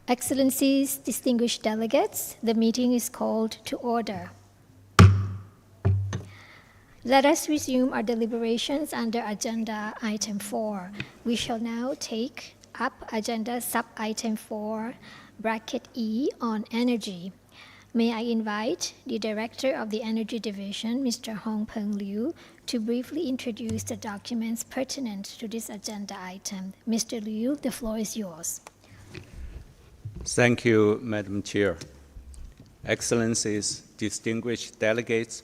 Excellencies, distinguished delegates, the meeting is called to order. Let us resume our deliberations under Agenda Item 4. We shall now take up Agenda Sub-Item 4, bracket E, on energy. May I invite the Director of the Energy Division, Mr. Hong Peng Liu, to briefly introduce the documents pertinent to this agenda item. Mr. Liu, the floor is yours. Thank you, Madam Chair. Excellencies, distinguished delegates,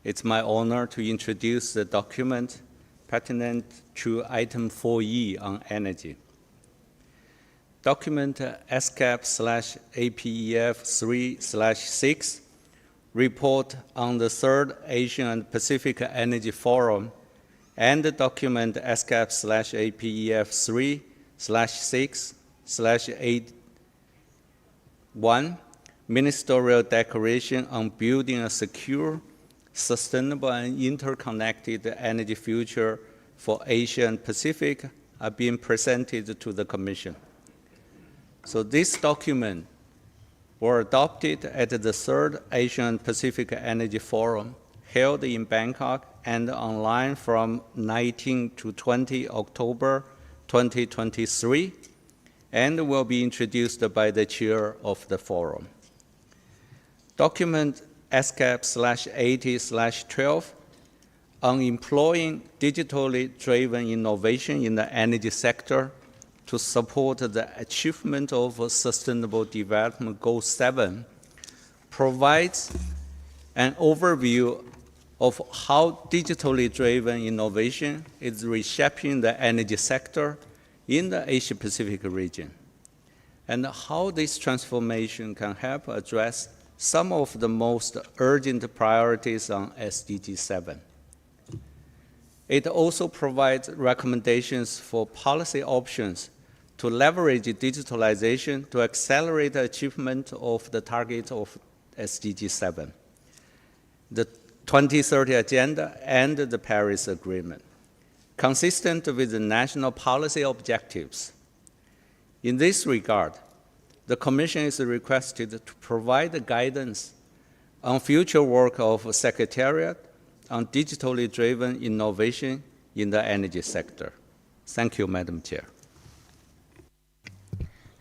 it's my honor to introduce the document pertinent to Item 4E on energy. Document ESCAP/APEF 3/6 report on the Third Asian and Pacific Energy Forum and the document ESCAP/APEF 3/6/81 Ministerial Declaration on Building a Secure, Sustainable and Interconnected Energy Future for Asia and Pacific are being presented to the Commission. So this document were adopted at the Third Asian Pacific Energy Forum held in Bangkok and online from 19 to 20 October 2023 and will be introduced by the chair of the forum. Document ESCAP/80/12 on employing digitally driven innovation in the energy sector to support the achievement of Sustainable Development Goal 7 provides an overview of how digitally driven innovation is reshaping the energy sector in the Asia-Pacific region, and how this transformation can help address some of the most urgent priorities on SDG 7. It also provides recommendations for policy options to leverage digitalization to accelerate the achievement of the target of SDG 7, the 2030 Agenda, and the Paris Agreement, consistent with the national policy objectives. In this regard, the Commission is requested to provide guidance on future work of Secretariat on digitally driven innovation in the energy sector. Thank you, Madam Chair.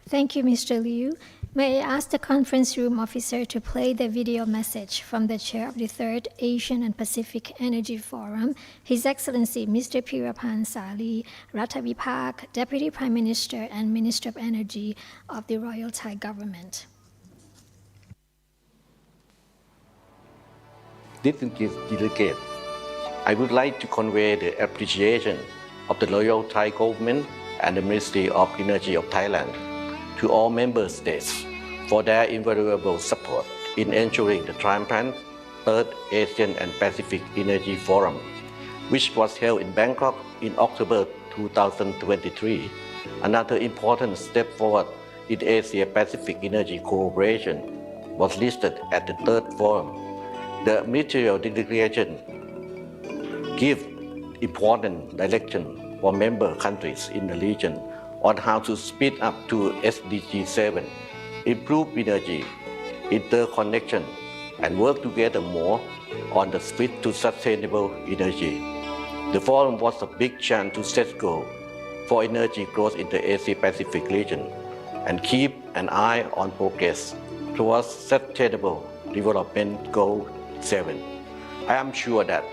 Thank you, Mr. Liu. May I ask the conference room officer to play the video message from the chair of the Third Asian and Pacific Energy Forum, His Excellency Mr. Pirapan Sali Ratavipak, Deputy Prime Minister and Minister of Energy of the Royal Thai Government. Distinguished delegates, I would like to convey the appreciation of the Royal Thai Government and the Ministry of Energy of Thailand to all member states for their invaluable support in ensuring the triumphant Third Asian and Pacific Energy Forum, which was held in Bangkok in October 2023, another important step forward in Asia-Pacific energy cooperation, was listed at the third forum. The ministerial declaration gives important direction for member countries in the region on how to speed up to SDG 7, improve energy, interconnection, and work together more on the switch to sustainable energy. The forum was a big chance to set goals for energy growth in the Asia-Pacific region and keep an eye on progress towards Sustainable Development Goal 7. I am sure that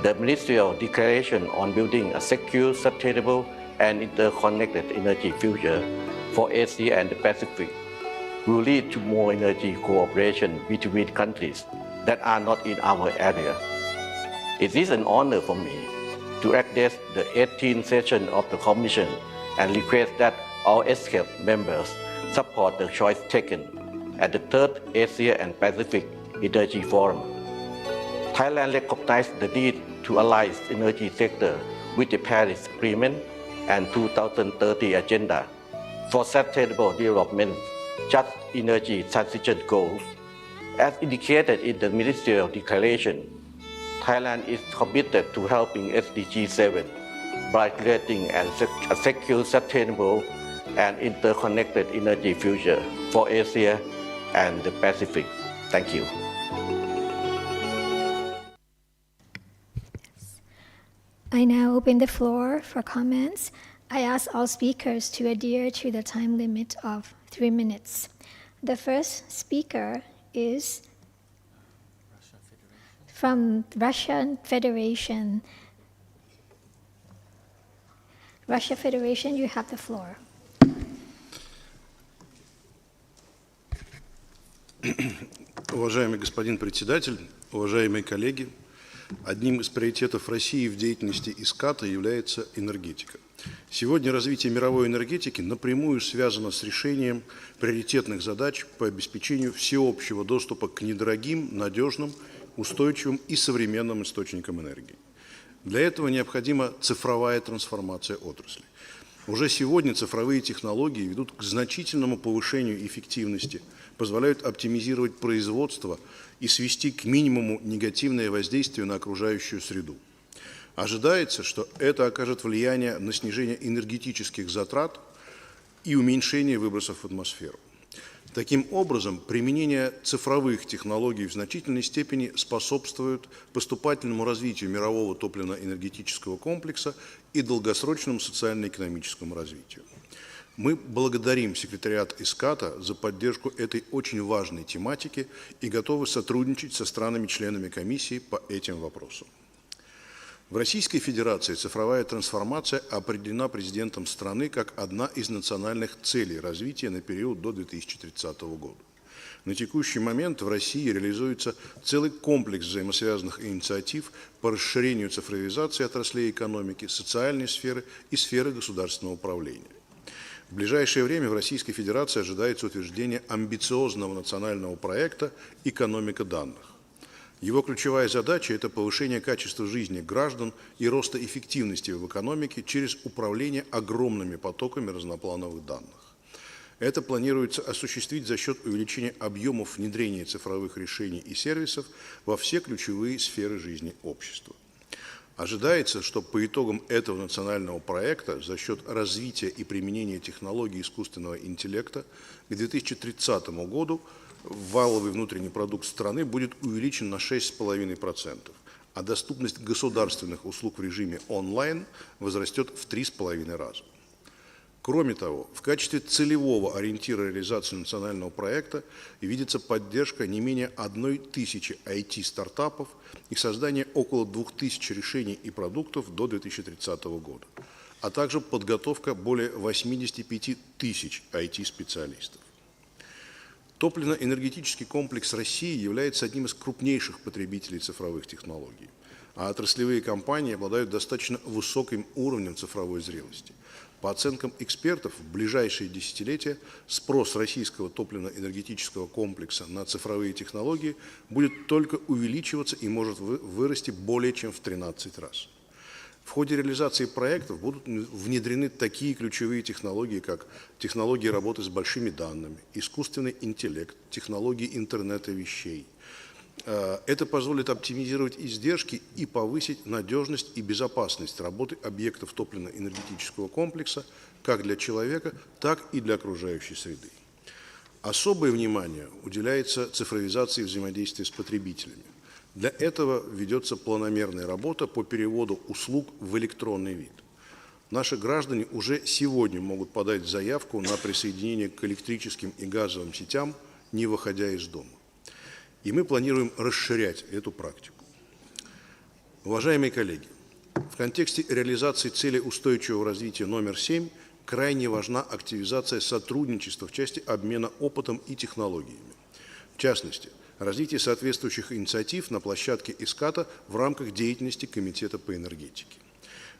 the ministerial declaration on building a secure, sustainable, and interconnected energy future for Asia and the Pacific will lead to more energy cooperation between countries that are not in our area. It is an honor for me to address the 18th session of the Commission and request that all ESCAP members support the choice taken at the Third Asia and Pacific Energy Forum. Thailand recognized the need to align its energy sector with the Paris Agreement and 2030 Agenda for Sustainable Development, Just Energy Transition Goals. As indicated in the Ministerial Declaration, Thailand is committed to helping SDG 7 by creating a secure, sustainable, and interconnected energy future for Asia and the Pacific. Thank you. I now open the floor for comments. I ask all speakers to adhere to the time limit of 3 minutes. The first speaker is from Russian Federation. Russia Federation, you have the floor. Уважаемый господин председатель, уважаемые коллеги, одним из приоритетов России в деятельности ESCAP является энергетика. Сегодня развитие мировой энергетики напрямую связано с решением приоритетных задач по обеспечению всеобщего доступа к недорогим, надежным, устойчивым и современным источникам энергии. Для этого необходима цифровая трансформация отрасли. Уже сегодня цифровые технологии ведут к значительному повышению эффективности, позволяют оптимизировать производство и свести к минимуму негативное воздействие на окружающую среду. Ожидается, что это окажет влияние на снижение энергетических затрат и уменьшение выбросов в атмосферу. Таким образом, применение цифровых технологий в значительной степени способствует поступательному развитию мирового топливно-энергетического комплекса и долгосрочному социально-экономическому развитию. Мы благодарим секретариат ESCAP за поддержку этой очень важной тематики и готовы сотрудничать со странами-членами комиссии по этим вопросам. В Российской Федерации цифровая трансформация определена президентом страны как одна из национальных целей развития на период до 2030 года. На текущий момент в России реализуется целый комплекс взаимосвязанных инициатив по расширению цифровизации отраслей экономики, социальной сферы и сферы государственного управления. В ближайшее время в Российской Федерации ожидается утверждение амбициозного национального проекта «Экономика данных». Его ключевая задача – это повышение качества жизни граждан и роста эффективности в экономике через управление огромными потоками разноплановых данных. Это планируется осуществить за счет увеличения объемов внедрения цифровых решений и сервисов во все ключевые сферы жизни общества. Ожидается, что по итогам этого национального проекта за счет развития и применения технологий искусственного интеллекта к 2030 году валовый внутренний продукт страны будет увеличен на 6,5%, а доступность государственных услуг в режиме онлайн возрастет в 3,5 раза. Кроме того, в качестве целевого ориентира реализации национального проекта видится поддержка не менее 1000 IT-стартапов и создание около 2000 решений и продуктов до 2030 года, а также подготовка более 85 тысяч IT-специалистов. Топливно-энергетический комплекс России является одним из крупнейших потребителей цифровых технологий, а отраслевые компании обладают достаточно высоким уровнем цифровой зрелости. По оценкам экспертов, в ближайшие десятилетия спрос российского топливно-энергетического комплекса на цифровые технологии будет только увеличиваться и может вырасти более чем в 13 раз. В ходе реализации проектов будут внедрены такие ключевые технологии, как технологии работы с большими данными, искусственный интеллект, технологии интернета вещей. Это позволит оптимизировать издержки и повысить надежность и безопасность работы объектов топливно-энергетического комплекса как для человека, так и для окружающей среды. Особое внимание уделяется цифровизации взаимодействия с потребителями. Для этого ведется планомерная работа по переводу услуг в электронный вид. Наши граждане уже сегодня могут подать заявку на присоединение к электрическим и газовым сетям, не выходя из дома. И мы планируем расширять эту практику. Уважаемые коллеги, в контексте реализации цели устойчивого развития номер 7 крайне важна активизация сотрудничества в части обмена опытом и технологиями. В частности, развитие соответствующих инициатив на площадке ESCAP в рамках деятельности Комитета по энергетике.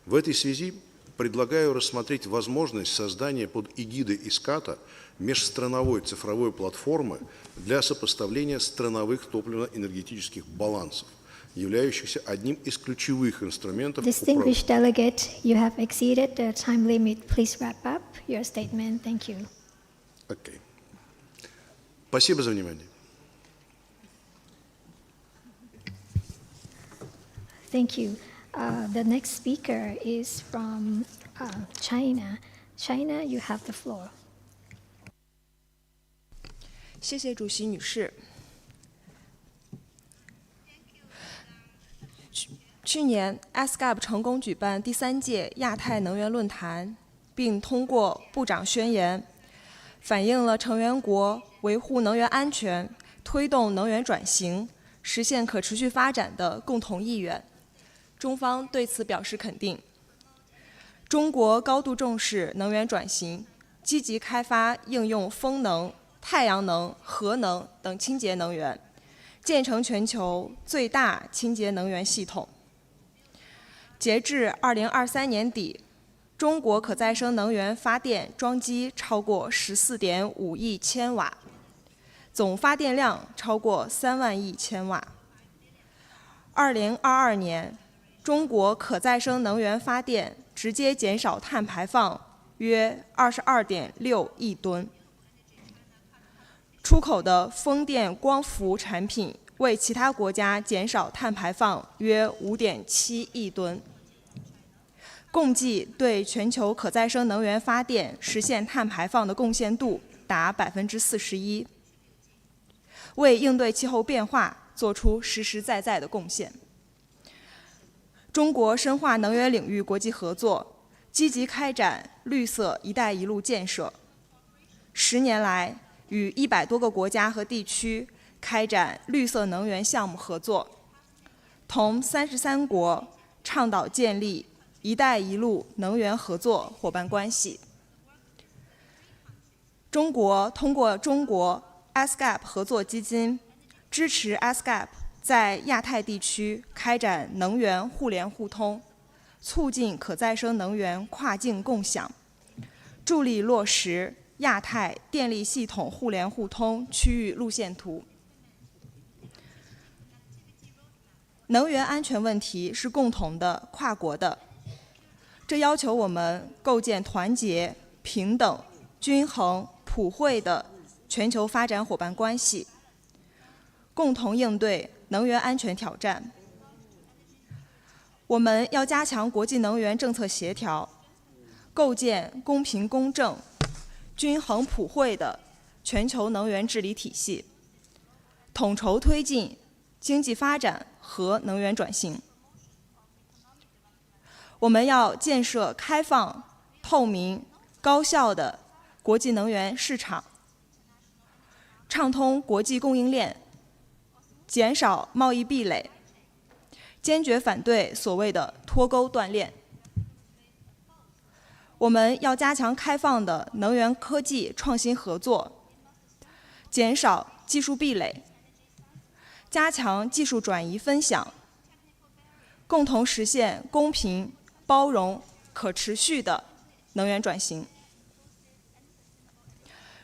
В этой связи предлагаю рассмотреть возможность создания под эгидой ESCAP межстрановой цифровой платформы для сопоставления страновых топливно-энергетических балансов, являющихся одним из ключевых инструментов. Distinguished delegate, you have exceeded the time limit. Please wrap up your statement. Thank you. Okay. Спасибо за внимание. Thank you. The next speaker is from China. China, you have the floor. 谢谢主席女士。去年 ESCAP 成功举办第3届亚太能源论坛，并通过部长宣言，反映了成员国维护能源安全、推动能源转型、实现可持续发展的共同意愿。中方对此表示肯定。中国高度重视能源转型，积极开发应用风能、太阳能、核能等清洁能源，建成全球最大清洁能源系统。截至2023年底，中国可再生能源发电装机超过14.5亿千瓦，总发电量超过3万亿千瓦。2022年，中国可再生能源发电直接减少碳排放约22.6亿吨。出口的风电光伏产品为其他国家减少碳排放约5.7亿吨，共计对全球可再生能源发电实现碳排放的贡献度达41%，为应对气候变化做出实实在在的贡献。中国深化能源领域国际合作，积极开展绿色“一带一路”建设。10年来，与100多个国家和地区开展绿色能源项目合作，同33国倡导建立“一带一路”能源合作伙伴关系。中国通过中国 ESCAP 合作基金，支持 ESCAP 在亚太地区开展能源互联互通，促进可再生能源跨境共享，助力落实亚太电力系统互联互通区域路线图。能源安全问题是共同的、跨国的，这要求我们构建团结、平等、均衡、普惠的全球发展伙伴关系，共同应对能源安全挑战。我们要加强国际能源政策协调，构建公平公正、均衡普惠的全球能源治理体系，统筹推进经济发展和能源转型。我们要建设开放、透明、高效的国际能源市场，畅通国际供应链，减少贸易壁垒，坚决反对所谓的脱钩断链。我们要加强开放的能源科技创新合作，减少技术壁垒，加强技术转移分享，共同实现公平、包容、可持续的能源转型。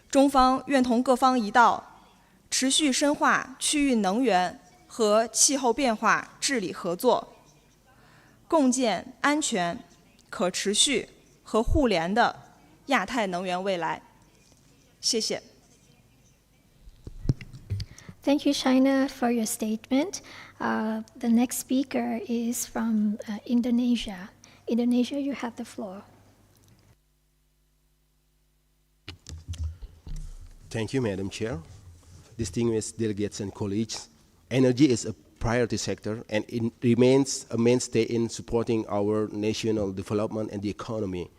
中方愿同各方一道，持续深化区域能源和气候变化治理合作，共建安全、可持续和互联的亚太能源未来。谢谢。Thank you, China, for your statement. The next speaker is from Indonesia. Indonesia, you have the floor. Thank you, Madam Chair. Distinguished delegates and colleagues, energy is a priority sector and it remains a mainstay in supporting our national development and the economy.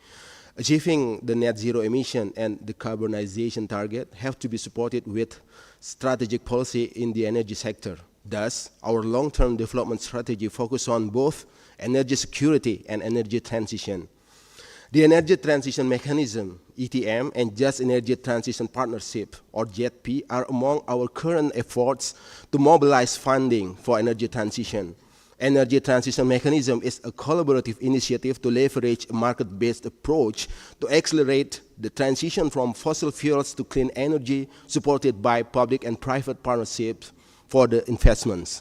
Achieving the net zero emission and decarbonization target have to be supported with strategic policy in the energy sector. Thus, our long-term development strategy focuses on both energy security and energy transition. The Energy Transition Mechanism, ETM, and Just Energy Transition Partnership, or JETP, are among our current efforts to mobilize funding for energy transition. Energy Transition Mechanism is a collaborative initiative to leverage a market-based approach to accelerate the transition from fossil fuels to clean energy, supported by public and private partnerships for the investments.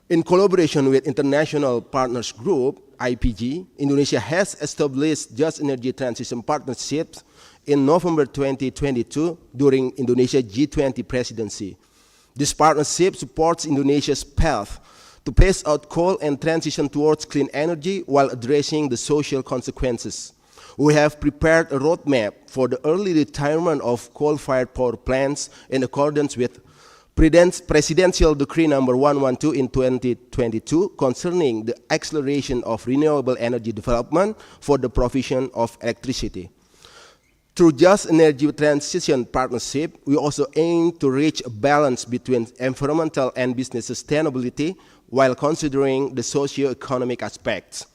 In collaboration with International Partners Group, IPG, Indonesia has established Just Energy Transition Partnerships in November 2022 during Indonesia G20 presidency. This partnership supports Indonesia's path to phase out coal and transition towards clean energy while addressing the social consequences. We have prepared a roadmap for the early retirement of coal-fired power plants in accordance with Presidential Decree number 112 in 2022 concerning the acceleration of renewable energy development for the provision of electricity. Through Just Energy Transition Partnership, we also aim to reach a balance between environmental and business sustainability while considering the socio-economic aspects.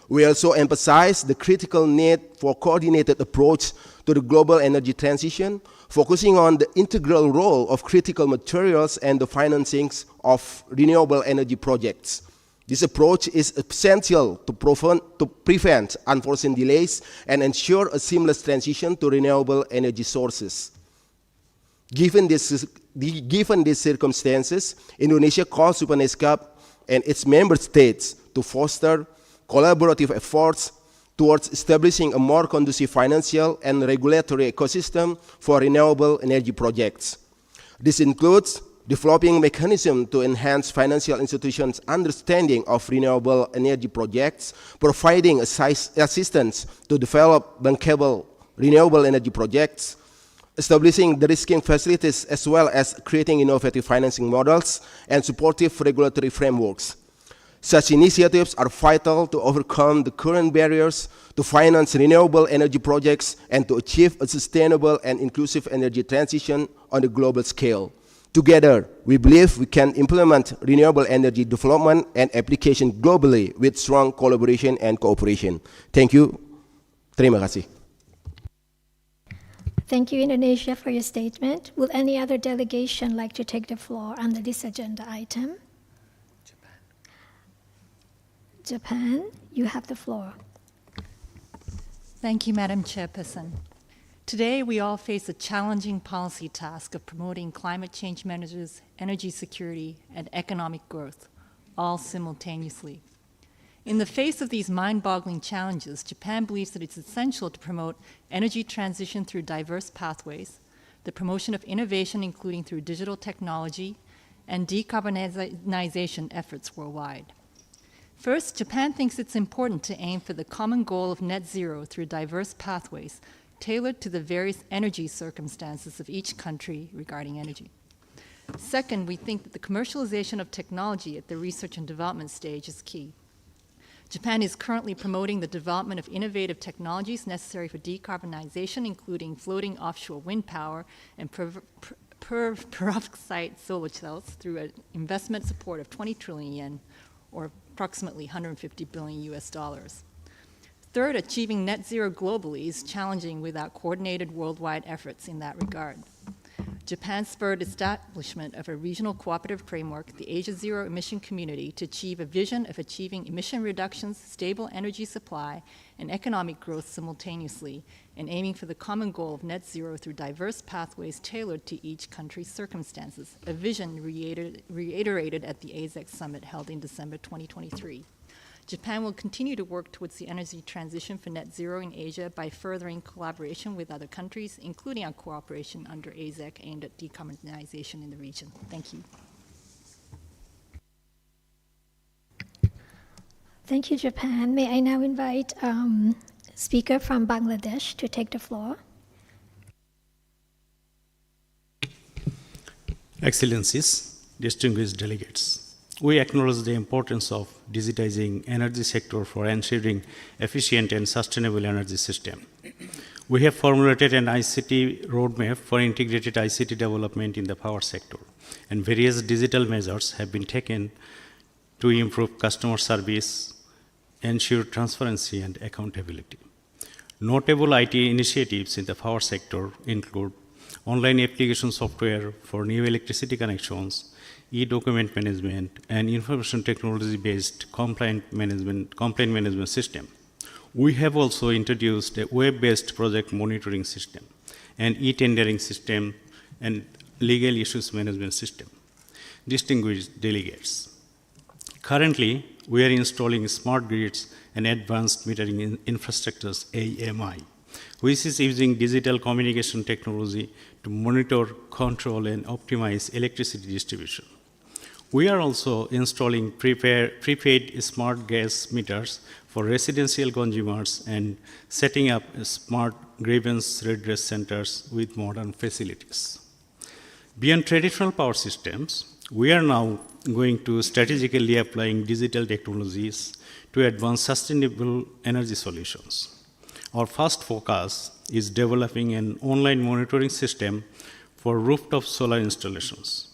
We also emphasize the critical need for coordinated approach to the global energy transition, focusing on the integral role of critical materials and the financings of renewable energy projects. This approach is essential to prevent unforeseen delays and ensure a seamless transition to renewable energy sources. Given these circumstances, Indonesia calls upon ESCAP and its member states to foster collaborative efforts towards establishing a more conducive financial and regulatory ecosystem for renewable energy projects. This includes developing mechanisms to enhance financial institutions' understanding of renewable energy projects, providing assistance to develop bankable renewable energy projects, establishing de-risking facilities as well as creating innovative financing models and supportive regulatory frameworks. Such initiatives are vital to overcome the current barriers to finance renewable energy projects and to achieve a sustainable and inclusive energy transition on a global scale. Together, we believe we can implement renewable energy development and application globally with strong collaboration and cooperation. Thank you. Terima kasih. Thank you, Indonesia, for your statement. Will any other delegation like to take the floor under this agenda item? Japan, you have the floor. Thank you, Madam Chairperson. Today, we all face a challenging policy task of promoting climate change measures, energy security, and economic growth, all simultaneously. In the face of these mind-boggling challenges, Japan believes that it's essential to promote energy transition through diverse pathways, the promotion of innovation, including through digital technology, and decarbonization efforts worldwide. First, Japan thinks it's important to aim for the common goal of net zero through diverse pathways tailored to the various energy circumstances of each country regarding energy. Second, we think that the commercialization of technology at the research and development stage is key. Japan is currently promoting the development of innovative technologies necessary for decarbonization, including floating offshore wind power and perovskite solar cells through an investment support of 20 trillion yen, or approximately $150 billion. Third, achieving net zero globally is challenging without coordinated worldwide efforts in that regard. Japan spurred establishment of a regional cooperative framework, the Asia Zero Emission Community, to achieve a vision of achieving emission reductions, stable energy supply, and economic growth simultaneously, and aiming for the common goal of net zero through diverse pathways tailored to each country's circumstances, a vision reiterated at the ASEC Summit held in December 2023. Japan will continue to work towards the energy transition for net zero in Asia by furthering collaboration with other countries, including our cooperation under ASEC aimed at decarbonization in the region. Thank you. Thank you, Japan. May I now invite speaker from Bangladesh to take the floor? Excellencies, distinguished delegates, we acknowledge the importance of digitizing energy sector for ensuring efficient and sustainable energy system. We have formulated an ICT roadmap for integrated ICT development in the power sector, and various digital measures have been taken to improve customer service, ensure transparency and accountability. Notable IT initiatives in the power sector include online application software for new electricity connections, e-document management, and information technology-based complaint management system. We have also introduced a web-based project monitoring system, an e-tendering system, and legal issues management system. Distinguished delegates, currently, we are installing smart grids and advanced metering infrastructures, AMI, which is using digital communication technology to monitor, control, and optimize electricity distribution. We are also installing prepaid smart gas meters for residential consumers and setting up smart grievance redress centers with modern facilities. Beyond traditional power systems, we are now going to strategically applying digital technologies to advance sustainable energy solutions. Our first focus is developing an online monitoring system for rooftop solar installations.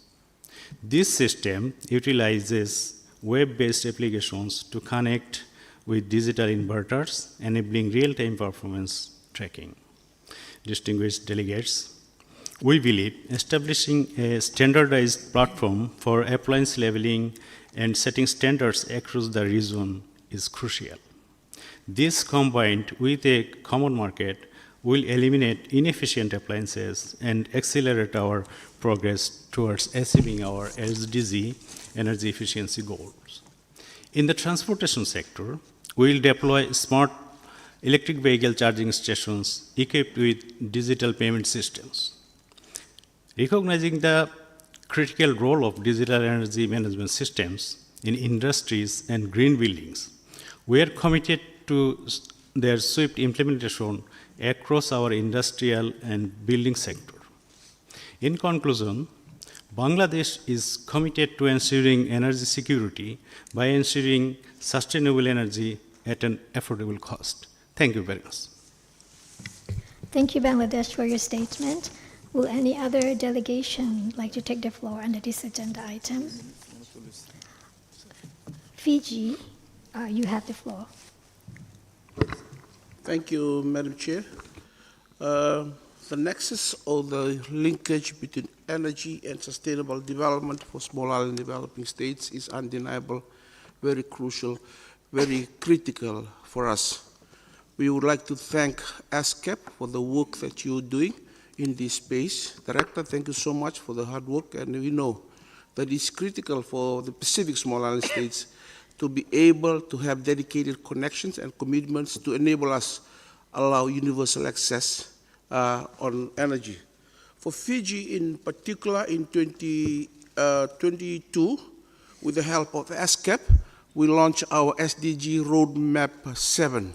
This system utilizes web-based applications to connect with digital inverters, enabling real-time performance tracking. Distinguished delegates, we believe establishing a standardized platform for appliance labeling and setting standards across the region is crucial. This, combined with a common market, will eliminate inefficient appliances and accelerate our progress towards achieving our SDG energy efficiency goals. In the transportation sector, we will deploy smart electric vehicle charging stations equipped with digital payment systems. Recognizing the critical role of digital energy management systems in industries and green buildings, we are committed to their swift implementation across our industrial and building sector. In conclusion, Bangladesh is committed to ensuring energy security by ensuring sustainable energy at an affordable cost. Thank you very much. Thank you, Bangladesh, for your statement. Will any other delegation like to take the floor under this agenda item? Fiji, you have the floor. Thank you, Madam Chair. The nexus or the linkage between energy and sustainable development for small island developing states is undeniable, very crucial, very critical for us. We would like to thank ESCAP for the work that you're doing in this space. Director, thank you so much for the hard work, and we know that it's critical for the Pacific small island states to be able to have dedicated connections and commitments to enable us allow universal access on energy. For Fiji in particular, in 2022, with the help of ESCAP, we launched our SDG Roadmap 7.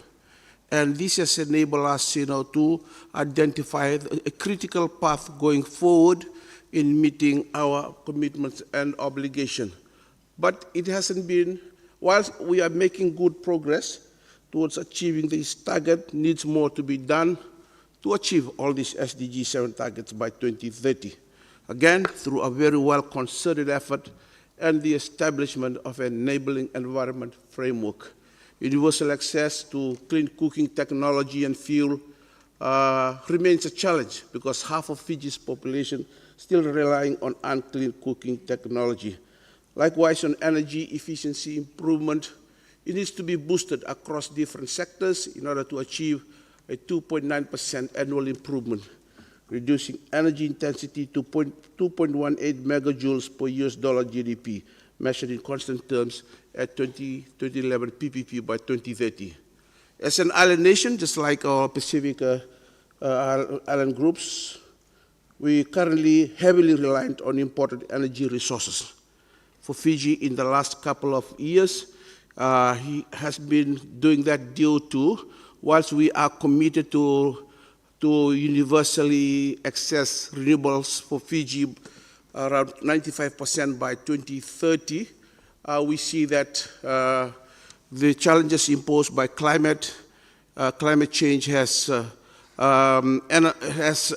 And this has enabled us to identify a critical path going forward in meeting our commitments and obligation. But it hasn't been, whilst we are making good progress towards achieving this target, needs more to be done to achieve all these SDG 7 targets by 2030. Again, through a very well-concerted effort and the establishment of an enabling environment framework. Universal access to clean cooking technology and fuel remains a challenge because half of Fiji's population still relying on unclean cooking technology. Likewise, on energy efficiency improvement, it needs to be boosted across different sectors in order to achieve a 2.9% annual improvement, reducing energy intensity to 2.18 megajoules per US dollar GDP, measured in constant terms at 2011 PPP by 2030. As an island nation, just like our Pacific island groups, we currently heavily reliant on imported energy resources. For Fiji, in the last couple of years, he has been doing that due to, whilst we are committed to universally access renewables for Fiji, around 95% by 2030, we see that the challenges imposed by climate change has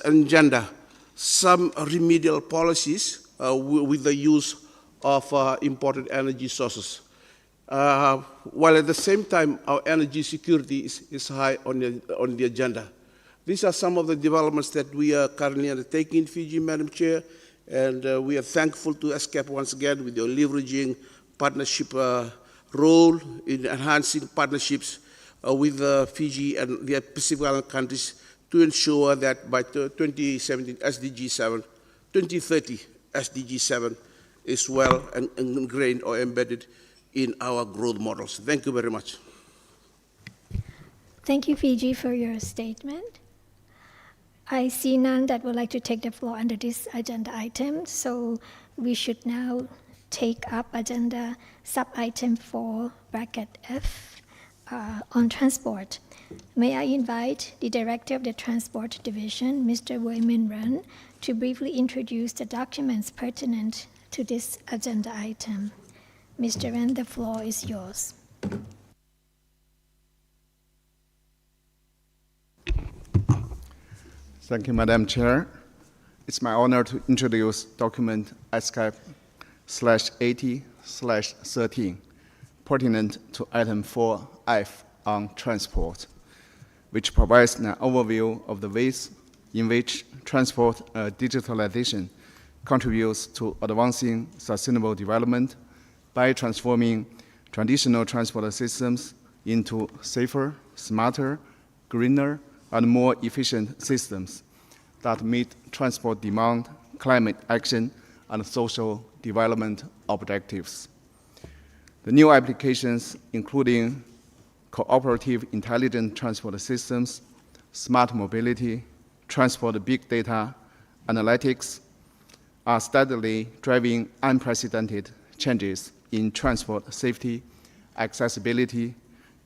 engendered some remedial policies with the use of imported energy sources. While at the same time, our energy security is high on the agenda. These are some of the developments that we are currently undertaking in Fiji, Madam Chair, and we are thankful to ESCAP once again with your leveraging partnership role in enhancing partnerships with Fiji and the Pacific Island countries to ensure that by 2017 SDG 7, 2030 SDG 7 is well ingrained or embedded in our growth models. Thank you very much. Thank you, Fiji, for your statement. I see none that would like to take the floor under this agenda item, so we should now take up agenda sub-item 4, bracket F, on transport. May I invite the Director of the Transport Division, Mr. Wei Min Ren, to briefly introduce the documents pertinent to this agenda item. Mr. Ren, the floor is yours. Thank you, Madam Chair. It's my honor to introduce document ESCAP/80/13, pertinent to item 4F on transport, which provides an overview of the ways in which transport digitalization contributes to advancing sustainable development by transforming traditional transport systems into safer, smarter, greener, and more efficient systems that meet transport demand, climate action, and social development objectives. The new applications, including cooperative intelligent transport systems, smart mobility, transport big data, analytics, are steadily driving unprecedented changes in transport safety, accessibility,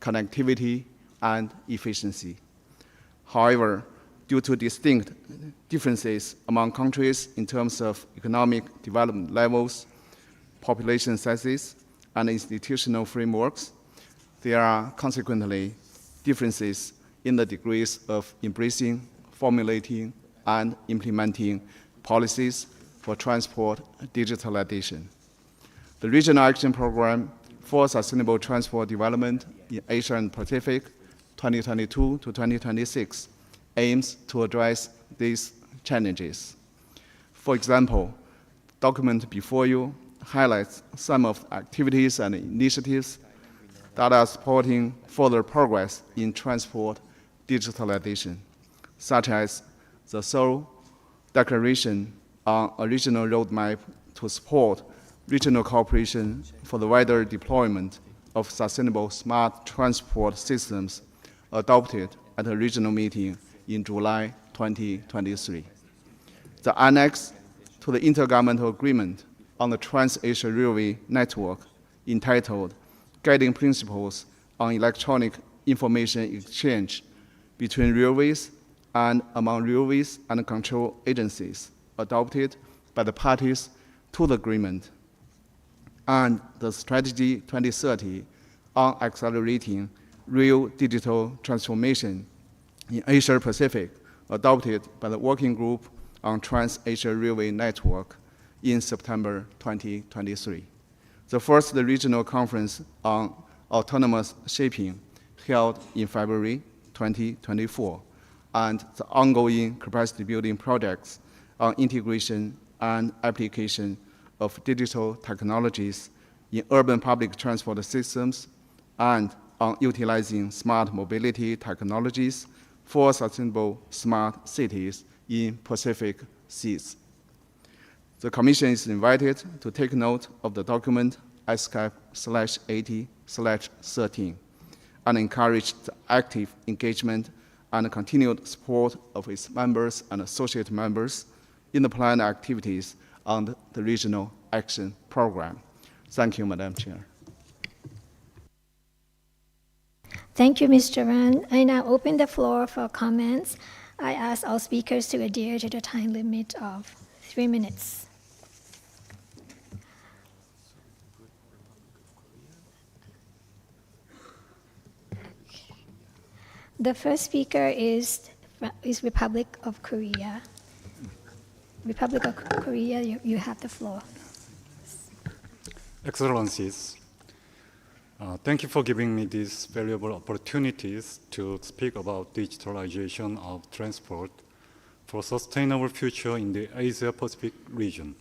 connectivity, and efficiency. However, due to distinct differences among countries in terms of economic development levels, population sizes, and institutional frameworks, there are consequently differences in the degrees of embracing, formulating, and implementing policies for transport digitalization. The Regional Action Program for Sustainable Transport Development in Asia and Pacific 2022 to 2026 aims to address these challenges. For example, the document before you highlights some of the activities and initiatives that are supporting further progress in transport digitalization, such as the Seoul Declaration on a regional roadmap to support regional cooperation for the wider deployment of sustainable smart transport systems adopted at a regional meeting in July 2023. The annex to the Intergovernmental Agreement on the Trans-Asia Railway Network, entitled Guiding Principles on Electronic Information Exchange between Railways and among Railways and Control Agencies, adopted by the parties to the agreement, and the Strategy 2030 on accelerating rail digital transformation in Asia Pacific, adopted by the Working Group on Trans-Asia Railway Network in September 2023. The first regional conference on autonomous shipping held in February 2024, and the ongoing capacity building projects on integration and application of digital technologies in urban public transport systems and on utilizing smart mobility technologies for sustainable smart cities in Pacific Seas. The Commission is invited to take note of the document ESCAP/80/13 and encourage the active engagement and continued support of its members and associate members in the planned activities on the Regional Action Program. Thank you, Madam Chair. Thank you, Mr. Ren. I now open the floor for comments. I ask all speakers to adhere to the time limit of 3 minutes. The first speaker is Republic of Korea. Republic of Korea, you have the floor. Excellencies, thank you for giving me these valuable opportunities to speak about digitalization of transport for sustainable future in the Asia-Pacific region.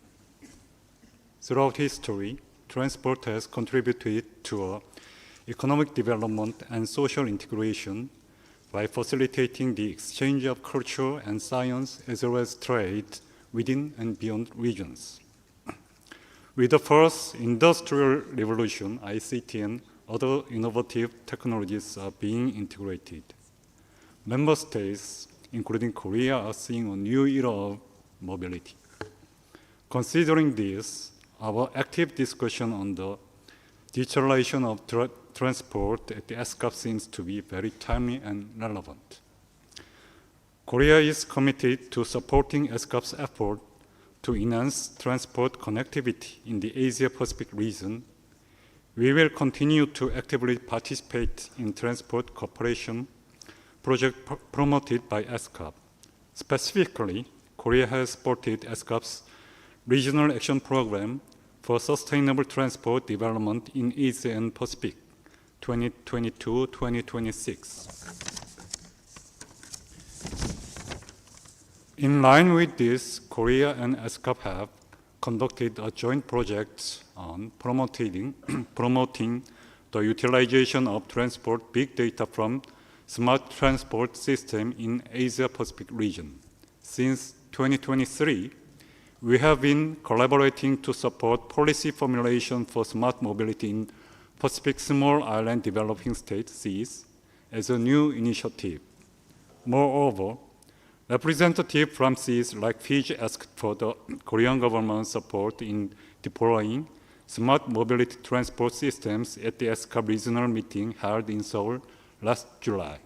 Throughout history, transport has contributed to economic development and social integration by facilitating the exchange of culture and science as well as trade within and beyond regions. With the first industrial revolution, ICT and other innovative technologies are being integrated. Member states, including Korea, are seeing a new era of mobility. Considering this, our active discussion on the digitalization of transport at the ESCAP seems to be very timely and relevant. Korea is committed to supporting ESCAP's effort to enhance transport connectivity in the Asia-Pacific region. We will continue to actively participate in transport cooperation projects promoted by ESCAP. Specifically, Korea has supported ESCAP's Regional Action Program for Sustainable Transport Development in Asia and Pacific, 2022-2026. In line with this, Korea and ESCAP have conducted a joint project on promoting the utilization of transport big data from smart transport system in Asia-Pacific region. Since 2023, we have been collaborating to support policy formulation for smart mobility in Pacific Small Island Developing States, SEAS, as a new initiative. Moreover, representatives from SEAS like Fiji asked for the Korean government support in deploying smart mobility transport systems at the ESCAP regional meeting held in Seoul last July.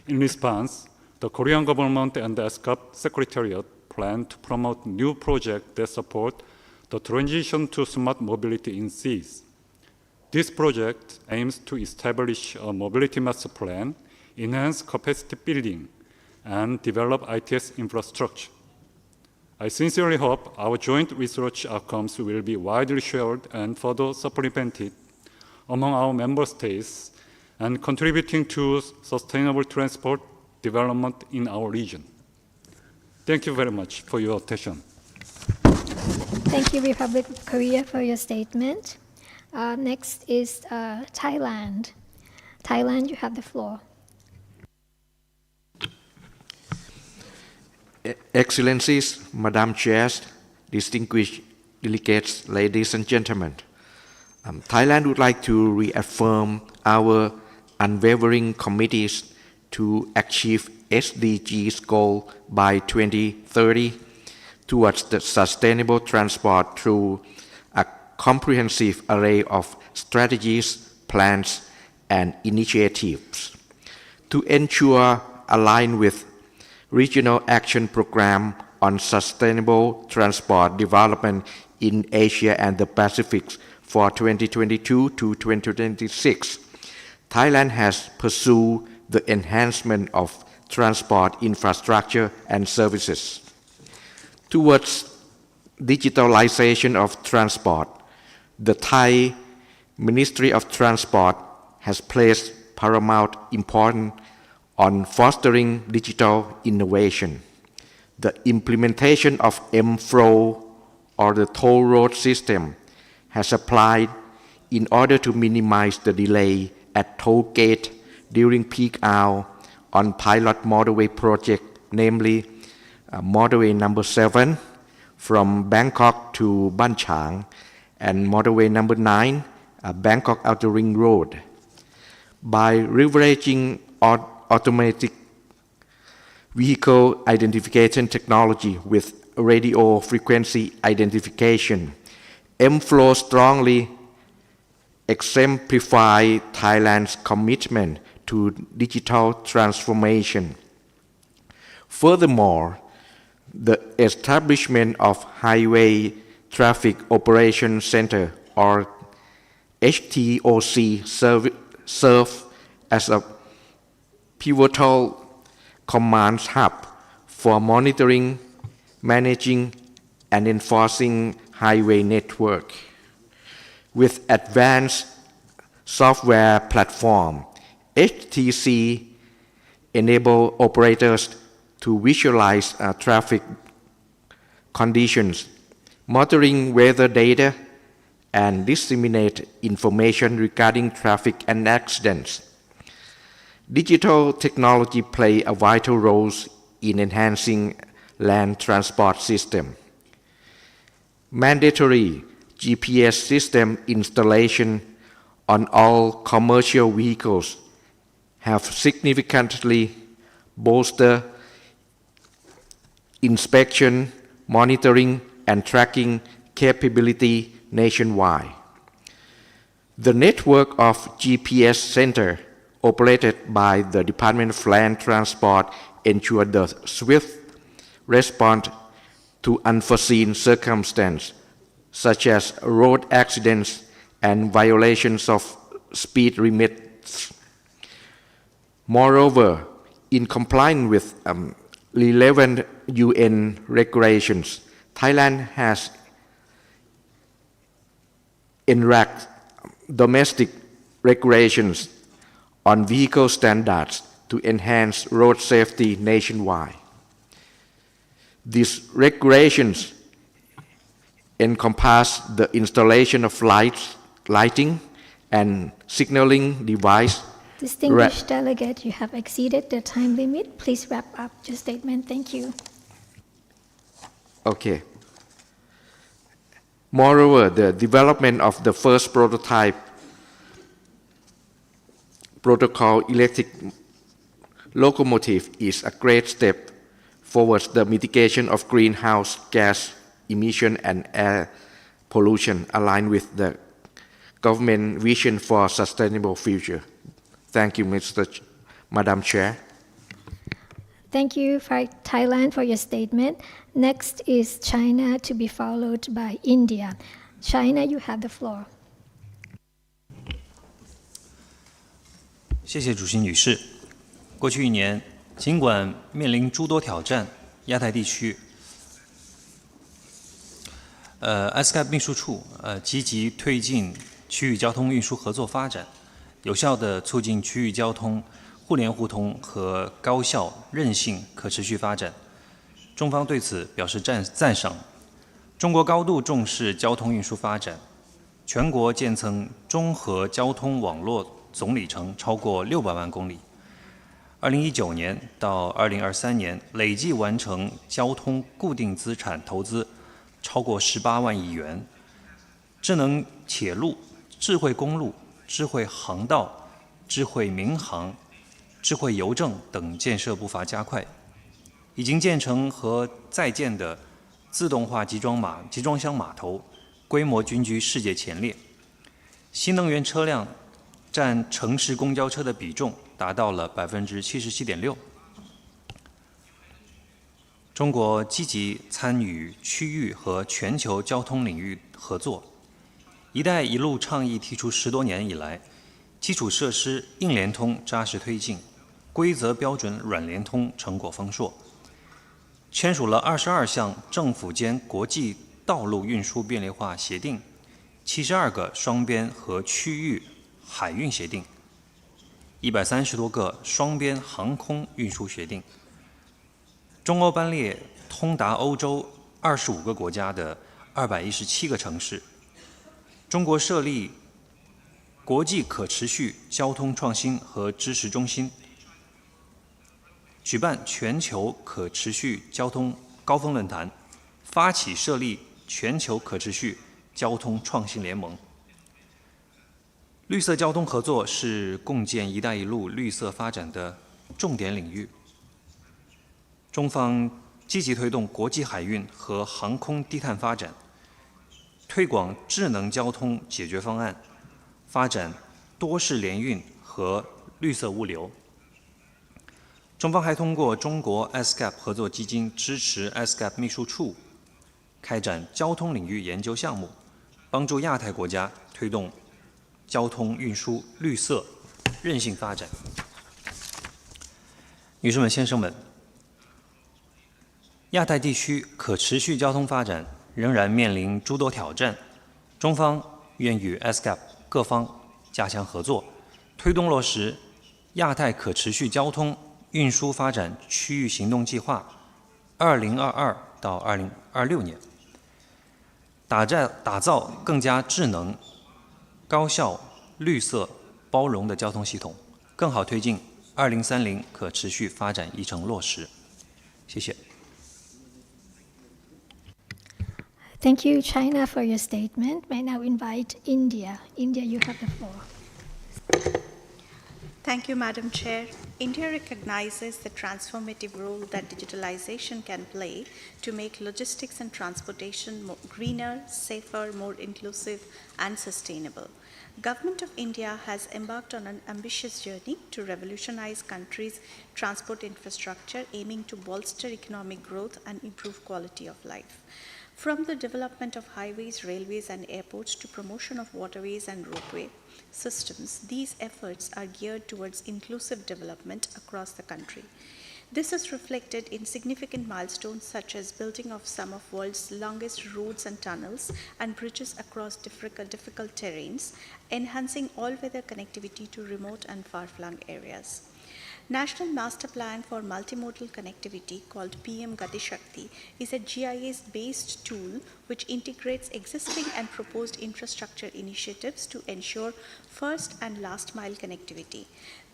In response, the Korean government and the ESCAP Secretariat plan to promote new projects that support the transition to smart mobility in SEAS. This project aims to establish a mobility master plan, enhance capacity building, and develop ITS infrastructure. I sincerely hope our joint research outcomes will be widely shared and further supplemented among our member states and contributing to sustainable transport development in our region. Thank you very much for your attention. Thank you, Republic of Korea, for your statement. Next is Thailand. Thailand, you have the floor. Excellencies, Madam Chairs, distinguished delegates, ladies and gentlemen, Thailand would like to reaffirm our unwavering commitment to achieve SDGs goal by 2030 towards the sustainable transport through a comprehensive array of strategies, plans, and initiatives. To ensure align with Regional Action Program on Sustainable Transport Development in Asia and the Pacific for 2022 to 2026, Thailand has pursued the enhancement of transport infrastructure and services. Towards digitalization of transport, the Thai Ministry of Transport has placed paramount importance on fostering digital innovation. The implementation of M-Flow, or the toll road system, has applied in order to minimize the delay at toll gate during peak hour on pilot motorway project, namely motorway number 7 from Bangkok to Ban Chang and motorway number 9, Bangkok Outer Ring Road. By leveraging automatic vehicle identification technology with radio frequency identification, M-Flow strongly exemplify Thailand's commitment to digital transformation. Furthermore, the establishment of Highway Traffic Operation Center, or HTOC, serve as a pivotal command hub for monitoring, managing, and enforcing highway network. With advanced software platform, HTC enable operators to visualize traffic conditions, monitoring weather data, and disseminate information regarding traffic and accidents. Digital technology play a vital role in enhancing land transport system. Mandatory GPS system installation on all commercial vehicles have significantly bolstered inspection, monitoring, and tracking capability nationwide. The network of GPS centers operated by the Department of Land Transport ensure the swift response to unforeseen circumstances, such as road accidents and violations of speed limits. Moreover, in compliance with relevant UN regulations, Thailand has enacted domestic regulations on vehicle standards to enhance road safety nationwide. These regulations encompass the installation of lighting and signaling device. Distinguished delegate, you have exceeded the time limit. Please wrap up your statement. Thank you. Okay. Moreover, the development of the first prototype protocol electric locomotive is a great step towards the mitigation of greenhouse gas emission and air pollution aligned with the government vision for a sustainable future. Thank you, Madam Chair. Thank you, for Thailand, for your statement. Next is China, to be followed by India. China, you have the floor. 谢谢主席女士。过去1年，尽管面临诸多挑战，亚太地区ESCAP 秘书处积极推进区域交通运输合作发展，有效地促进区域交通互联互通和高效、韧性、可持续发展。中方对此表示赞赏。中国高度重视交通运输发展，全国建成综合交通网络总里程超过600万公里。2019年到2023年，累计完成交通固定资产投资超过18万亿元。智能铁路、智慧公路、智慧航道、智慧民航、智慧邮政等建设步伐加快，已经建成和在建的自动化集装箱码头规模均居世界前列。新能源车辆占城市公交车的比重达到了77.6%。中国积极参与区域和全球交通领域合作。“一带一路”倡议提出10多年以来，基础设施硬联通扎实推进，规则标准软联通成果丰硕，签署了22项政府间国际道路运输便利化协定，72个双边和区域海运协定，130多个双边航空运输协定。中欧班列通达欧洲25个国家的217个城市。中国设立国际可持续交通创新和支持中心，举办全球可持续交通高峰论坛，发起设立全球可持续交通创新联盟。绿色交通合作是共建“一带一路”绿色发展的重点领域。中方积极推动国际海运和航空低碳发展，推广智能交通解决方案，发展多式联运和绿色物流。中方还通过中国 ESCAP 合作基金支持 ESCAP 秘书处开展交通领域研究项目，帮助亚太国家推动交通运输绿色韧性发展。女士们、先生们，亚太地区可持续交通发展仍然面临诸多挑战，中方愿与 ESCAP 各方加强合作，推动落实亚太可持续交通运输发展区域行动计划2022到2026年，打造更加智能、高效、绿色、包容的交通系统，更好推进2030可持续发展议程落实。谢谢。Thank you, China, for your statement. May now invite India. India, you have the floor. Thank you, Madam Chair. India recognizes the transformative role that digitalization can play to make logistics and transportation more greener, safer, more inclusive, and sustainable. Government of India has embarked on an ambitious journey to revolutionize country's transport infrastructure, aiming to bolster economic growth and improve quality of life. From the development of highways, railways, and airports to promotion of waterways and roadway systems, these efforts are geared towards inclusive development across the country. This is reflected in significant milestones such as building of some of the world's longest roads and tunnels and bridges across difficult terrains, enhancing all-weather connectivity to remote and far-flung areas. National Master Plan for Multimodal Connectivity, called PM Gati Shakti, is a GIS-based tool which integrates existing and proposed infrastructure initiatives to ensure first and last mile connectivity.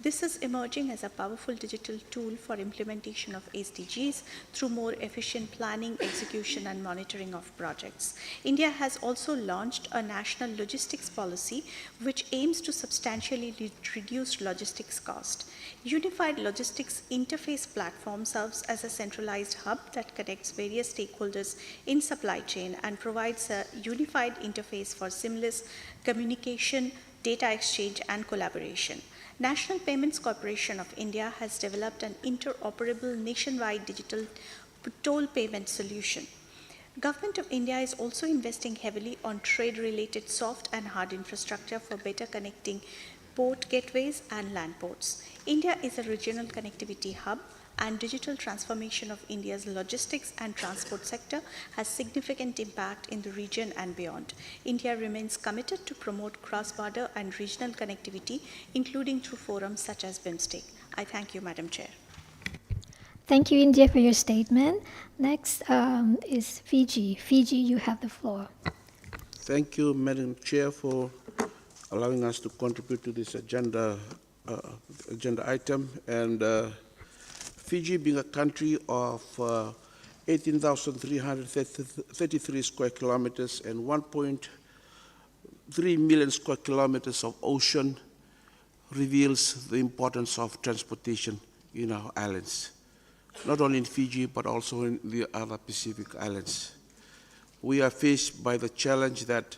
This is emerging as a powerful digital tool for implementation of SDGs through more efficient planning, execution, and monitoring of projects. India has also launched a national logistics policy which aims to substantially reduce logistics cost. Unified Logistics Interface Platform serves as a centralized hub that connects various stakeholders in supply chain and provides a unified interface for seamless communication, data exchange, and collaboration. National Payments Corporation of India has developed an interoperable nationwide digital toll payment solution. Government of India is also investing heavily on trade-related soft and hard infrastructure for better connecting port gateways and land ports. India is a regional connectivity hub, and digital transformation of India's logistics and transport sector has significant impact in the region and beyond. India remains committed to promote cross-border and regional connectivity, including through forums such as BIMSTEC. I thank you, Madam Chair. Thank you, India, for your statement. Next is Fiji. Fiji, you have the floor. Thank you, Madam Chair, for allowing us to contribute to this agenda item. And Fiji, being a country of 18,333 square kilometers and 1.3 million square kilometers of ocean, reveals the importance of transportation in our islands, not only in Fiji, but also in the other Pacific islands. We are faced by the challenge that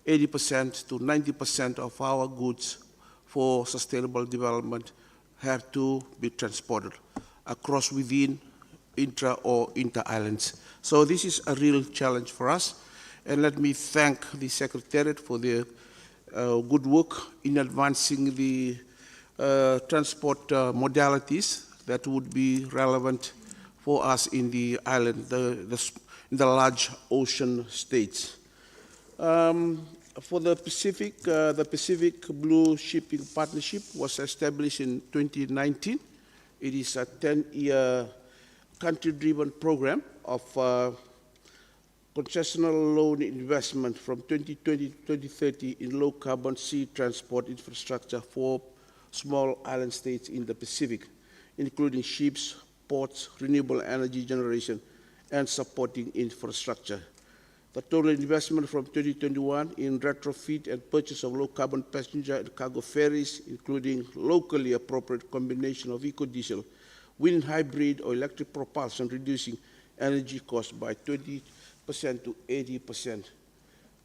80% to 90% of our goods for sustainable development have to be transported across within intra or inter-islands. So this is a real challenge for us. And let me thank the Secretariat for their good work in advancing the transport modalities that would be relevant for us in the island, in the large ocean states. For the Pacific Blue Shipping Partnership was established in 2019. It is a 10-year country-driven program of concessional loan investment from 2020 to 2030 in low-carbon sea transport infrastructure for small island states in the Pacific, including ships, ports, renewable energy generation, and supporting infrastructure. The total investment from 2021 in retrofit and purchase of low-carbon passenger and cargo ferries, including locally appropriate combination of eco-diesel, wind hybrid or electric propulsion, reducing energy costs by 20% to 80%.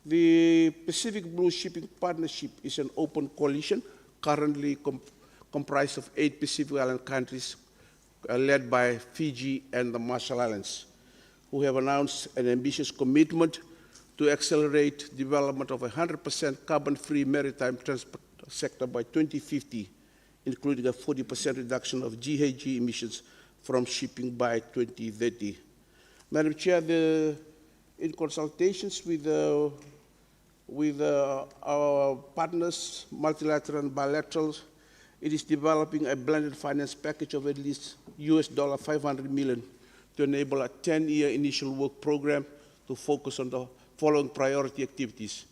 The Pacific Blue Shipping Partnership is an open coalition currently comprised of 8 Pacific Island countries led by Fiji and the Marshall Islands, who have announced an ambitious commitment to accelerate development of a 100% carbon-free maritime transport sector by 2050, including a 40% reduction of GHG emissions from shipping by 2030. Madam Chair, in consultations with our partners, multilateral and bilateral, it is developing a blended finance package of at least $500 million to enable a 10-year initial work program to focus on the following priority activities.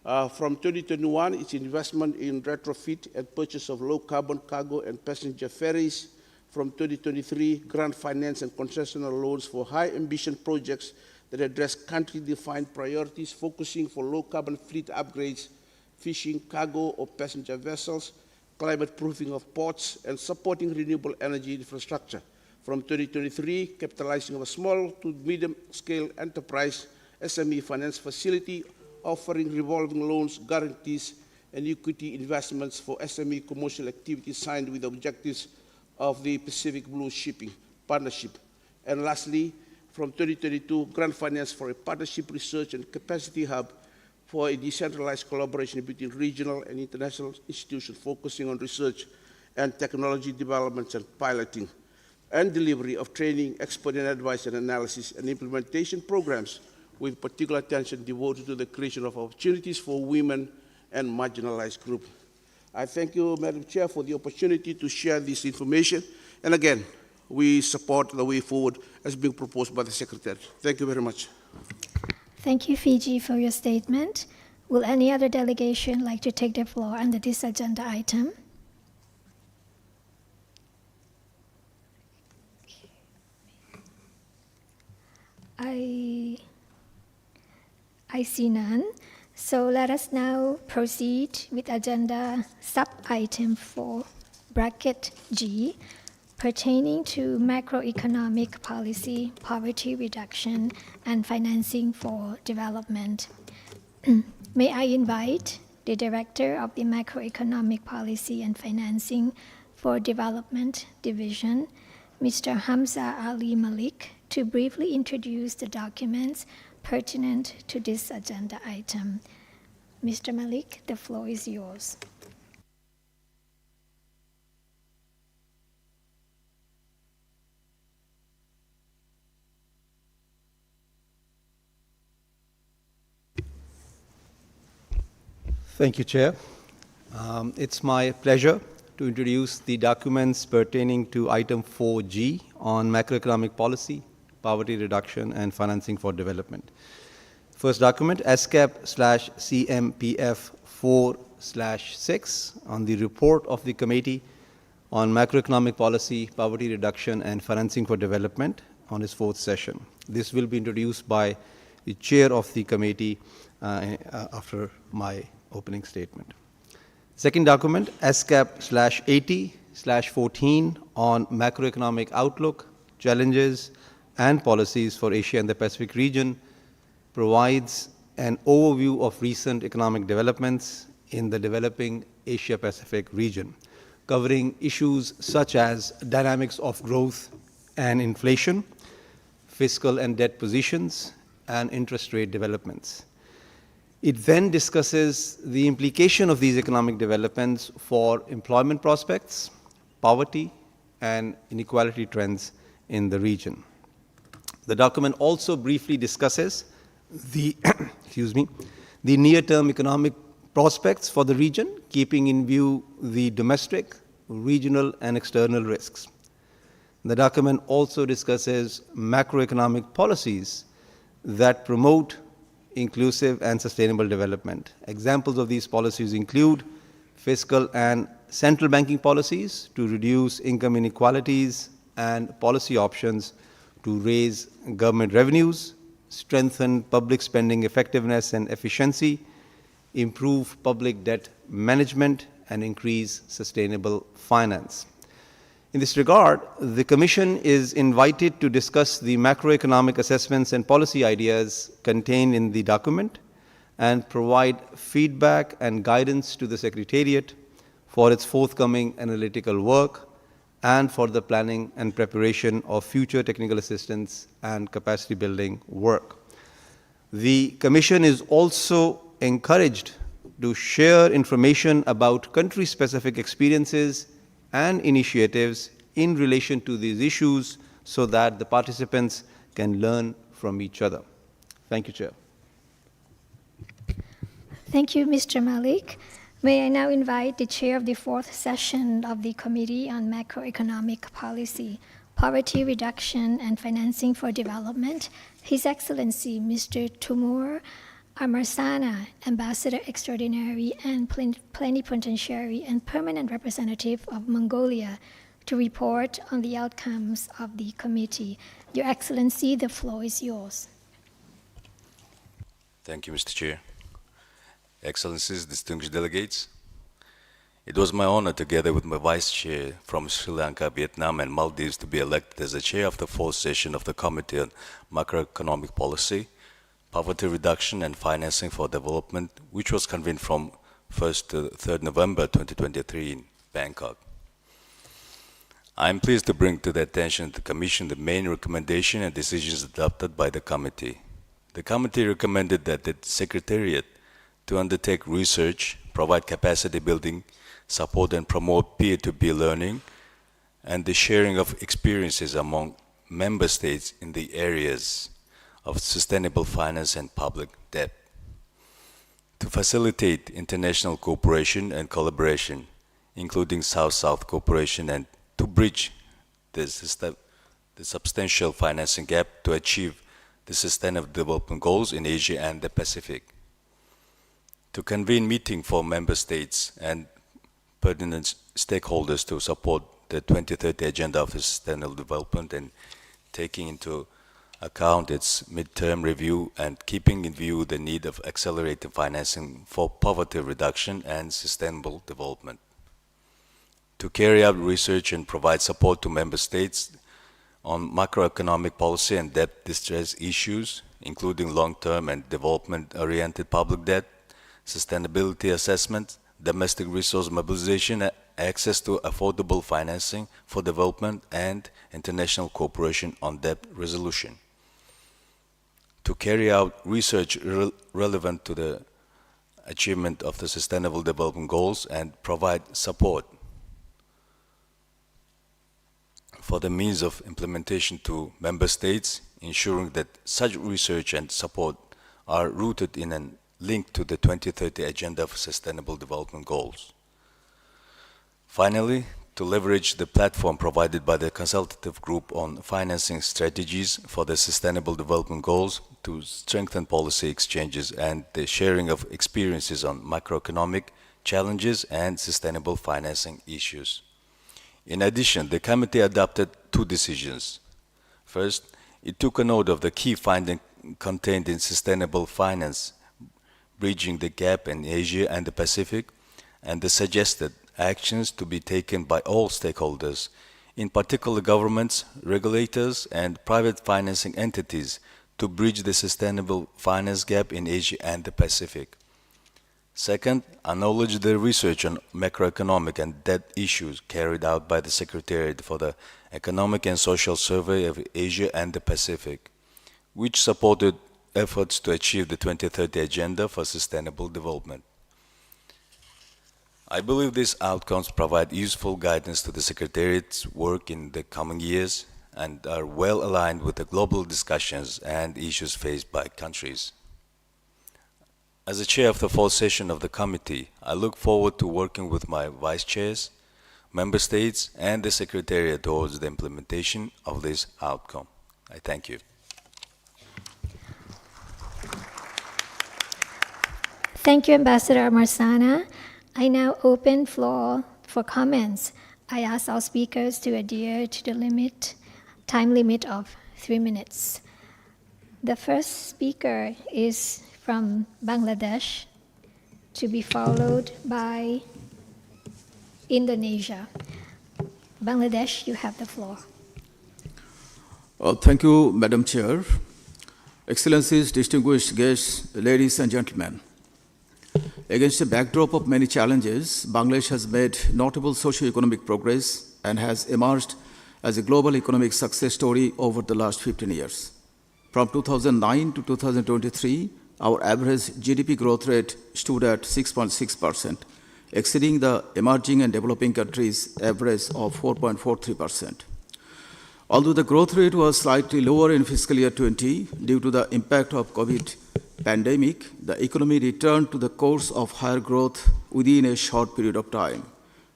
From 2021, it's investment in retrofit and purchase of low-carbon cargo and passenger ferries. From 2023, grant finance and concessional loans for high-ambition projects that address country-defined priorities, focusing for low-carbon fleet upgrades, fishing, cargo or passenger vessels, climate proofing of ports, and supporting renewable energy infrastructure. From 2023, capitalizing on a small to medium-scale enterprise SME finance facility, offering revolving loans, guarantees, and equity investments for SME commercial activities signed with the objectives of the Pacific Blue Shipping Partnership. And lastly, from 2022, grant finance for a partnership research and capacity hub for a decentralized collaboration between regional and international institutions focusing on research and technology developments and piloting and delivery of training, expert and advice and analysis and implementation programs with particular attention devoted to the creation of opportunities for women and marginalized groups. I thank you, Madam Chair, for the opportunity to share this information. And again, we support the way forward as being proposed by the Secretary. Thank you very much. Thank you, Fiji, for your statement. Will any other delegation like to take the floor under this agenda item? I see none. So let us now proceed with agenda sub-item 4, bracket G, pertaining to macroeconomic policy, poverty reduction, and financing for development. May I invite the Director of the Macroeconomic Policy and Financing for Development Division, Mr. Hamza Ali Malik, to briefly introduce the documents pertinent to this agenda item. Mr. Malik, the floor is yours. Thank you, Chair. It's my pleasure to introduce the documents pertaining to item 4G on macroeconomic policy, poverty reduction, and financing for development. First document, ESCAP/CMPF 4/6 on the report of the Committee on Macroeconomic Policy, Poverty Reduction, and Financing for Development on its 4th session. This will be introduced by the Chair of the Committee after my opening statement. Second document, ESCAP/80/14 on macroeconomic outlook, challenges, and policies for Asia and the Pacific region, provides an overview of recent economic developments in the developing Asia-Pacific region, covering issues such as dynamics of growth and inflation, fiscal and debt positions, and interest rate developments. It then discusses the implication of these economic developments for employment prospects, poverty, and inequality trends in the region. The document also briefly discusses the the near-term economic prospects for the region, keeping in view the domestic, regional, and external risks. The document also discusses macroeconomic policies that promote inclusive and sustainable development. Examples of these policies include fiscal and central banking policies to reduce income inequalities and policy options to raise government revenues, strengthen public spending effectiveness and efficiency, improve public debt management, and increase sustainable finance. In this regard, the Commission is invited to discuss the macroeconomic assessments and policy ideas contained in the document and provide feedback and guidance to the Secretariat for its forthcoming analytical work and for the planning and preparation of future technical assistance and capacity building work. The Commission is also encouraged to share information about country-specific experiences and initiatives in relation to these issues so that the participants can learn from each other. Thank you, Chair. Thank you, Mr. Malik. May I now invite the Chair of the 4th session of the Committee on Macroeconomic Policy, Poverty Reduction, and Financing for Development, His Excellency Mr. Tumur Amarsana, Ambassador Extraordinary and Plenipotentiary and Permanent Representative of Mongolia, to report on the outcomes of the committee. Your Excellency, the floor is yours. Thank you, Mr. Chair. Excellencies, distinguished delegates, it was my honor, together with my Vice Chair from Sri Lanka, Vietnam, and Maldives, to be elected as the Chair of the 4th session of the Committee on Macroeconomic Policy, Poverty Reduction, and Financing for Development, which was convened from 1st to 3rd November 2023 in Bangkok. I am pleased to bring to the attention of the Commission the main recommendation and decisions adopted by the committee. The committee recommended that the Secretariat to undertake research, provide capacity building, support and promote peer-to-peer learning, and the sharing of experiences among member states in the areas of sustainable finance and public debt. To facilitate international cooperation and collaboration, including South-South cooperation, and to bridge the substantial financing gap to achieve the Sustainable Development Goals in Asia and the Pacific. To convene meeting for member states and pertinent stakeholders to support the 2030 Agenda of the Sustainable Development and taking into account its midterm review and keeping in view the need of accelerated financing for poverty reduction and sustainable development. To carry out research and provide support to member states on macroeconomic policy and debt distress issues, including long-term and development-oriented public debt, sustainability assessment, domestic resource mobilization, access to affordable financing for development, and international cooperation on debt resolution. To carry out research relevant to the achievement of the Sustainable Development Goals and provide support for the means of implementation to member states, ensuring that such research and support are rooted in and linked to the 2030 Agenda for Sustainable Development Goals. Finally, to leverage the platform provided by the Consultative Group on Financing Strategies for the Sustainable Development Goals to strengthen policy exchanges and the sharing of experiences on macroeconomic challenges and sustainable financing issues. In addition, the committee adopted two decisions. First, it took a note of the key findings contained in Sustainable Finance, Bridging the Gap in Asia and the Pacific, and the suggested actions to be taken by all stakeholders, in particular governments, regulators, and private financing entities, to bridge the sustainable finance gap in Asia and the Pacific. Second, acknowledge the research on macroeconomic and debt issues carried out by the Secretariat for the Economic and Social Survey of Asia and the Pacific, which supported efforts to achieve the 2030 Agenda for Sustainable Development. I believe these outcomes provide useful guidance to the Secretariat's work in the coming years and are well aligned with the global discussions and issues faced by countries. As the chair of the fourth session of the committee, I look forward to working with my vice chairs, member states, and the Secretariat towards the implementation of this outcome. I thank you. Thank you, Ambassador Marsana. I now open floor for comments. I ask our speakers to adhere to the time limit of 3 minutes. The first speaker is from Bangladesh, to be followed by Indonesia. Bangladesh, you have the floor. Thank you, Madam Chair. Excellencies, distinguished guests, ladies and gentlemen. Against a backdrop of many challenges, Bangladesh has made notable socio-economic progress and has emerged as a global economic success story over the last 15 years. From 2009 to 2023, our average GDP growth rate stood at 6.6%, exceeding the emerging and developing countries' average of 4.43%. Although the growth rate was slightly lower in fiscal year 20 due to the impact of COVID pandemic, the economy returned to the course of higher growth within a short period of time.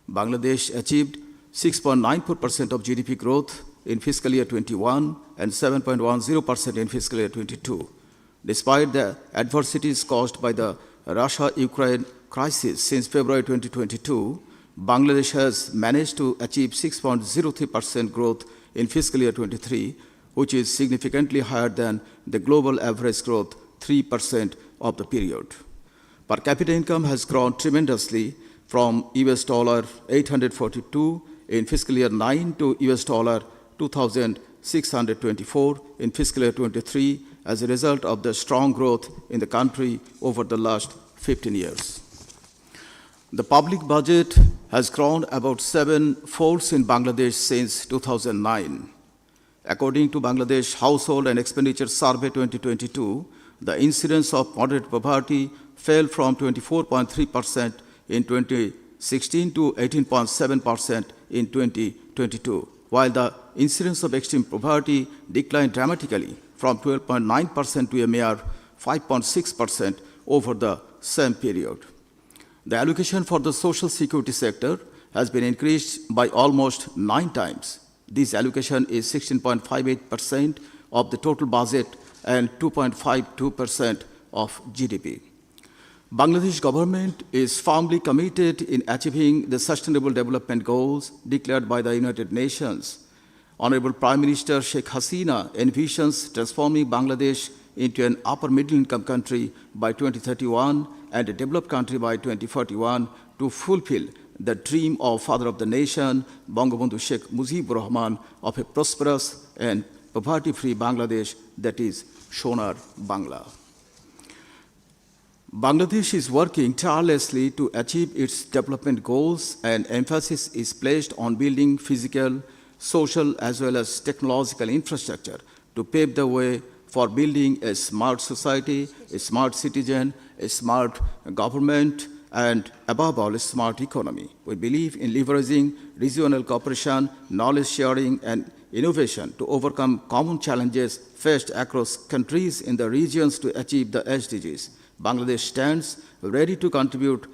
Bangladesh achieved 6.94% of GDP growth in fiscal year 21 and 7.10% in fiscal year 22. Despite the adversities caused by the Russia-Ukraine crisis since February 2022, Bangladesh has managed to achieve 6.03% growth in fiscal year 23, which is significantly higher than the global average growth, 3% of the period. Per capita income has grown tremendously from $842 in fiscal year 9 to $2,624 in fiscal year 23 as a result of the strong growth in the country over the last 15 years. The public budget has grown about 7-fold in Bangladesh since 2009. According to Bangladesh Household and Expenditure Survey 2022, the incidence of moderate poverty fell from 24.3% in 2016 to 18.7% in 2022, while the incidence of extreme poverty declined dramatically from 12.9% to a mere 5.6% over the same period. The allocation for the social security sector has been increased by almost 9 times. This allocation is 16.58% of the total budget and 2.52% of GDP. Bangladesh government is firmly committed in achieving the Sustainable Development Goals declared by the United Nations. Honorable Prime Minister Sheikh Hasina envisions transforming Bangladesh into an upper-middle-income country by 2031 and a developed country by 2041 to fulfill the dream of Father of the Nation, Bangabandhu Sheikh Mujibur Rahman, of a prosperous and poverty-free Bangladesh, that is Sonar Bangla. Bangladesh is working tirelessly to achieve its development goals, and emphasis is placed on building physical, social, as well as technological infrastructure to pave the way for building a smart society, a smart citizen, a smart government, and above all, a smart economy. We believe in leveraging regional cooperation, knowledge sharing, and innovation to overcome common challenges faced across countries in the regions to achieve the SDGs. Bangladesh stands ready to contribute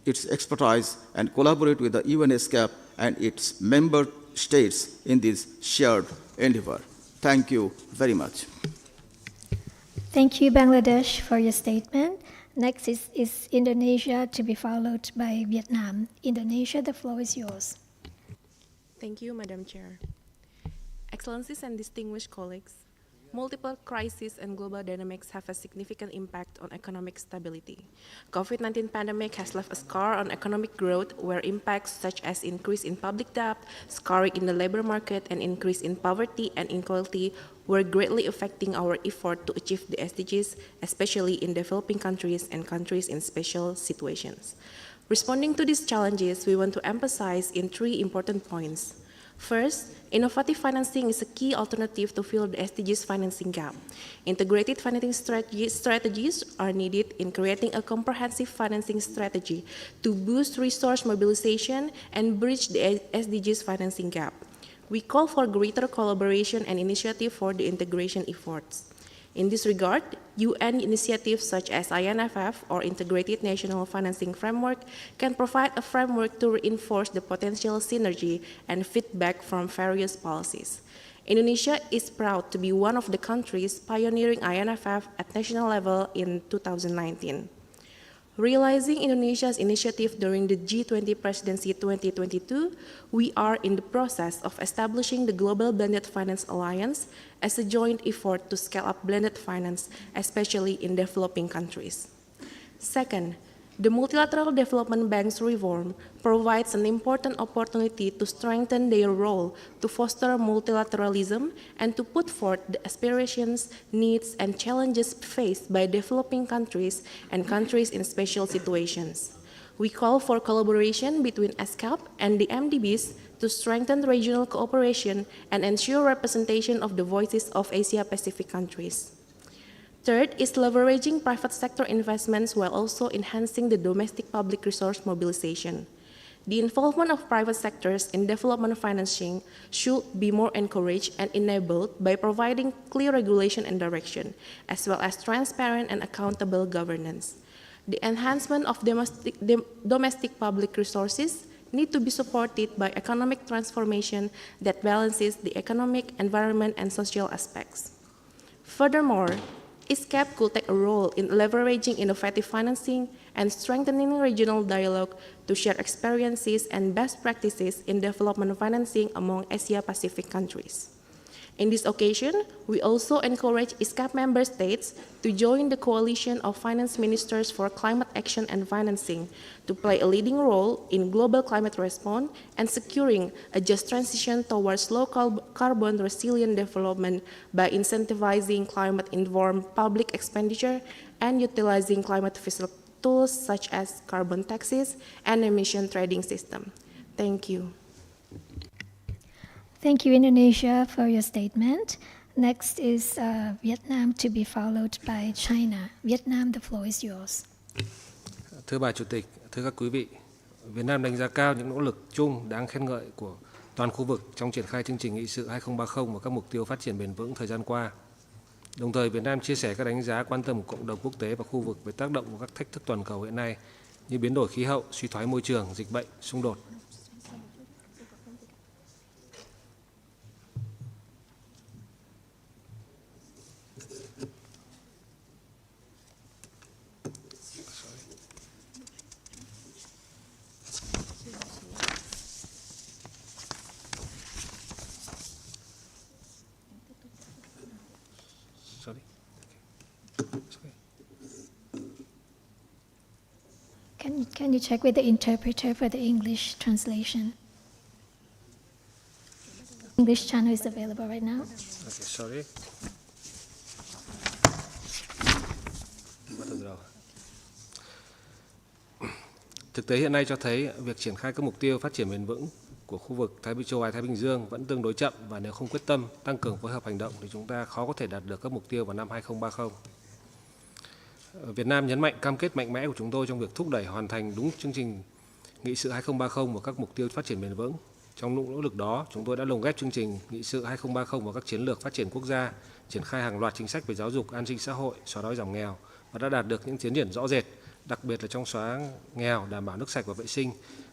its expertise and collaborate with the UN ESCAP and its member states in this shared endeavor. Thank you very much. Thank you, Bangladesh, for your statement. Next is Indonesia, to be followed by Vietnam. Indonesia, the floor is yours. Thank you, Madam Chair. Excellencies and distinguished colleagues, multiple crises and global dynamics have a significant impact on economic stability. COVID-19 pandemic has left a scar on economic growth, where impacts such as increase in public debt, scarring in the labor market, and increase in poverty and inequality were greatly affecting our effort to achieve the SDGs, especially in developing countries and countries in special situations. Responding to these challenges, we want to emphasize in 3 important points. First, innovative financing is a key alternative to fill the SDGs financing gap. Integrated financing strategies are needed in creating a comprehensive financing strategy to boost resource mobilization and bridge the SDGs financing gap. We call for greater collaboration and initiative for the integration efforts. In this regard, UN initiatives such as INFF or Integrated National Financing Framework can provide a framework to reinforce the potential synergy and feedback from various policies. Indonesia is proud to be one of the countries pioneering INFF at national level in 2019. Realizing Indonesia's initiative during the G20 Presidency 2022, we are in the process of establishing the Global Blended Finance Alliance as a joint effort to scale up blended finance, especially in developing countries. Second, the Multilateral Development Bank's reform provides an important opportunity to strengthen their role to foster multilateralism and to put forth the aspirations, needs, and challenges faced by developing countries and countries in special situations. We call for collaboration between ESCAP and the MDBs to strengthen regional cooperation and ensure representation of the voices of Asia-Pacific countries. Third is leveraging private sector investments while also enhancing the domestic public resource mobilization. The involvement of private sectors in development financing should be more encouraged and enabled by providing clear regulation and direction, as well as transparent and accountable governance. The enhancement of domestic public resources need to be supported by economic transformation that balances the economic, environment, and social aspects. Furthermore, ESCAP could take a role in leveraging innovative financing and strengthening regional dialogue to share experiences and best practices in development financing among Asia-Pacific countries. In this occasion, we also encourage ESCAP member states to join the Coalition of Finance Ministers for Climate Action and Financing to play a leading role in global climate response and securing a just transition towards low carbon resilient development by incentivizing climate-informed public expenditure and utilizing climate tools such as carbon taxes and emission trading system. Thank you. Thank you, Indonesia, for your statement. Next is Vietnam, to be followed by China. Vietnam, the floor is yours. Thưa bà Chủ tịch, thưa các quý vị, Việt Nam đánh giá cao những nỗ lực chung đáng khen ngợi của toàn khu vực trong triển khai chương trình nghị sự 2030 và các mục tiêu phát triển bền vững thời gian qua. Đồng thời, Việt Nam chia sẻ các đánh giá quan tâm của cộng đồng quốc tế và khu vực về tác động của các thách thức toàn cầu hiện nay như biến đổi khí hậu, suy thoái môi trường, dịch bệnh, xung đột. Can you check with the interpreter for the English translation? English channel is available right now. Okay, sorry. Thực tế hiện nay cho thấy việc triển khai các mục tiêu phát triển bền vững của khu vực châu Á Thái Bình Dương vẫn tương đối chậm, và nếu không quyết tâm tăng cường phối hợp hành động thì chúng ta khó có thể đạt được các mục tiêu vào năm 2030. Việt Nam nhấn mạnh cam kết mạnh mẽ của chúng tôi trong việc thúc đẩy hoàn thành đúng chương trình nghị sự 2030 và các mục tiêu phát triển bền vững. Trong nỗ lực đó, chúng tôi đã lồng ghép chương trình nghị sự 2030 vào các chiến lược phát triển quốc gia, triển khai hàng loạt chính sách về giáo dục, an sinh xã hội, xóa đói giảm nghèo và đã đạt được những tiến triển rõ rệt, đặc biệt là trong xóa nghèo, đảm bảo nước sạch và vệ sinh,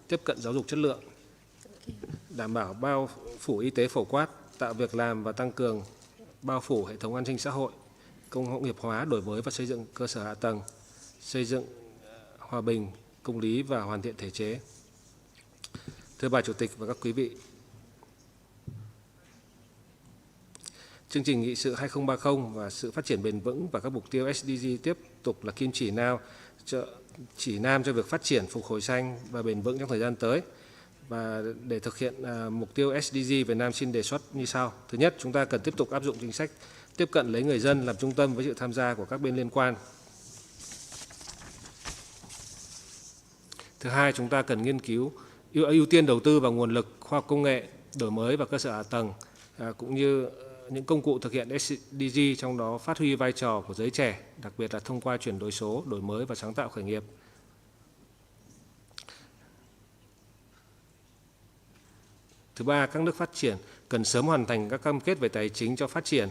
tiếp cận giáo dục chất lượng, đảm bảo bao phủ y tế phổ quát, tạo việc làm và tăng cường bao phủ hệ thống an sinh xã hội, công nghiệp hóa, đổi mới và xây dựng cơ sở hạ tầng, xây dựng hòa bình, công lý và hoàn thiện thể chế. Thưa bà Chủ tịch và các quý vị, chương trình nghị sự 2030 và sự phát triển bền vững và các mục tiêu SDG tiếp tục là kim chỉ nam cho việc phát triển phục hồi xanh và bền vững trong thời gian tới. Và để thực hiện mục tiêu SDG, Việt Nam xin đề xuất như sau. Thứ nhất, chúng ta cần tiếp tục áp dụng chính sách tiếp cận lấy người dân làm trung tâm với sự tham gia của các bên liên quan. Thứ hai, chúng ta cần nghiên cứu ưu tiên đầu tư vào nguồn lực, khoa học công nghệ, đổi mới và cơ sở hạ tầng, cũng như những công cụ thực hiện SDG, trong đó phát huy vai trò của giới trẻ, đặc biệt là thông qua chuyển đổi số, đổi mới và sáng tạo khởi nghiệp. Thứ ba, các nước phát triển cần sớm hoàn thành các cam kết về tài chính cho phát triển,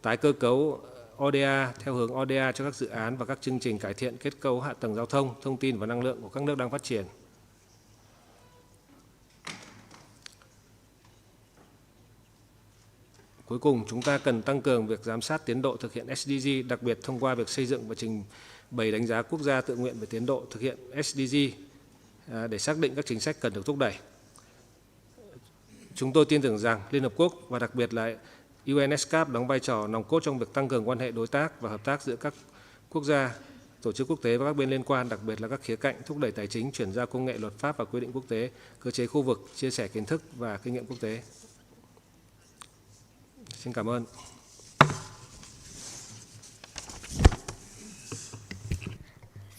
tái cơ cấu ODA theo hướng ODA cho các dự án và các chương trình cải thiện kết cấu hạ tầng giao thông, thông tin và năng lượng của các nước đang phát triển. Cuối cùng, chúng ta cần tăng cường việc giám sát tiến độ thực hiện SDG, đặc biệt thông qua việc xây dựng và trình bày đánh giá quốc gia tự nguyện về tiến độ thực hiện SDG để xác định các chính sách cần được thúc đẩy. Chúng tôi tin tưởng rằng Liên Hợp Quốc và đặc biệt là ESCAP đóng vai trò nòng cốt trong việc tăng cường quan hệ đối tác và hợp tác giữa các quốc gia, tổ chức quốc tế và các bên liên quan, đặc biệt là các khía cạnh thúc đẩy tài chính, chuyển giao công nghệ, luật pháp và quy định quốc tế, cơ chế khu vực, chia sẻ kiến thức và kinh nghiệm quốc tế. Xin cảm ơn.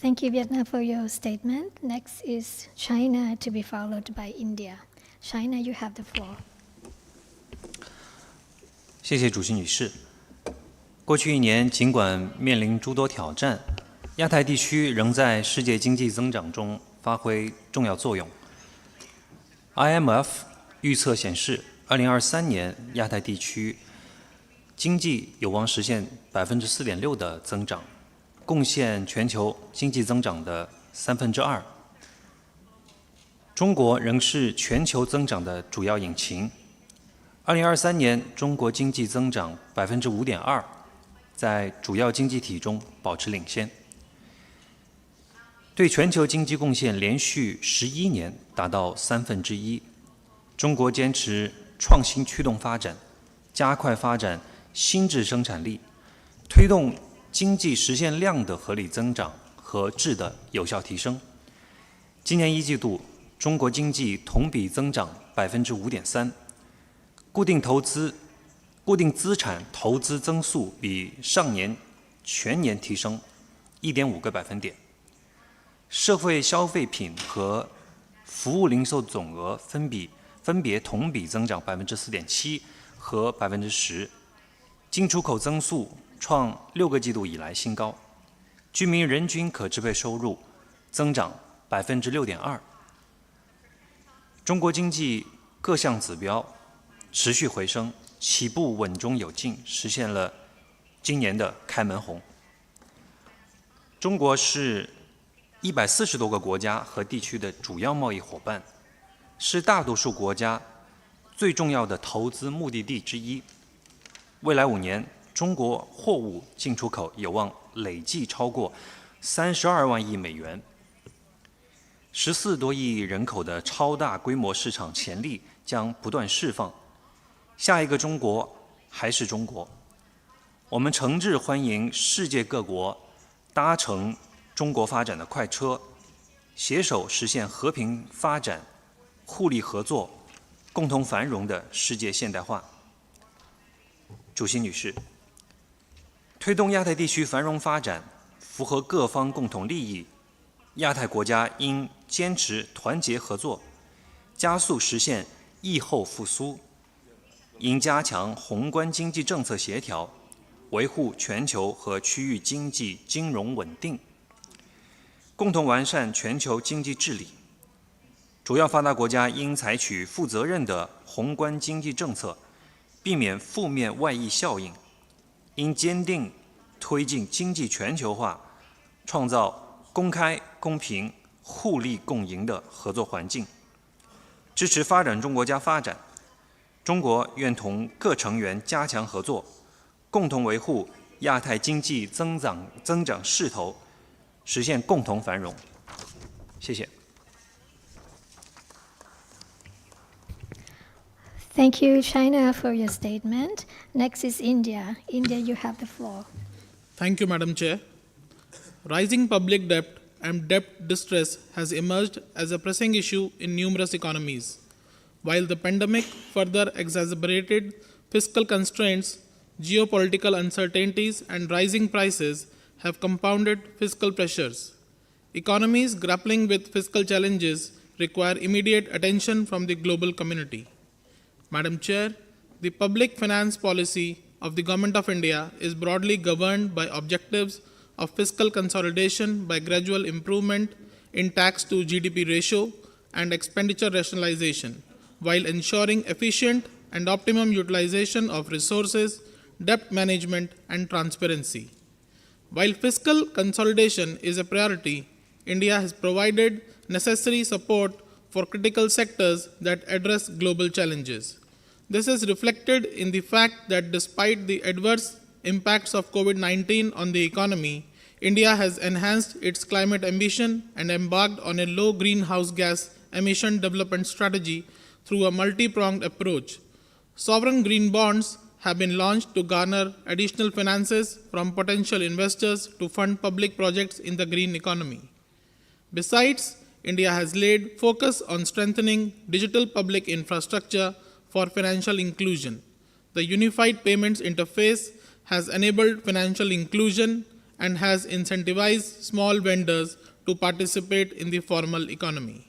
Thank you, Vietnam, for your statement. Next is China, to be followed by India. China, you have the floor. 谢谢主席女士。过去一年，尽管面临诸多挑战，亚太地区仍在世界经济增长中发挥重要作用。IMF 预测显示，2023年亚太地区经济有望实现4.6%的增长，贡献全球经济增长的2/3。中国仍是全球增长的主要引擎。2023年，中国经济增长5.2%，在主要经济体中保持领先，对全球经济贡献连续11年达到1/3。中国坚持创新驱动发展，加快发展新质生产力，推动经济实现量的合理增长和质的有效提升。今年1季度，中国经济同比增长5.3%，固定资产投资增速比上年全年提升1.5个百分点。社会消费品和服务零售总额分别同比增长4.7%和10%，进出口增速创6个季度以来新高，居民人均可支配收入增长6.2%。中国经济各项指标持续回升，起步稳中有进，实现了今年的开门红。中国是140多个国家和地区的主要贸易伙伴，是大多数国家最重要的投资目的地之一。未来5年，中国货物进出口有望累计超过32万亿美元。14多亿人口的超大规模市场潜力将不断释放。下一个中国还是中国。我们诚挚欢迎世界各国搭乘中国发展的快车，携手实现和平发展、互利合作、共同繁荣的世界现代化。主席女士，推动亚太地区繁荣发展，符合各方共同利益，亚太国家应坚持团结合作，加速实现疫后复苏，应加强宏观经济政策协调，维护全球和区域经济金融稳定，共同完善全球经济治理。主要发达国家应采取负责任的宏观经济政策，避免负面外溢效应，应坚定推进经济全球化，创造公开、公平、互利共赢的合作环境，支持发展中国家发展。中国愿同各成员加强合作，共同维护亚太经济增长势头，实现共同繁荣。谢谢。Thank you, China, for your statement. Next is India. India, you have the floor. Thank you, Madam Chair. Rising public debt and debt distress has emerged as a pressing issue in numerous economies. While the pandemic further exacerbated fiscal constraints, geopolitical uncertainties and rising prices have compounded fiscal pressures. Economies grappling with fiscal challenges require immediate attention from the global community. Madam Chair, the public finance policy of the Government of India is broadly governed by objectives of fiscal consolidation by gradual improvement in tax to GDP ratio and expenditure rationalization, while ensuring efficient and optimum utilization of resources, debt management, and transparency. While fiscal consolidation is a priority, India has provided necessary support for critical sectors that address global challenges. This is reflected in the fact that despite the adverse impacts of COVID-19 on the economy, India has enhanced its climate ambition and embarked on a low greenhouse gas emission development strategy through a multi-pronged approach. Sovereign green bonds have been launched to garner additional finances from potential investors to fund public projects in the green economy. Besides, India has laid focus on strengthening digital public infrastructure for financial inclusion. The Unified Payments Interface has enabled financial inclusion and has incentivized small vendors to participate in the formal economy.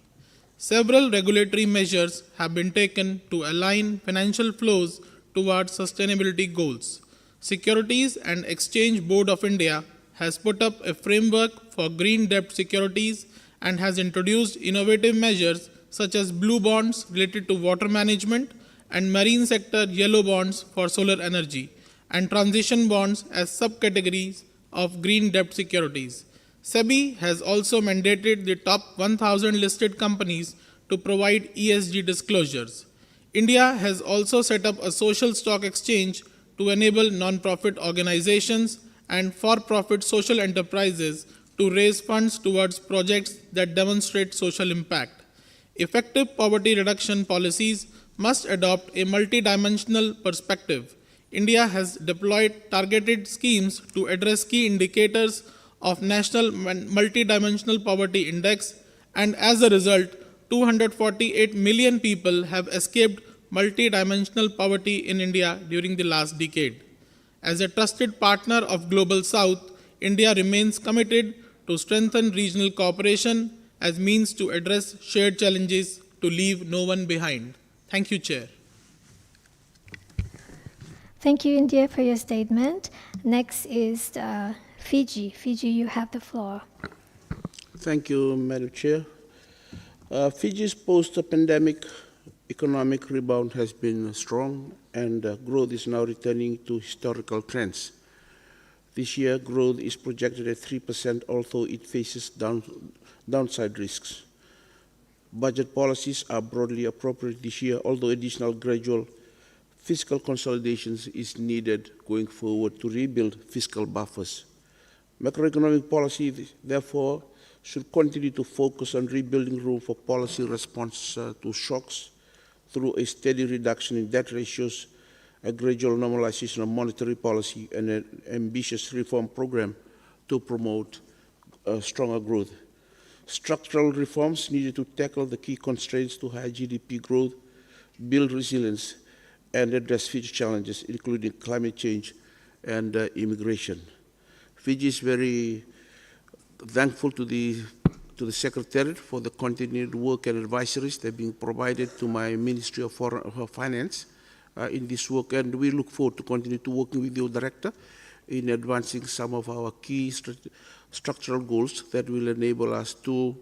Several regulatory measures have been taken to align financial flows towards sustainability goals. Securities and Exchange Board of India has put up a framework for green debt securities and has introduced innovative measures such as blue bonds related to water management and marine sector yellow bonds for solar energy, and transition bonds as subcategories of green debt securities. SEBI has also mandated the top 1,000 listed companies to provide ESG disclosures. India has also set up a social stock exchange to enable non-profit organizations and for-profit social enterprises to raise funds towards projects that demonstrate social impact. Effective poverty reduction policies must adopt a multidimensional perspective. India has deployed targeted schemes to address key indicators of National Multidimensional Poverty Index, and as a result, 248 million people have escaped multidimensional poverty in India during the last decade. As a trusted partner of Global South, India remains committed to strengthen regional cooperation as means to address shared challenges to leave no one behind. Thank you, Chair. Thank you, India, for your statement. Next is Fiji. Fiji, you have the floor. Thank you, Madam Chair. Fiji's post-pandemic economic rebound has been strong, and growth is now returning to historical trends. This year, growth is projected at 3%, although it faces downside risks. Budget policies are broadly appropriate this year, although additional gradual fiscal consolidations is needed going forward to rebuild fiscal buffers. Macroeconomic policy, therefore, should continue to focus on rebuilding room for policy response to shocks through a steady reduction in debt ratios, a gradual normalization of monetary policy, and an ambitious reform program to promote stronger growth. Structural reforms needed to tackle the key constraints to high GDP growth, build resilience, and address future challenges, including climate change and immigration. Fiji is very thankful to the Secretariat for the continued work and advisories that are being provided to my Ministry of Finance in this work, and we look forward to continue to working with your Director in advancing some of our key structural goals that will enable us to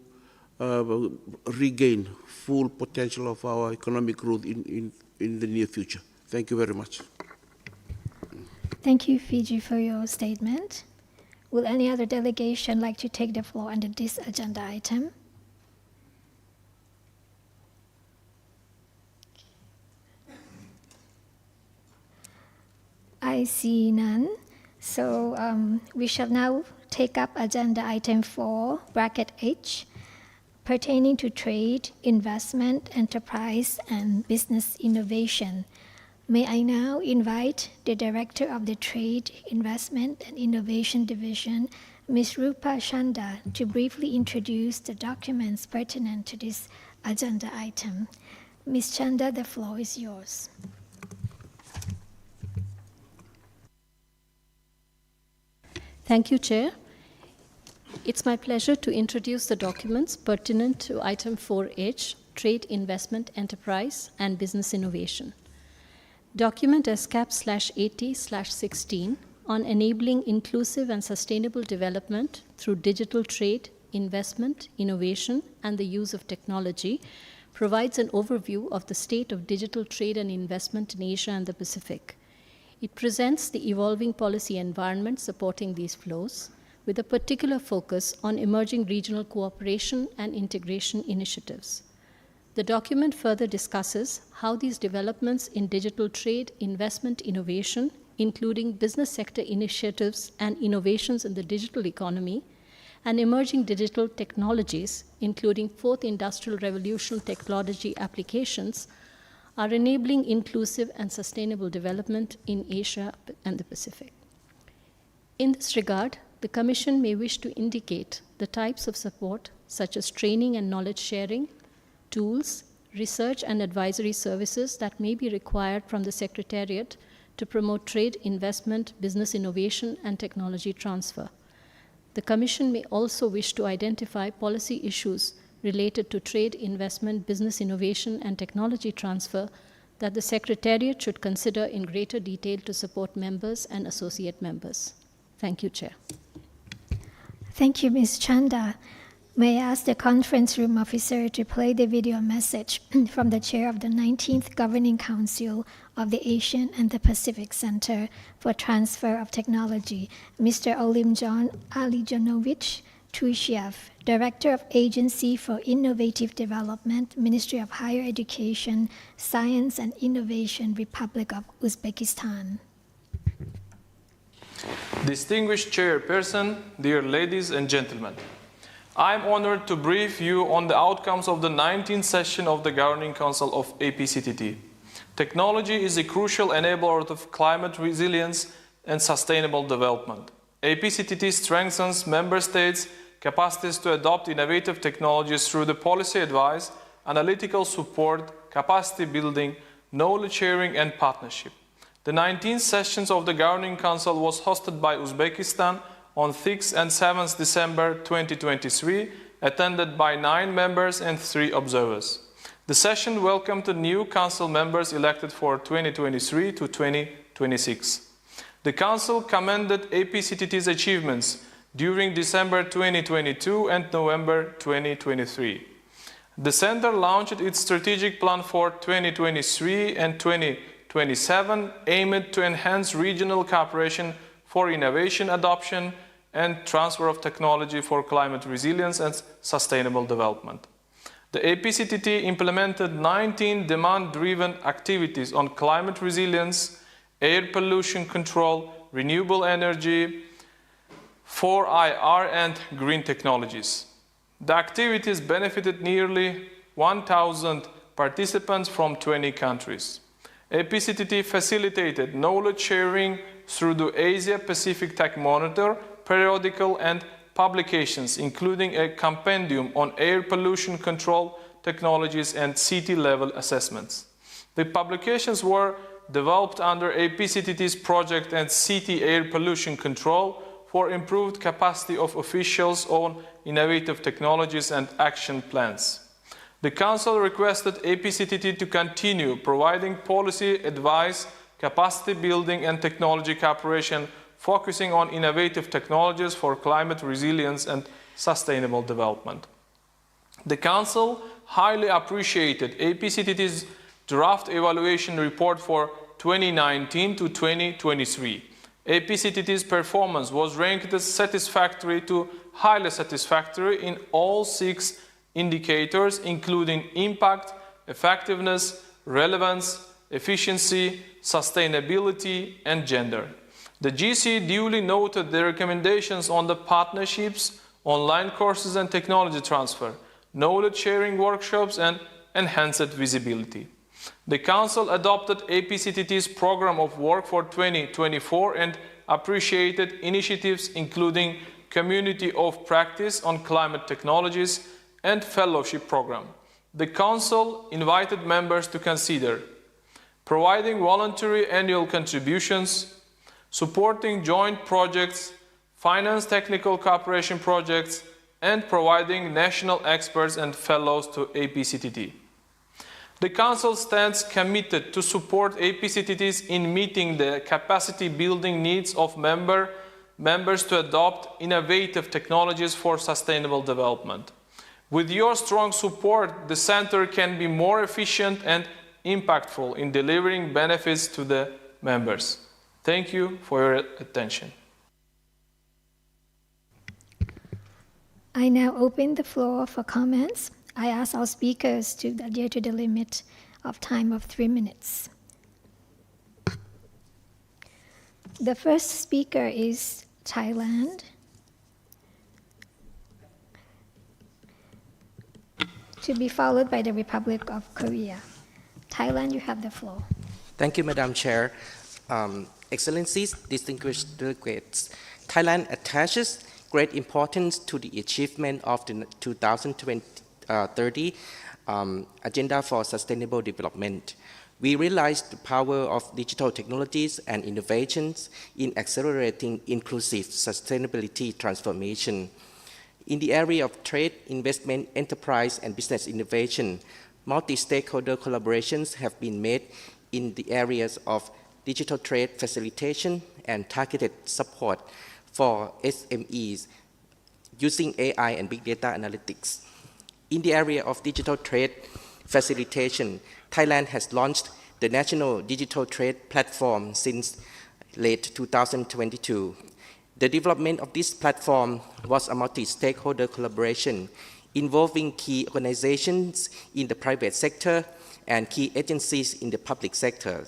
regain full potential of our economic growth in the near future. Thank you very much. Thank you, Fiji, for your statement. Will any other delegation like to take the floor under this agenda item? I see none. So we shall now take up agenda item 4, bracket H, pertaining to trade, investment, enterprise, and business innovation. May I now invite the Director of the Trade, Investment, and Innovation Division, Ms. Rupa Chanda, to briefly introduce the documents pertinent to this agenda item. Ms. Chanda, the floor is yours. Thank you, Chair. It's my pleasure to introduce the documents pertinent to item 4H, Trade, Investment, Enterprise, and Business Innovation. Document ESCAP/80/16 on enabling inclusive and sustainable development through digital trade, investment, innovation, and the use of technology provides an overview of the state of digital trade and investment in Asia and the Pacific. It presents the evolving policy environment supporting these flows, with a particular focus on emerging regional cooperation and integration initiatives. The document further discusses how these developments in digital trade, investment, innovation, including business sector initiatives and innovations in the digital economy, and emerging digital technologies, including fourth industrial revolution technology applications, are enabling inclusive and sustainable development in Asia and the Pacific. In this regard, the Commission may wish to indicate the types of support, such as training and knowledge sharing, tools, research and advisory services that may be required from the Secretariat to promote trade, investment, business innovation, and technology transfer. The Commission may also wish to identify policy issues related to trade, investment, business innovation, and technology transfer that the Secretariat should consider in greater detail to support members and associate members. Thank you, Chair. Thank you, Ms. Chanda. May I ask the conference room officer to play the video message from the chair of the 19th Governing Council of the Asian and the Pacific Center for Transfer of Technology, Mr. Olimjon Alijonovich Tuishiev, Director of Agency for Innovative Development, Ministry of Higher Education, Science and Innovation, Republic of Uzbekistan. Distinguished Chairperson, dear ladies and gentlemen, I am honored to brief you on the outcomes of the 19th session of the Governing Council of APCTT. Technology is a crucial enabler of climate resilience and sustainable development. APCTT strengthens member states' capacities to adopt innovative technologies through the policy advice, analytical support, capacity building, knowledge sharing, and partnership. The 19th sessions of the Governing Council was hosted by Uzbekistan, on 6th and 7th December 2023, attended by 9 members and 3 observers. The session welcomed the new Council members elected for 2023 to 2026. The Council commended APCTT's achievements during December 2022 and November 2023. The Center launched its strategic plan for 2023 and 2027, aimed to enhance regional cooperation for innovation adoption and transfer of technology for climate resilience and sustainable development. The APCTT implemented 19 demand-driven activities on climate resilience, air pollution control, renewable energy, 4IR, and green technologies. The activities benefited nearly 1,000 participants from 20 countries. APCTT facilitated knowledge sharing through the Asia-Pacific Tech Monitor, periodical and publications, including a compendium on air pollution control technologies and city-level assessments. The publications were developed under APCTT's project and city air pollution control for improved capacity of officials on innovative technologies and action plans. The Council requested APCTT to continue providing policy advice, capacity building and technology cooperation, focusing on innovative technologies for climate resilience and sustainable development. The Council highly appreciated APCTT's draft evaluation report for 2019 to 2023. APCTT's performance was ranked as satisfactory to highly satisfactory in all 6 indicators, including impact, effectiveness, relevance, efficiency, sustainability, and gender. The GC duly noted the recommendations on the partnerships, online courses and technology transfer, knowledge sharing workshops, and enhanced visibility. The Council adopted APCTT's program of work for 2024 and appreciated initiatives including Community of Practice on Climate Technologies and Fellowship Program. The Council invited members to consider providing voluntary annual contributions, supporting joint projects, finance technical cooperation projects, and providing national experts and fellows to APCTT. The Council stands committed to support APCTTs in meeting the capacity building needs of members to adopt innovative technologies for sustainable development. With your strong support, the Center can be more efficient and impactful in delivering benefits to the members. Thank you for your attention. I now open the floor for comments. I ask our speakers to adhere to the limit of time of 3 minutes. The first speaker is Thailand. To be followed by the Republic of Korea. Thailand, you have the floor. Thank you, Madam Chair. Excellencies, distinguished delegates, Thailand attaches great importance to the achievement of the 2030 Agenda for Sustainable Development. We realize the power of digital technologies and innovations in accelerating inclusive sustainability transformation. In the area of trade, investment, enterprise, and business innovation, multi-stakeholder collaborations have been made in the areas of digital trade facilitation and targeted support for SMEs using AI and big data analytics. In the area of digital trade facilitation, Thailand has launched the National Digital Trade Platform since late 2022. The development of this platform was a multi-stakeholder collaboration involving key organizations in the private sector and key agencies in the public sector.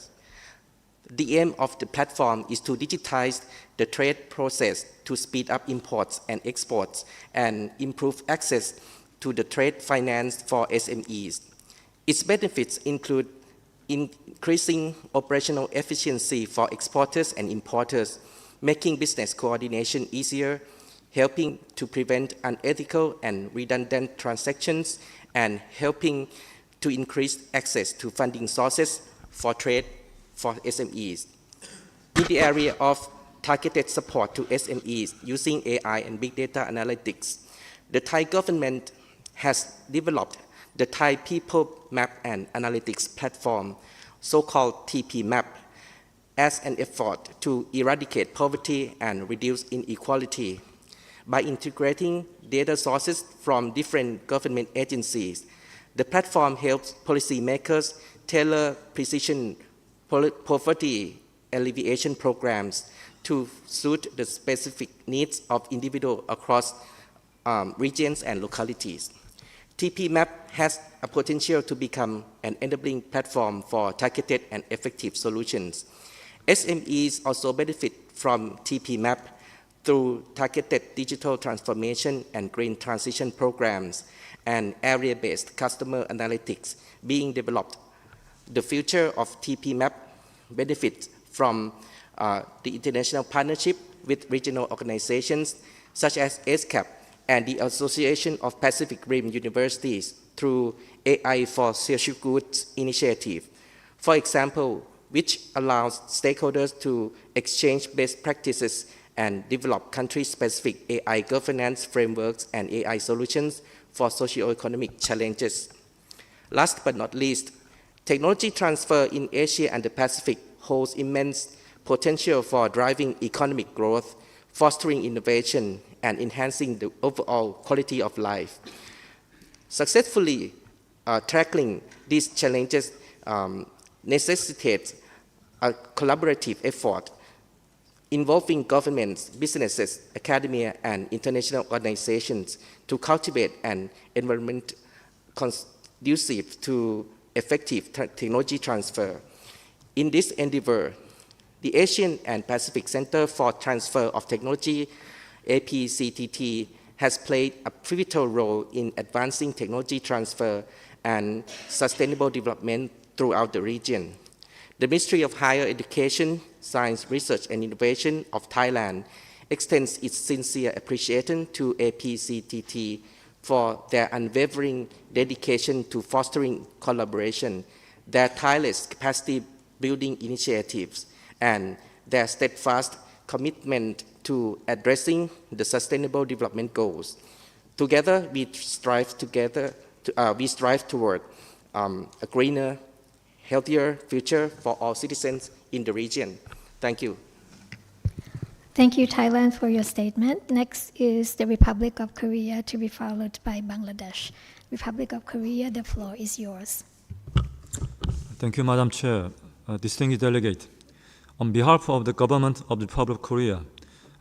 The aim of the platform is to digitize the trade process to speed up imports and exports and improve access to the trade finance for SMEs. Its benefits include increasing operational efficiency for exporters and importers, making business coordination easier, helping to prevent unethical and redundant transactions, and helping to increase access to funding sources for trade for SMEs. In the area of targeted support to SMEs using AI and big data analytics. The Thai government has developed the Thai People Map and Analytics Platform, so-called TP Map, as an effort to eradicate poverty and reduce inequality. By integrating data sources from different government agencies, the platform helps policymakers tailor precision poverty alleviation programs to suit the specific needs of individuals across regions and localities. TP Map has a potential to become an enabling platform for targeted and effective solutions. SMEs also benefit from TP Map through targeted digital transformation and green transition programs and area-based customer analytics being developed. The future of TP Map benefits from the international partnership with regional organizations such as ESCAP and the Association of Pacific Rim Universities through AI for Social Goods initiative, for example, which allows stakeholders to exchange best practices and develop country-specific AI governance frameworks and AI solutions for socio-economic challenges. Last but not least, technology transfer in Asia and the Pacific holds immense potential for driving economic growth, fostering innovation, and enhancing the overall quality of life. Successfully tackling these challenges necessitates a collaborative effort involving governments, businesses, academia, and international organizations to cultivate an environment conducive to effective technology transfer. In this endeavor, the Asian and Pacific Center for Transfer of Technology, APCTT, has played a pivotal role in advancing technology transfer and sustainable development throughout the region. The Ministry of Higher Education, Science, Research and Innovation of Thailand extends its sincere appreciation to APCTT for their unwavering dedication to fostering collaboration, their tireless capacity building initiatives, and their steadfast commitment to addressing the Sustainable Development Goals. Together, we strive toward a greener, healthier future for all citizens in the region. Thank you. Thank you, Thailand, for your statement. Next is the Republic of Korea, to be followed by Bangladesh. Republic of Korea, the floor is yours. Thank you, Madam Chair. Distinguished delegate, on behalf of the government of the Republic of Korea,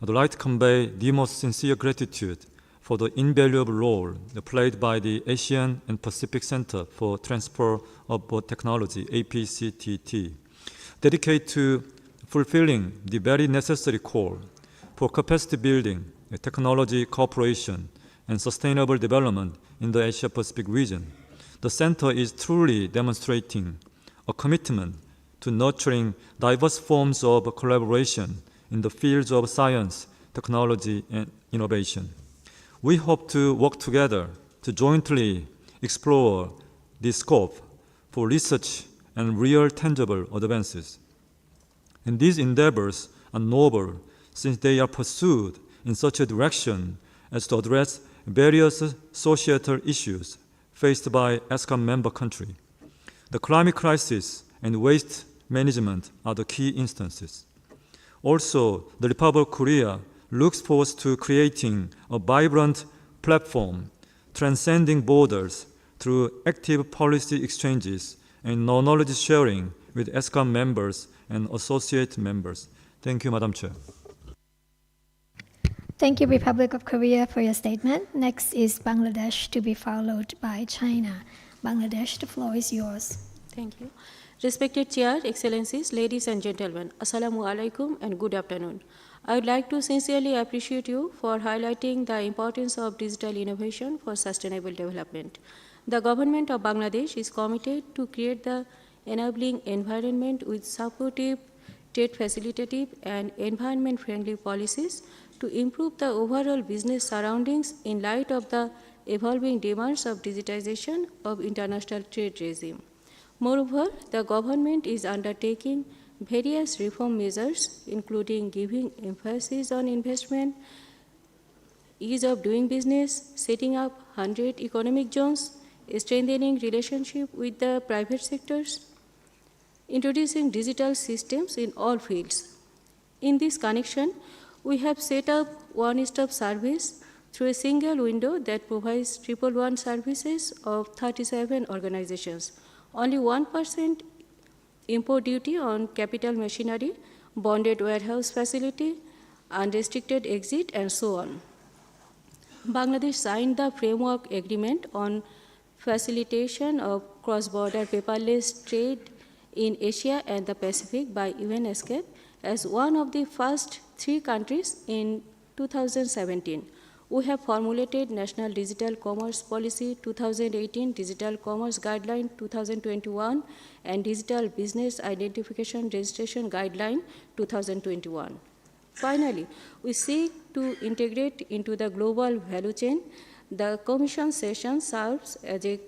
I'd like to convey the most sincere gratitude for the invaluable role played by the Asian and Pacific Center for Transfer of Technology, APCTT, dedicated to fulfilling the very necessary call for capacity building, technology cooperation, and sustainable development in the Asia-Pacific region. The center is truly demonstrating a commitment to nurturing diverse forms of collaboration in the fields of science, technology, and innovation. We hope to work together to jointly explore the scope for research and real tangible advances. And these endeavors are noble since they are pursued in such a direction as to address various societal issues faced by ESCAP member countries. The climate crisis and waste management are the key instances. Also, the Republic of Korea looks forward to creating a vibrant platform transcending borders through active policy exchanges and knowledge sharing with ESCAP members and associate members. Thank you, Madam Chair. Thank you, Republic of Korea, for your statement. Next is Bangladesh, to be followed by China. Bangladesh, the floor is yours. Thank you. Respected Chair, Excellencies, ladies and gentlemen, Assalamu alaikum and good afternoon. I would like to sincerely appreciate you for highlighting the importance of digital innovation for sustainable development. The government of Bangladesh is committed to create the enabling environment with supportive, trade facilitative, and environment-friendly policies to improve the overall business surroundings in light of the evolving demands of digitization of international trade regime. Moreover, the government is undertaking various reform measures, including giving emphasis on investment, ease of doing business, setting up 100 economic zones, strengthening relationship with the private sectors, introducing digital systems in all fields. In this connection, we have set up one-stop service through a single window that provides 111 services of 37 organizations. Only 1% import duty on capital machinery, bonded warehouse facility, unrestricted exit, and so on. Bangladesh signed the framework agreement on facilitation of cross-border paperless trade in Asia and the Pacific by ESCAP as one of the first 3 countries in 2017. We have formulated National Digital Commerce Policy 2018, Digital Commerce Guideline 2021, and Digital Business Identification Registration Guideline 2021. Finally, we seek to integrate into the global value chain. The Commission session serves as a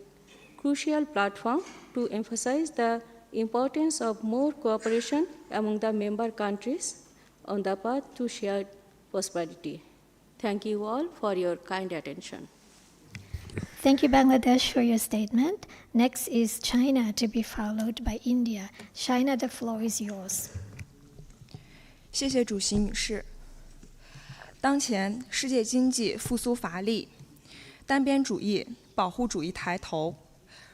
crucial platform to emphasize the importance of more cooperation among the member countries on the path to shared prosperity. Thank you all for your kind attention. Thank you, Bangladesh, for your statement. Next is China, to be followed by India. China, the floor is yours. 谢谢主席女士。当前世界经济复苏乏力，单边主义、保护主义抬头，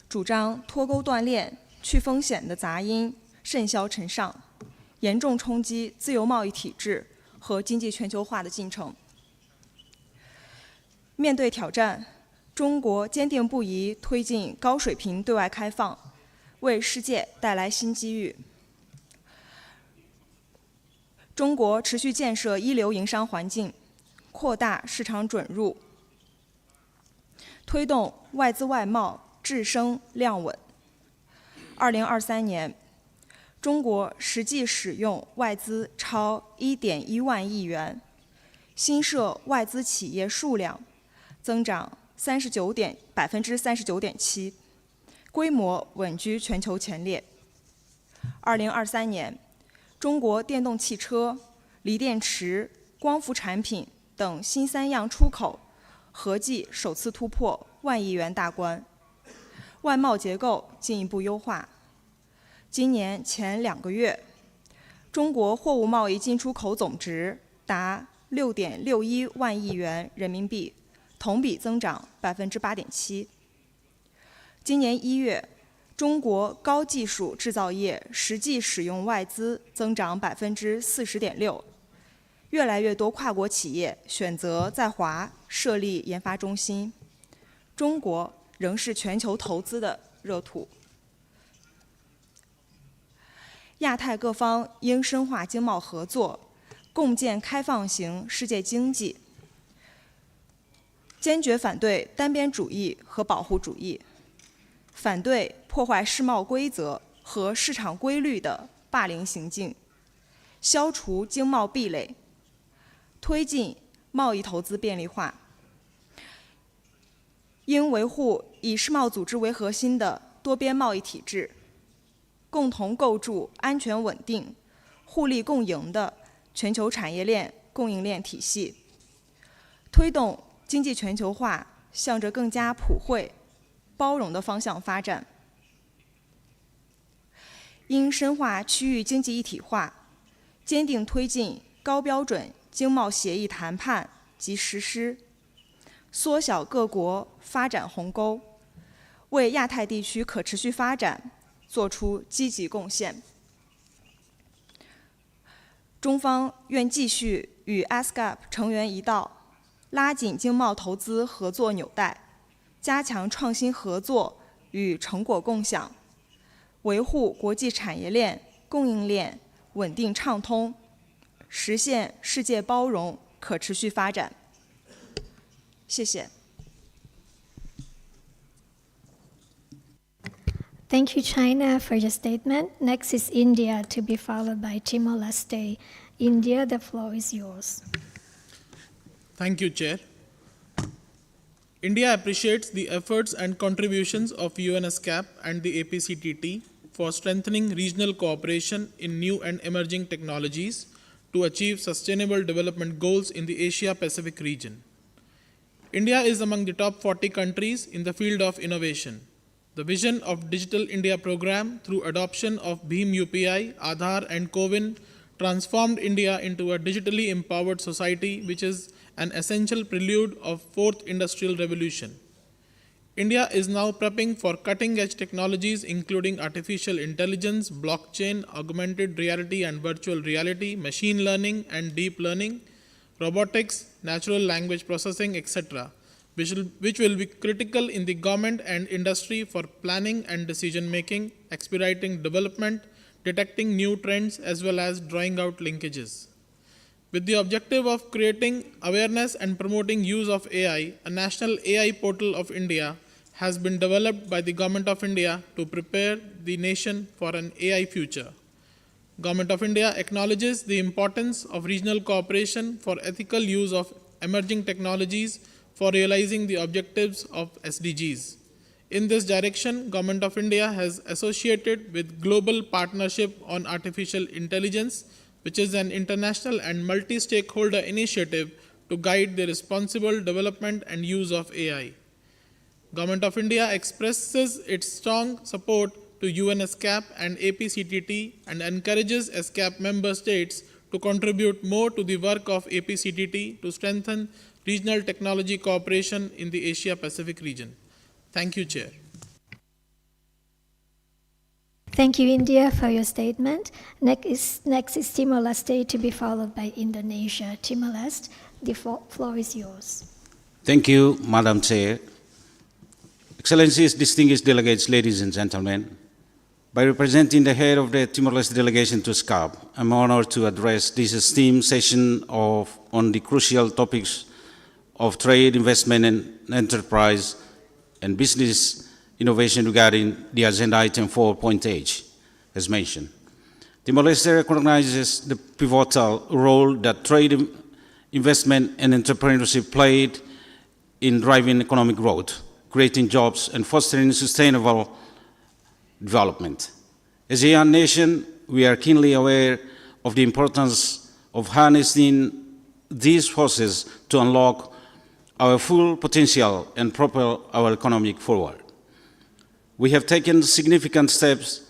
主张脱钩断链、去风险的杂音甚嚣尘上，严重冲击自由贸易体制和经济全球化的进程。面对挑战，中国坚定不移推进高水平对外开放，为世界带来新机遇。中国持续建设一流营商环境，扩大市场准入，推动外资外贸质升量稳。2023年，中国实际使用外资超1.1万亿元，新设外资企业数量增长39.7%，规模稳居全球前列。2023年，中国电动汽车、锂电池、光伏产品等新3样出口合计首次突破1万亿元大关，外贸结构进一步优化。今年前2个月，中国货物贸易进出口总值达6.61万亿元人民币，同比增长8.7%。今年1月，中国高技术制造业实际使用外资增长40.6%，越来越多跨国企业选择在华设立研发中心，中国仍是全球投资的热土。亚太各方应深化经贸合作，共建开放型世界经济，坚决反对单边主义和保护主义，反对破坏世贸规则和市场规律的霸凌行径，消除经贸壁垒，推进贸易投资便利化。应维护以世贸组织为核心的多边贸易体制，共同构筑安全稳定、互利共赢的全球产业链供应链体系，推动经济全球化向着更加普惠、包容的方向发展。应深化区域经济一体化，坚定推进高标准经贸协议谈判及实施，缩小各国发展鸿沟，为亚太地区可持续发展做出积极贡献。中方愿继续与 ESCAP 成员一道，拉紧经贸投资合作纽带，加强创新合作与成果共享，维护国际产业链、供应链稳定畅通，实现世界包容可持续发展。谢谢。Thank you, China, for your statement. Next is India, to be followed by Timor-Leste. India, the floor is yours. Thank you, Chair. India appreciates the efforts and contributions of ESCAP and the APCTT for strengthening regional cooperation in new and emerging technologies to achieve sustainable development goals in the Asia-Pacific region. India is among the top 40 countries in the field of innovation. The vision of Digital India program through adoption of Bhim UPI, Aadhaar and CoWIN transformed India into a digitally empowered society, which is an essential prelude of fourth industrial revolution. India is now prepping for cutting-edge technologies including artificial intelligence, blockchain, augmented reality and virtual reality, machine learning and deep learning, robotics, natural language processing, etc., which will be critical in the government and industry for planning and decision-making, expediting development, detecting new trends, as well as drawing out linkages. With the objective of creating awareness and promoting use of AI, a national AI portal of India has been developed by the Government of India to prepare the nation for an AI future. Government of India acknowledges the importance of regional cooperation for ethical use of emerging technologies for realizing the objectives of SDGs. In this direction, Government of India has associated with Global Partnership on Artificial Intelligence, which is an international and multi-stakeholder initiative to guide the responsible development and use of AI. Government of India expresses its strong support to UN ESCAP and APCTT and encourages ESCAP member states to contribute more to the work of APCTT to strengthen regional technology cooperation in the Asia-Pacific region. Thank you, Chair. Thank you, India, for your statement. Next is Timor-Leste, to be followed by Indonesia. Timor-Leste, the floor is yours. Thank you, Madam Chair. Excellencies, distinguished delegates, ladies and gentlemen, by representing the head of the Timor-Leste delegation to ESCAP, I'm honored to address this esteemed session on the crucial topics of trade, investment, and enterprise, and business innovation regarding the agenda item 4.h, as mentioned. Timor-Leste recognizes the pivotal role that trade, investment, and entrepreneurship played in driving economic growth, creating jobs, and fostering sustainable development. As a young nation, we are keenly aware of the importance of harnessing these forces to unlock our full potential and propel our economy forward. We have taken significant steps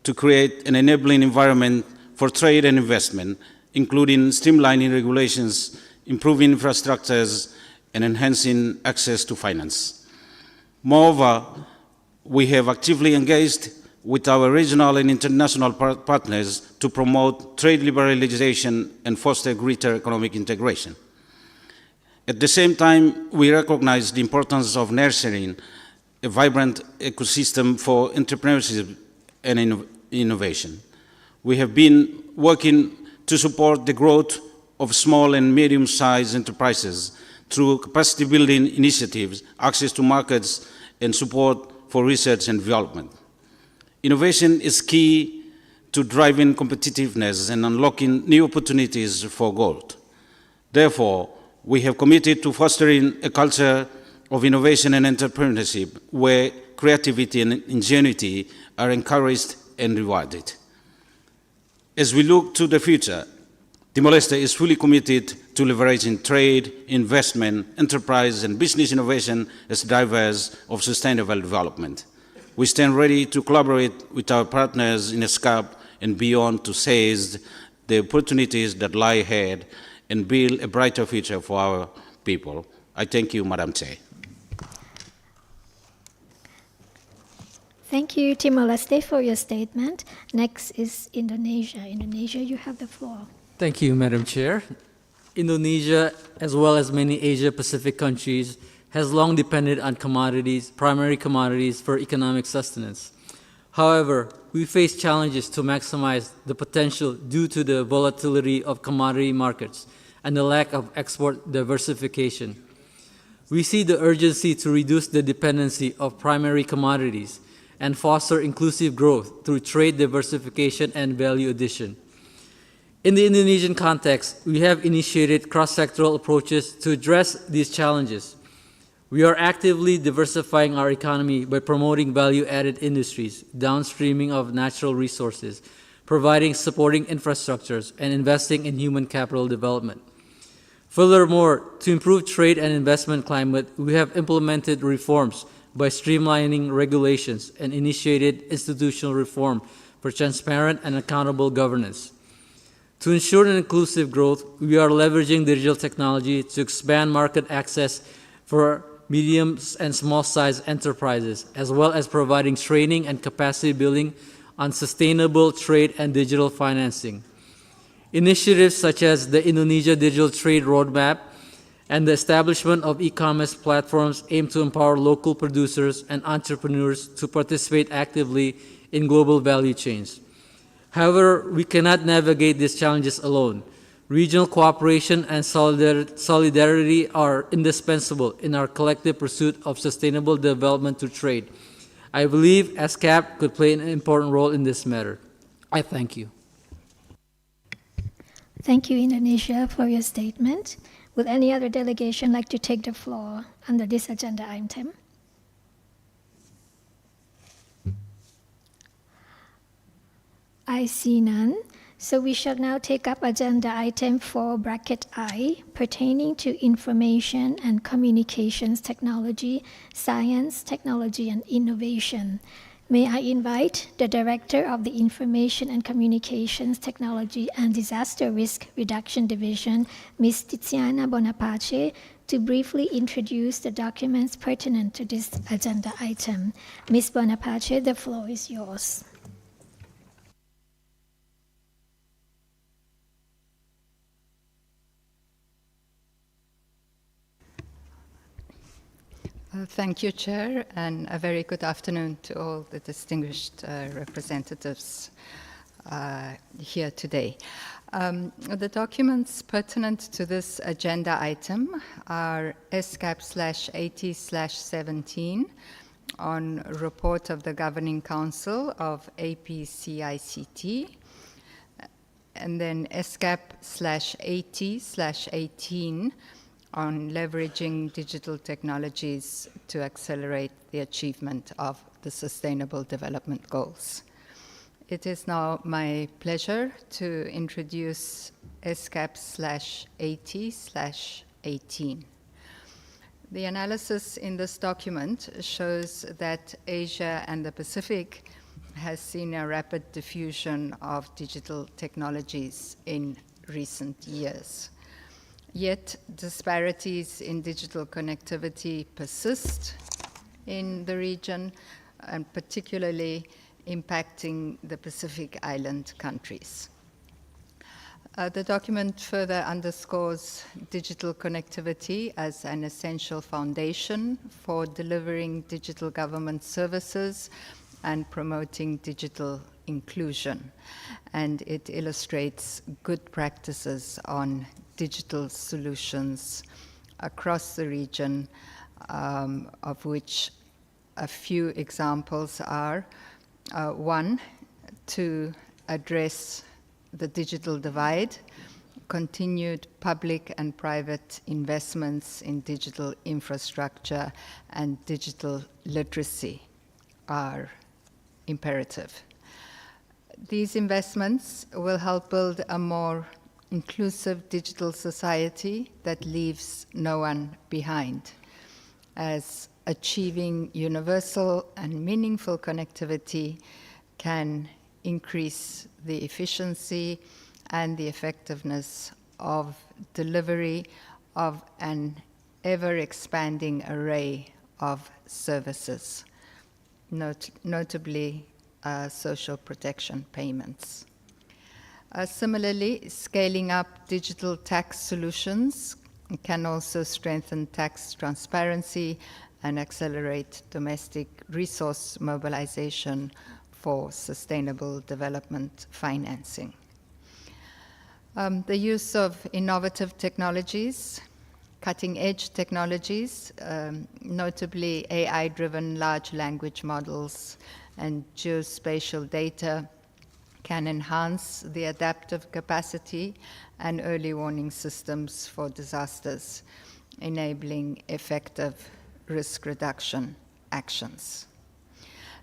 to create an enabling environment for trade and investment, including streamlining regulations, improving infrastructures, and enhancing access to finance. Moreover, we have actively engaged with our regional and international partners to promote trade liberalization and foster greater economic integration. At the same time, we recognize the importance of nurturing a vibrant ecosystem for entrepreneurship and innovation. We have been working to support the growth of small and medium-sized enterprises through capacity-building initiatives, access to markets, and support for research and development. Innovation is key to driving competitiveness and unlocking new opportunities for growth. Therefore, we have committed to fostering a culture of innovation and entrepreneurship where creativity and ingenuity are encouraged and rewarded. As we look to the future, Timor-Leste is fully committed to leveraging trade, investment, enterprise, and business innovation as drivers of sustainable development. We stand ready to collaborate with our partners in ESCAP and beyond to seize the opportunities that lie ahead and build a brighter future for our people. I thank you, Madam Chair. Thank you, Timor-Leste, for your statement. Next is Indonesia. Indonesia, you have the floor. Thank you, Madam Chair. Indonesia, as well as many Asia-Pacific countries, has long depended on commodities, primary commodities, for economic sustenance. However, we face challenges to maximize the potential due to the volatility of commodity markets and the lack of export diversification. We see the urgency to reduce the dependency of primary commodities and foster inclusive growth through trade diversification and value addition. In the Indonesian context, we have initiated cross-sectoral approaches to address these challenges. We are actively diversifying our economy by promoting value-added industries, downstreaming of natural resources, providing supporting infrastructures, and investing in human capital development. Furthermore, to improve trade and investment climate, we have implemented reforms by streamlining regulations and initiated institutional reform for transparent and accountable governance. To ensure an inclusive growth, we are leveraging digital technology to expand market access for medium and small-sized enterprises, as well as providing training and capacity building on sustainable trade and digital financing. Initiatives such as the Indonesia Digital Trade Roadmap and the establishment of e-commerce platforms aim to empower local producers and entrepreneurs to participate actively in global value chains. However, we cannot navigate these challenges alone. Regional cooperation and solidarity are indispensable in our collective pursuit of sustainable development through trade. I believe ESCAP could play an important role in this matter. I thank you. Thank you, Indonesia, for your statement. Would any other delegation like to take the floor under this agenda item? I see none. So we shall now take up agenda item 4 bracket I, pertaining to information and communications technology, science, technology, and innovation. May I invite the Director of the Information and Communications Technology and Disaster Risk Reduction Division, Ms. Tiziana Bonaparte, to briefly introduce the documents pertinent to this agenda item. Ms. Bonaparte, the floor is yours. Thank you, Chair, and a very good afternoon to all the distinguished representatives here today. The documents pertinent to this agenda item are ESCAP/80/17 on report of the Governing Council of APCICT, and then ESCAP/80/18 on leveraging digital technologies to accelerate the achievement of the Sustainable Development Goals. It is now my pleasure to introduce ESCAP/80/18. The analysis in this document shows that Asia and the Pacific has seen a rapid diffusion of digital technologies in recent years. Yet disparities in digital connectivity persist in the region, and particularly impacting the Pacific Island countries. The document further underscores digital connectivity as an essential foundation for delivering digital government services and promoting digital inclusion. And it illustrates good practices on digital solutions across the region, of which a few examples are, one, to address the digital divide, continued public and private investments in digital infrastructure and digital literacy are imperative. These investments will help build a more inclusive digital society that leaves no one behind, as achieving universal and meaningful connectivity can increase the efficiency and the effectiveness of delivery of an ever-expanding array of services, notably social protection payments. Similarly, scaling up digital tax solutions can also strengthen tax transparency and accelerate domestic resource mobilization for sustainable development financing. The use of innovative technologies, cutting-edge technologies, notably AI-driven large language models and geospatial data, can enhance the adaptive capacity and early warning systems for disasters, enabling effective risk reduction actions.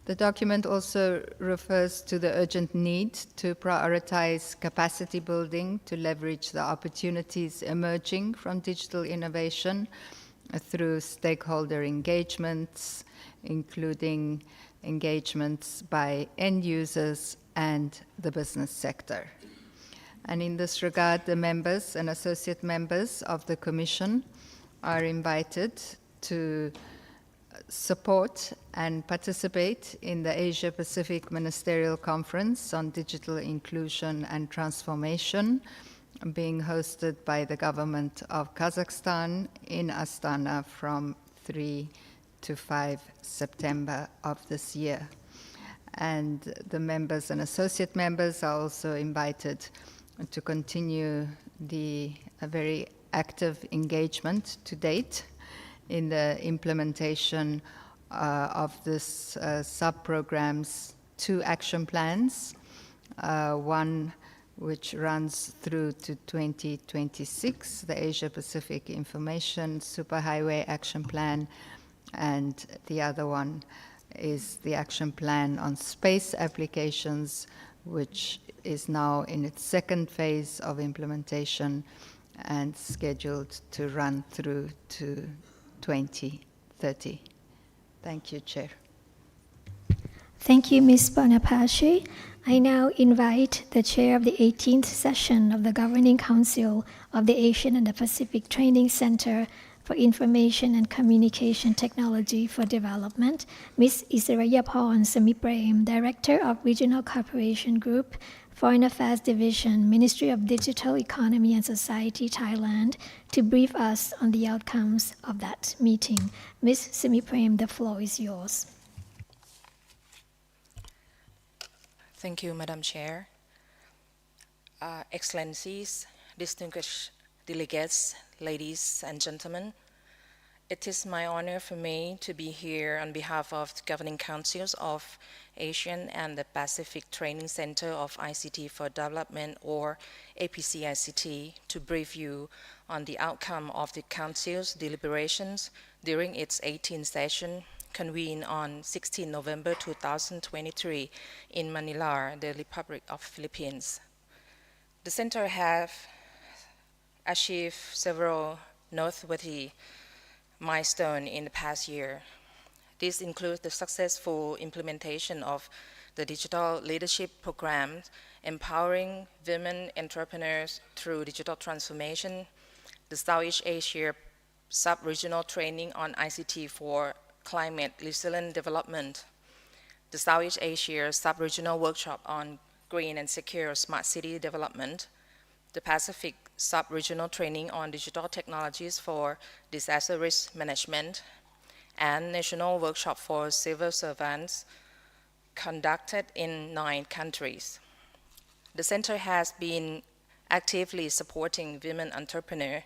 The document also refers to the urgent need to prioritize capacity building to leverage the opportunities emerging from digital innovation through stakeholder engagements, including engagements by end users and the business sector. And in this regard, the members and associate members of the Commission are invited to support and participate in the Asia-Pacific Ministerial Conference on Digital Inclusion and Transformation, being hosted by the government of Kazakhstan in Astana from 3 to 5 September of this year. And the members and associate members are also invited to continue the very active engagement to date in the implementation of this sub-program's 2 action plans, one which runs through to 2026, the Asia-Pacific Information Superhighway Action Plan, and the other one is the Action Plan on Space Applications, which is now in its 2nd phase of implementation and scheduled to run through to 2030. Thank you, Chair. Thank you, Ms. Bonaparte. I now invite the chair of the 18th session of the Governing Council of the Asian and the Pacific Training Center for Information and Communication Technology for Development, Ms. Isarayaporn Semiprem, Director of Regional Cooperation Group, Foreign Affairs Division, Ministry of Digital Economy and Society, Thailand, to brief us on the outcomes of that meeting. Ms. Semiprem, the floor is yours. Thank you, Madam Chair. Excellencies, distinguished delegates, ladies and gentlemen, it is my honor for me to be here on behalf of the Governing Councils of Asian and the Pacific Training Center of ICT for Development, or APCICT, to brief you on the outcome of the Council's deliberations during its 18th session convened on 16 November 2023 in Manila, the Republic of Philippines. The Center has achieved several noteworthy milestones in the past year. This includes the successful implementation of the Digital Leadership Program, empowering women entrepreneurs through digital transformation, the Southeast Asia Sub-Regional Training on ICT for Climate Resilient Development, the Southeast Asia Sub-Regional Workshop on Green and Secure Smart City Development, the Pacific Sub-Regional Training on Digital Technologies for Disaster Risk Management, and National Workshop for Civil Servants conducted in 9 countries. The Center has been actively supporting women entrepreneurs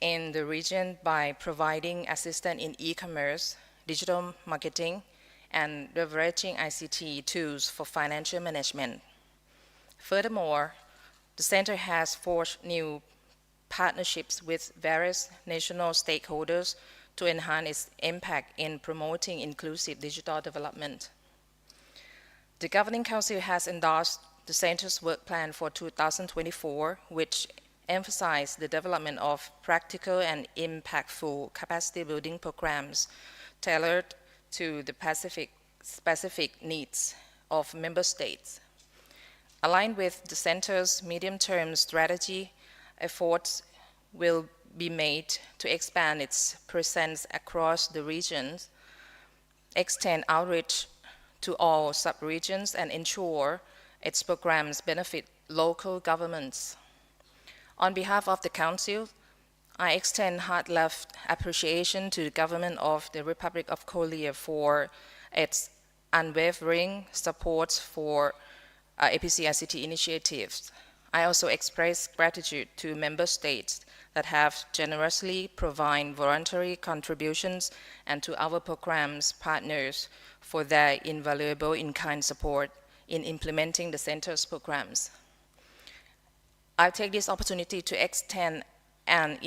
in the region by providing assistance in e-commerce, digital marketing, and leveraging ICT tools for financial management. Furthermore, the Center has forged new partnerships with various national stakeholders to enhance its impact in promoting inclusive digital development. The Governing Council has endorsed the Center's work plan for 2024, which emphasizes the development of practical and impactful capacity building programs tailored to the specific needs of member states. Aligned with the Center's medium-term strategy, efforts will be made to expand its presence across the regions, extend outreach to all sub-regions, and ensure its programs benefit local governments. On behalf of the Council, I extend heartfelt appreciation to the government of the Republic of Korea for its unwavering support for APCICT initiatives. I also express gratitude to member states that have generously provided voluntary contributions and to our program's partners for their invaluable in-kind support in implementing the Center's programs. I take this opportunity to extend an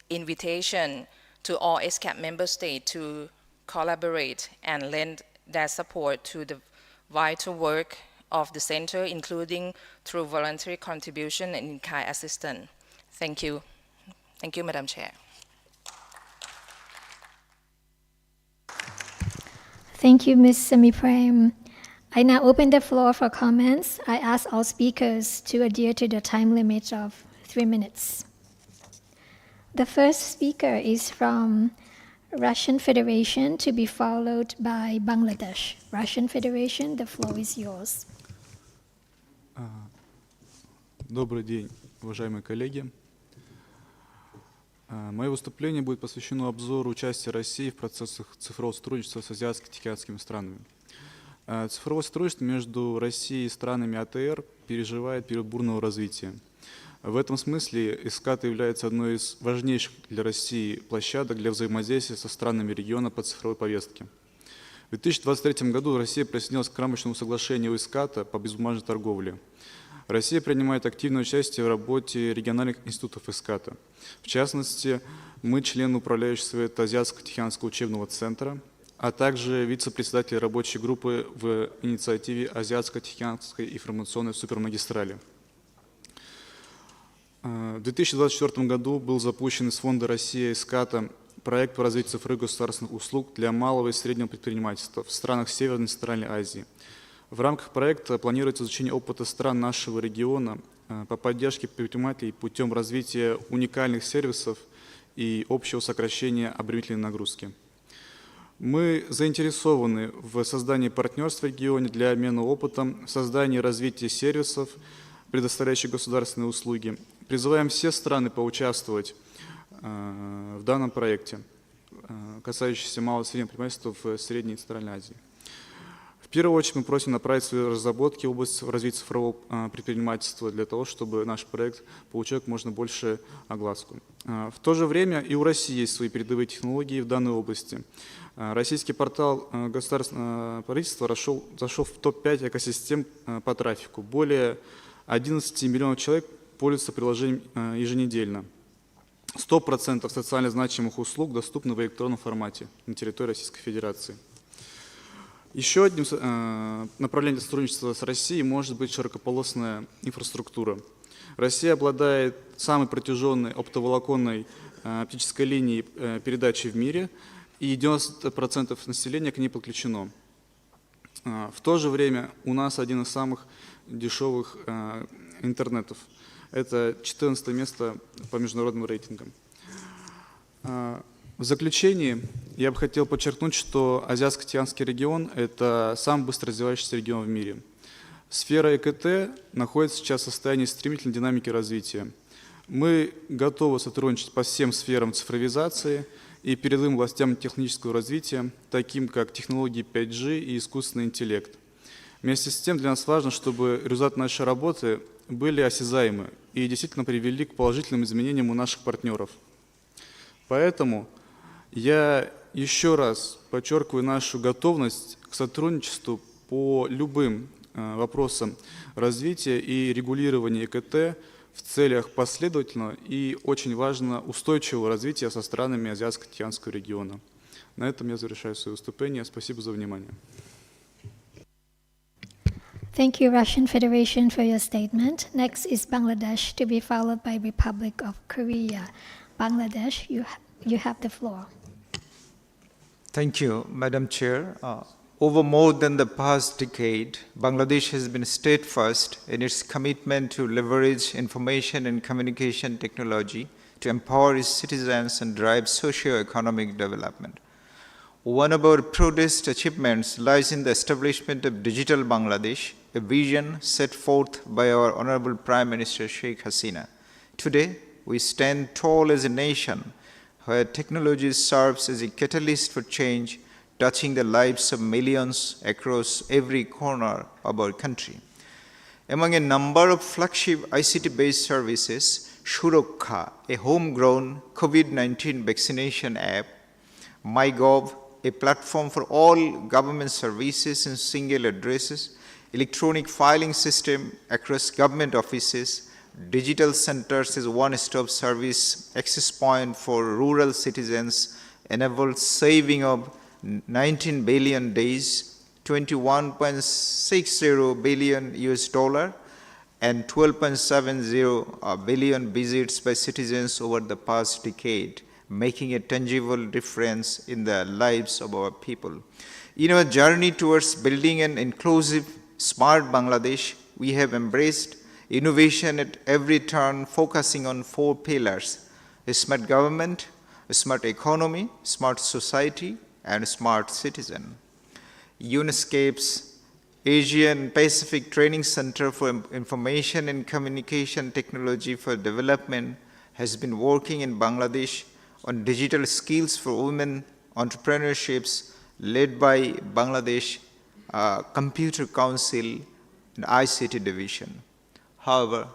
invitation to all ESCAP member states to collaborate and lend their support to the vital work of the center, including through voluntary contribution and in-kind assistance. Thank you. Thank you, Madam Chair. Thank you, Ms. Semiprem. I now open the floor for comments. I ask all speakers to adhere to the time limit of 3 minutes. The first speaker is from Russian Federation, to be followed by Bangladesh. Russian Federation, the floor is yours. Добрый день, уважаемые коллеги. Мое выступление будет посвящено обзору участия России в процессах цифрового сотрудничества с азиатско-тихоокеанскими странами. Цифровое сотрудничество между Россией и странами АТР переживает период бурного развития. В этом смысле ESCAP является одной из важнейших для России площадок для взаимодействия со странами региона по цифровой повестке. В 2023 году Россия присоединилась к рамочному соглашению ESCAP по безбумажной торговле. Россия принимает активное участие в работе региональных институтов ESCAP. В частности, мы члены управляющего совета Азиатско-Тихоокеанского учебного центра, а также вице-председатель рабочей группы в инициативе Азиатско-Тихоокеанской информационной супермагистрали. В 2024 году был запущен из фонда «Россия» ESCAP проект по развитию цифровых государственных услуг для малого и среднего предпринимательства в странах Северной и Центральной Азии. В рамках проекта планируется изучение опыта стран нашего региона по поддержке предпринимателей путем развития уникальных сервисов и общего сокращения обременительной нагрузки. Мы заинтересованы в создании партнерств в регионе для обмена опытом, в создании и развитии сервисов, предоставляющих государственные услуги. Призываем все страны поучаствовать в данном проекте, касающемся малого и среднего предпринимательства в Средней и Центральной Азии. В первую очередь мы просим направить свои разработки в область развития цифрового предпринимательства для того, чтобы наш проект получил как можно больше огласку. В то же время и у России есть свои передовые технологии в данной области. Российский портал государственного правительства зашел в топ-5 экосистем по трафику. Более 11 миллионов человек пользуются приложением еженедельно. 100% социально значимых услуг доступны в электронном формате на территории Российской Федерации. Еще одним направлением сотрудничества с Россией может быть широкополосная инфраструктура. Россия обладает самой протяженной оптоволоконной оптической линией передачи в мире, и 90% населения к ней подключено. В то же время у нас один из самых дешевых интернетов. Это 14 место по международным рейтингам. В заключении я бы хотел подчеркнуть, что Азиатско-Тихоокеанский регион – это самый быстро развивающийся регион в мире. Сфера ЭКТ находится сейчас в состоянии стремительной динамики развития. Мы готовы сотрудничать по всем сферам цифровизации и передовым властям технического развития, таким как технологии 5G и искусственный интеллект. Вместе с тем для нас важно, чтобы результаты нашей работы были осязаемы и действительно привели к положительным изменениям у наших партнеров. Поэтому я еще раз подчеркиваю нашу готовность к сотрудничеству по любым вопросам развития и регулирования ЭКТ в целях последовательного и, очень важно, устойчивого развития со странами Азиатско-Тихоокеанского региона. На этом я завершаю свое выступление. Спасибо за внимание. Thank you, Russian Federation, for your statement. Next is Bangladesh, to be followed by Republic of Korea. Bangladesh, you have the floor. Thank you, Madam Chair. Over more than the past decade, Bangladesh has been steadfast in its commitment to leverage information and communication technology to empower its citizens and drive socio-economic development. One of our proudest achievements lies in the establishment of Digital Bangladesh, a vision set forth by our Honorable Prime Minister Sheikh Hasina. Today, we stand tall as a nation where technology serves as a catalyst for change, touching the lives of millions across every corner of our country. Among a number of flagship ICT-based services, Surakha, a homegrown COVID-19 vaccination app, MyGov, a platform for all government services in single addresses, electronic filing system across government offices, digital centers as one-stop service access point for rural citizens enabled saving of 19 billion days, 21.60 billion US dollar, and 12.70 billion visits by citizens over the past decade, making a tangible difference in the lives of our people. In our journey towards building an inclusive, smart Bangladesh, we have embraced innovation at every turn, focusing on 4 pillars: a smart government, a smart economy, smart society, and a smart citizen. ESCAP's Asian Pacific Training Center for Information and Communication Technology for Development has been working in Bangladesh on digital skills for women entrepreneurships led by Bangladesh Computer Council and ICT Division. However,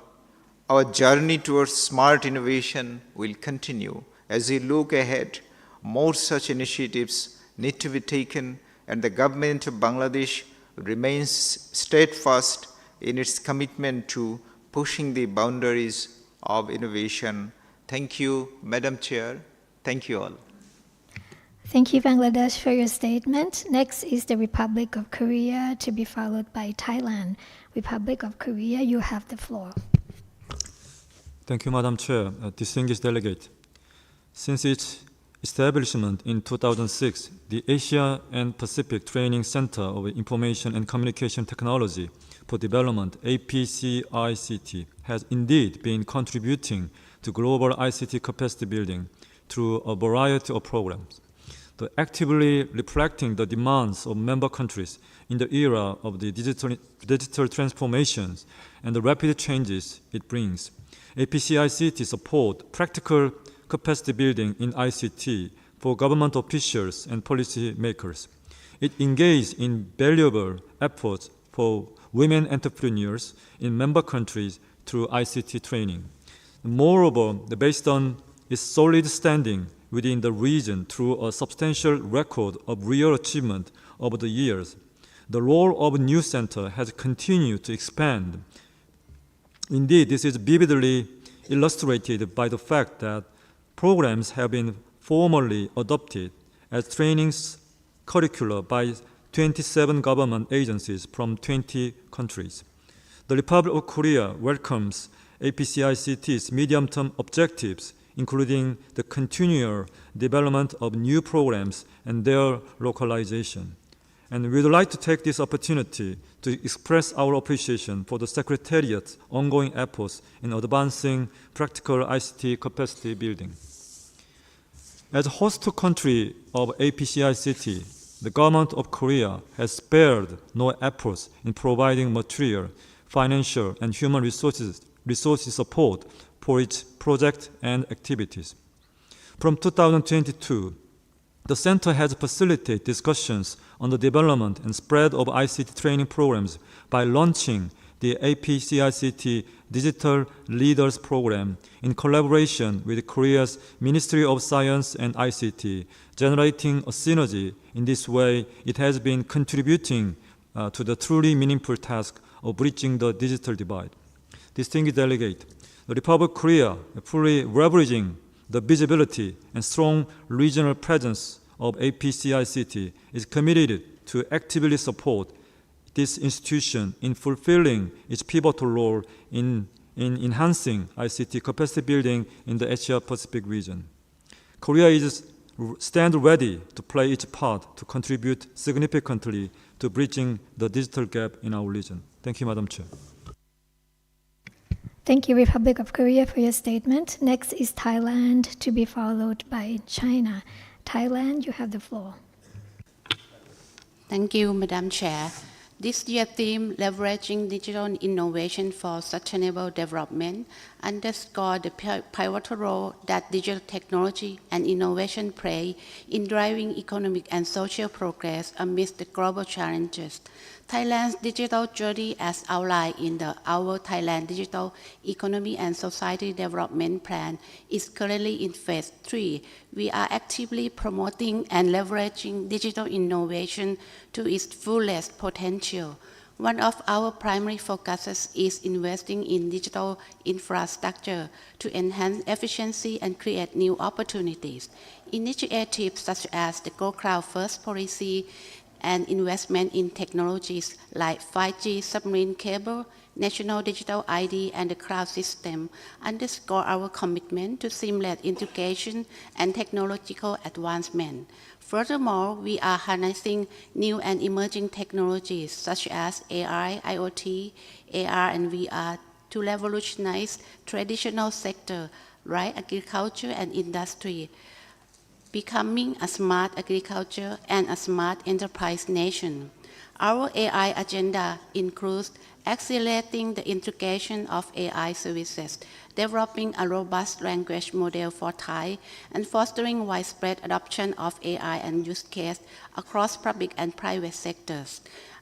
our journey towards smart innovation will continue. As we look ahead, more such initiatives need to be taken, and the government of Bangladesh remains steadfast in its commitment to pushing the boundaries of innovation. Thank you, Madam Chair. Thank you all. Thank you, Bangladesh, for your statement. Next is the Republic of Korea, to be followed by Thailand. Republic of Korea, you have the floor. Thank you, Madam Chair. Distinguished delegate. Since its establishment in 2006, the Asia and Pacific Training Center of Information and Communication Technology for Development, APCICT, has indeed been contributing to global ICT capacity building through a variety of programs. Actively reflecting the demands of member countries in the era of the digital transformations and the rapid changes it brings, APCICT support practical capacity building in ICT for government officials and policy makers. It engaged in valuable efforts for women entrepreneurs in member countries through ICT training. Moreover, based on its solid standing within the region through a substantial record of real achievement over the years, the role of new center has continued to expand. Indeed, this is vividly illustrated by the fact that programs have been formally adopted as training curricula by 27 government agencies from 20 countries. The Republic of Korea welcomes APCICT's medium-term objectives, including the continual development of new programs and their localization. And we would like to take this opportunity to express our appreciation for the Secretariat's ongoing efforts in advancing practical ICT capacity building. As host country of APCICT, the government of Korea has spared no efforts in providing material, financial, and human resources support for its projects and activities. From 2022, the Center has facilitated discussions on the development and spread of ICT training programs by launching the APCICT Digital Leaders Program in collaboration with Korea's Ministry of Science and ICT, generating a synergy. In this way, it has been contributing to the truly meaningful task of bridging the digital divide. Distinguished delegate, the Republic of Korea, fully leveraging the visibility and strong regional presence of APCICT, is committed to actively support this institution in fulfilling its pivotal role in enhancing ICT capacity building in the Asia-Pacific region. Korea stands ready to play its part to contribute significantly to bridging the digital gap in our region. Thank you, Madam Chair. Thank you, Republic of Korea, for your statement. Next is Thailand, to be followed by China. Thailand, you have the floor. Thank you, Madam Chair. This year's theme, Leveraging Digital Innovation for Sustainable Development, underscores the pivotal role that digital technology and innovation play in driving economic and social progress amidst the global challenges. Thailand's digital journey, as outlined in the Our Thailand Digital Economy and Society Development Plan, is currently in phase 3. We are actively promoting and leveraging digital innovation to its fullest potential. One of our primary focuses is investing in digital infrastructure to enhance efficiency and create new opportunities. Initiatives such as the Go Cloud First policy and investment in technologies like 5G submarine cable, national digital ID, and the cloud system underscore our commitment to seamless integration and technological advancement. Furthermore, we are harnessing new and emerging technologies such as AI, IoT, AR, and VR to revolutionize traditional sectors like agriculture and industry, becoming a smart agriculture and a smart enterprise nation. Our AI agenda includes accelerating the integration of AI services, developing a robust language model for Thai, and fostering widespread adoption of AI and use cases across public and private sectors.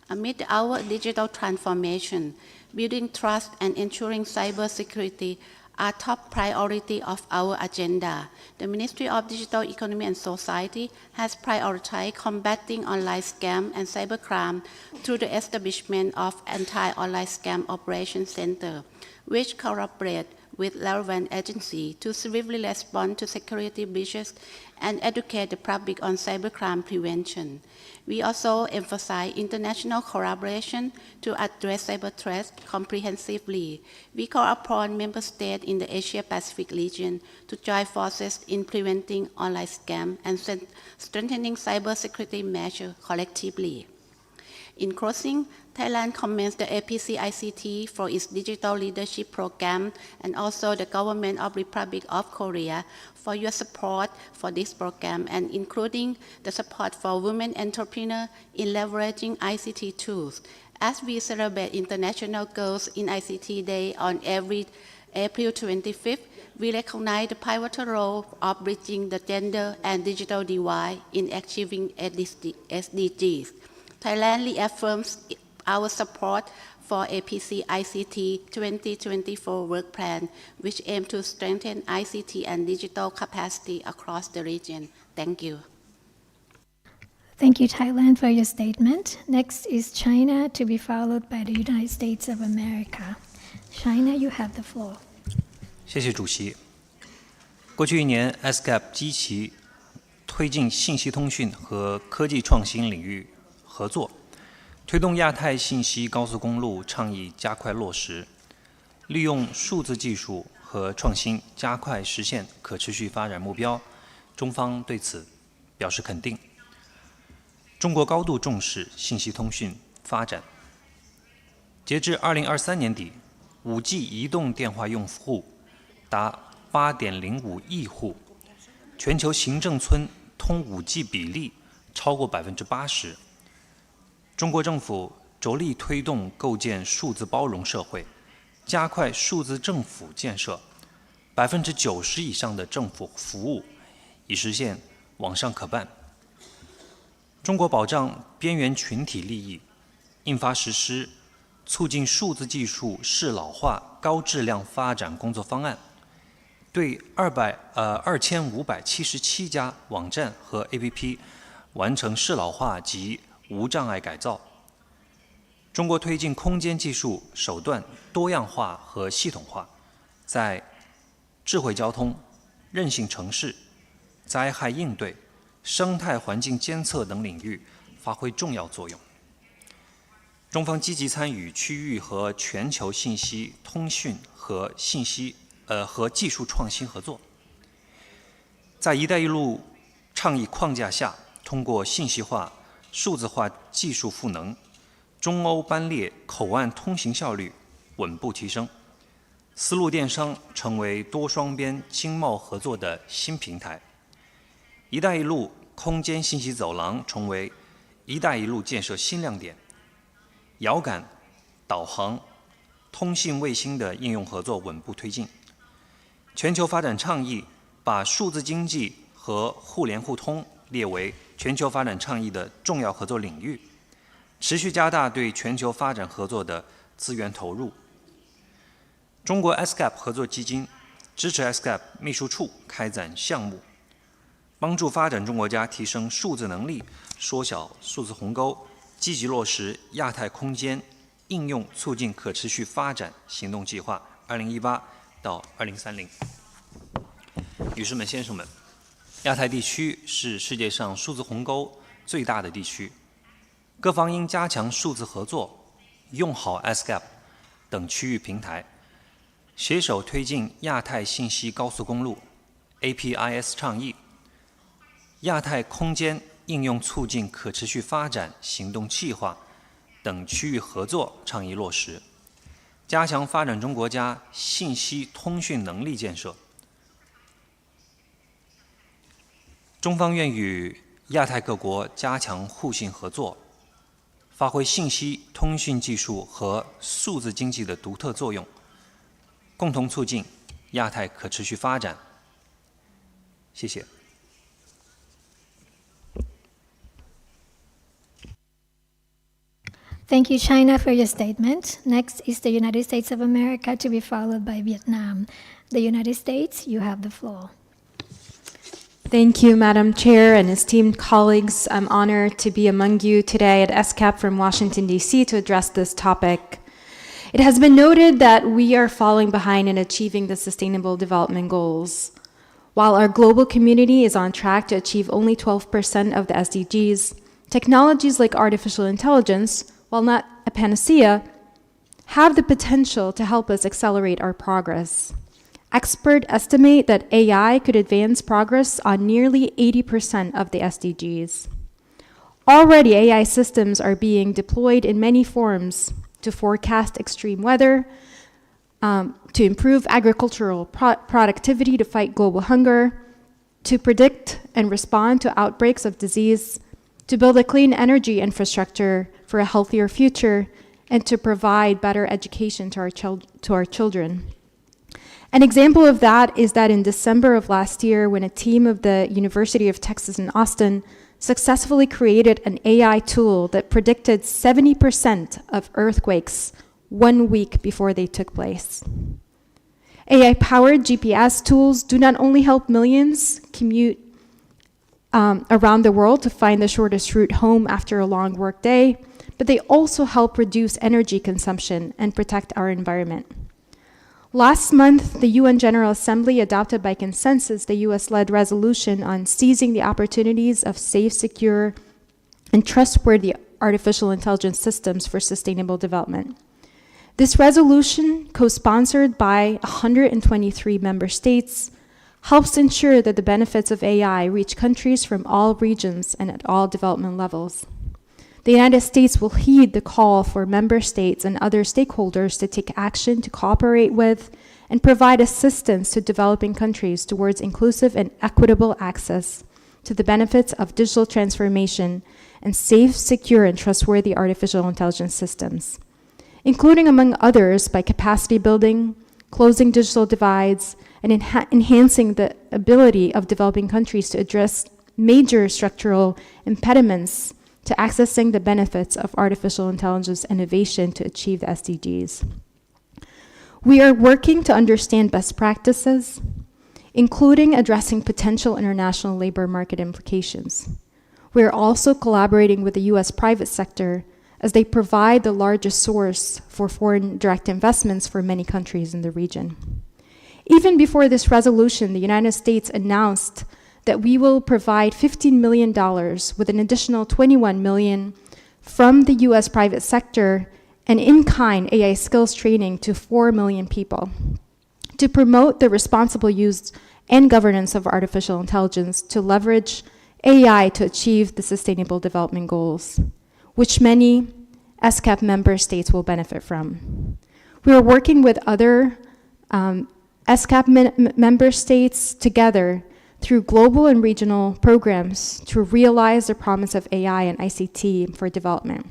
Amid our digital transformation, building trust and ensuring cybersecurity are top priority of our agenda. The Ministry of Digital Economy and Society has prioritized combating online scam and cybercrime through the establishment of Anti-Online Scam Operations Center, which collaborate with relevant agencies to swiftly respond to security breaches and educate the public on cybercrime prevention. We also emphasize international collaboration to address cyber threats comprehensively. We call upon member states in the Asia-Pacific region to join forces in preventing online scams and strengthening cybersecurity measures collectively. In closing, Thailand commends the APC ICT for its digital leadership program and also the government of Republic of Korea for your support for this program and including the support for women entrepreneurs in leveraging ICT tools. As we celebrate International Girls in ICT Day on every April 25th, we recognize the pivotal role of bridging the gender and digital divide in achieving SDGs. Thailand reaffirms our support for APC ICT 2024 work plan, which aims to strengthen ICT and digital capacity across the region. Thank you. Thank you, Thailand, for your statement. Next is China, to be followed by the United States of America. China, you have the floor. 谢谢主席。过去1年 ，ESCAP 积极推进信息通讯和科技创新领域合作，推动亚太信息高速公路倡议加快落实，利用数字技术和创新加快实现可持续发展目标。中方对此表示肯定。中国高度重视信息通讯发展。截至2023年底，5G 移动电话用户达8.05亿户，全球行政村通 5G 比例超过80%。中国政府着力推动构建数字包容社会，加快数字政府建设，90%以上的政府服务已实现网上可办。中国保障边缘群体利益，印发实施促进数字技术适老化高质量发展工作方案，对2577家网站和 APP 完成适老化及无障碍改造。中国推进空间技术手段多样化和系统化，在智慧交通、韧性城市、灾害应对、生态环境监测等领域发挥重要作用。中方积极参与区域和全球信息通讯和技术创新合作，在“一带一路”倡议框架下，通过信息化、数字化技术赋能，中欧班列口岸通行效率稳步提升，丝路电商成为多双边经贸合作的新平台，“一带一路”空间信息走廊成为“一带一路”建设新亮点，遥感、导航、通信卫星的应用合作稳步推进。全球发展倡议把数字经济和互联互通列为全球发展倡议的重要合作领域，持续加大对全球发展合作的资源投入。中国 ESCAP 合作基金支持 ESCAP 秘书处开展项目，帮助发展中国家提升数字能力，缩小数字鸿沟，积极落实亚太空间应用促进可持续发展行动计划2018到2030。女士们、先生们，亚太地区是世界上数字鸿沟最大的地区，各方应加强数字合作，用好 ESCAP 等区域平台，携手推进亚太信息高速公路 APIS 倡议、亚太空间应用促进可持续发展行动计划等区域合作倡议落实，加强发展中国家信息通讯能力建设。中方愿与亚太各国加强互信合作，发挥信息通讯技术和数字经济的独特作用，共同促进亚太可持续发展。谢谢。Thank you, China, for your statement. Next is the United States of America, to be followed by Vietnam. The United States, you have the floor. Thank you, Madam Chair and esteemed colleagues. I'm honored to be among you today at ESCAP from Washington, D.C. to address this topic. It has been noted that we are falling behind in achieving the Sustainable Development Goals. While our global community is on track to achieve only 12% of the SDGs, technologies like artificial intelligence, while not a panacea, have the potential to help us accelerate our progress. Experts estimate that AI could advance progress on nearly 80% of the SDGs. Already, AI systems are being deployed in many forms to forecast extreme weather, to improve agricultural productivity to fight global hunger, to predict and respond to outbreaks of disease, to build a clean energy infrastructure for a healthier future, and to provide better education to our children. An example of that is that in December of last year, when a team of the University of Texas in Austin successfully created an AI tool that predicted 70% of earthquakes 1 week before they took place. AI-powered GPS tools do not only help millions commute around the world to find the shortest route home after a long work day, but they also help reduce energy consumption and protect our environment. Last month, the UN General Assembly adopted by consensus the US-led resolution on seizing the opportunities of safe, secure, and trustworthy artificial intelligence systems for sustainable development. This resolution, co-sponsored by 123 member states, helps ensure that the benefits of AI reach countries from all regions and at all development levels. The United States will heed the call for member states and other stakeholders to take action to cooperate with and provide assistance to developing countries towards inclusive and equitable access to the benefits of digital transformation and safe, secure, and trustworthy artificial intelligence systems, including, among others, by capacity building, closing digital divides, and enhancing the ability of developing countries to address major structural impediments to accessing the benefits of artificial intelligence innovation to achieve the SDGs. We are working to understand best practices, including addressing potential international labor market implications. We are also collaborating with the US private sector as they provide the largest source for foreign direct investments for many countries in the region. Even before this resolution, the United States announced that we will provide $15 million with an additional $21 million from the US private sector and in-kind AI skills training to 4 million people to promote the responsible use and governance of artificial intelligence to leverage AI to achieve the Sustainable Development Goals, which many ESCAP member states will benefit from. We are working with other ESCAP member states together through global and regional programs to realize the promise of AI and ICT for development.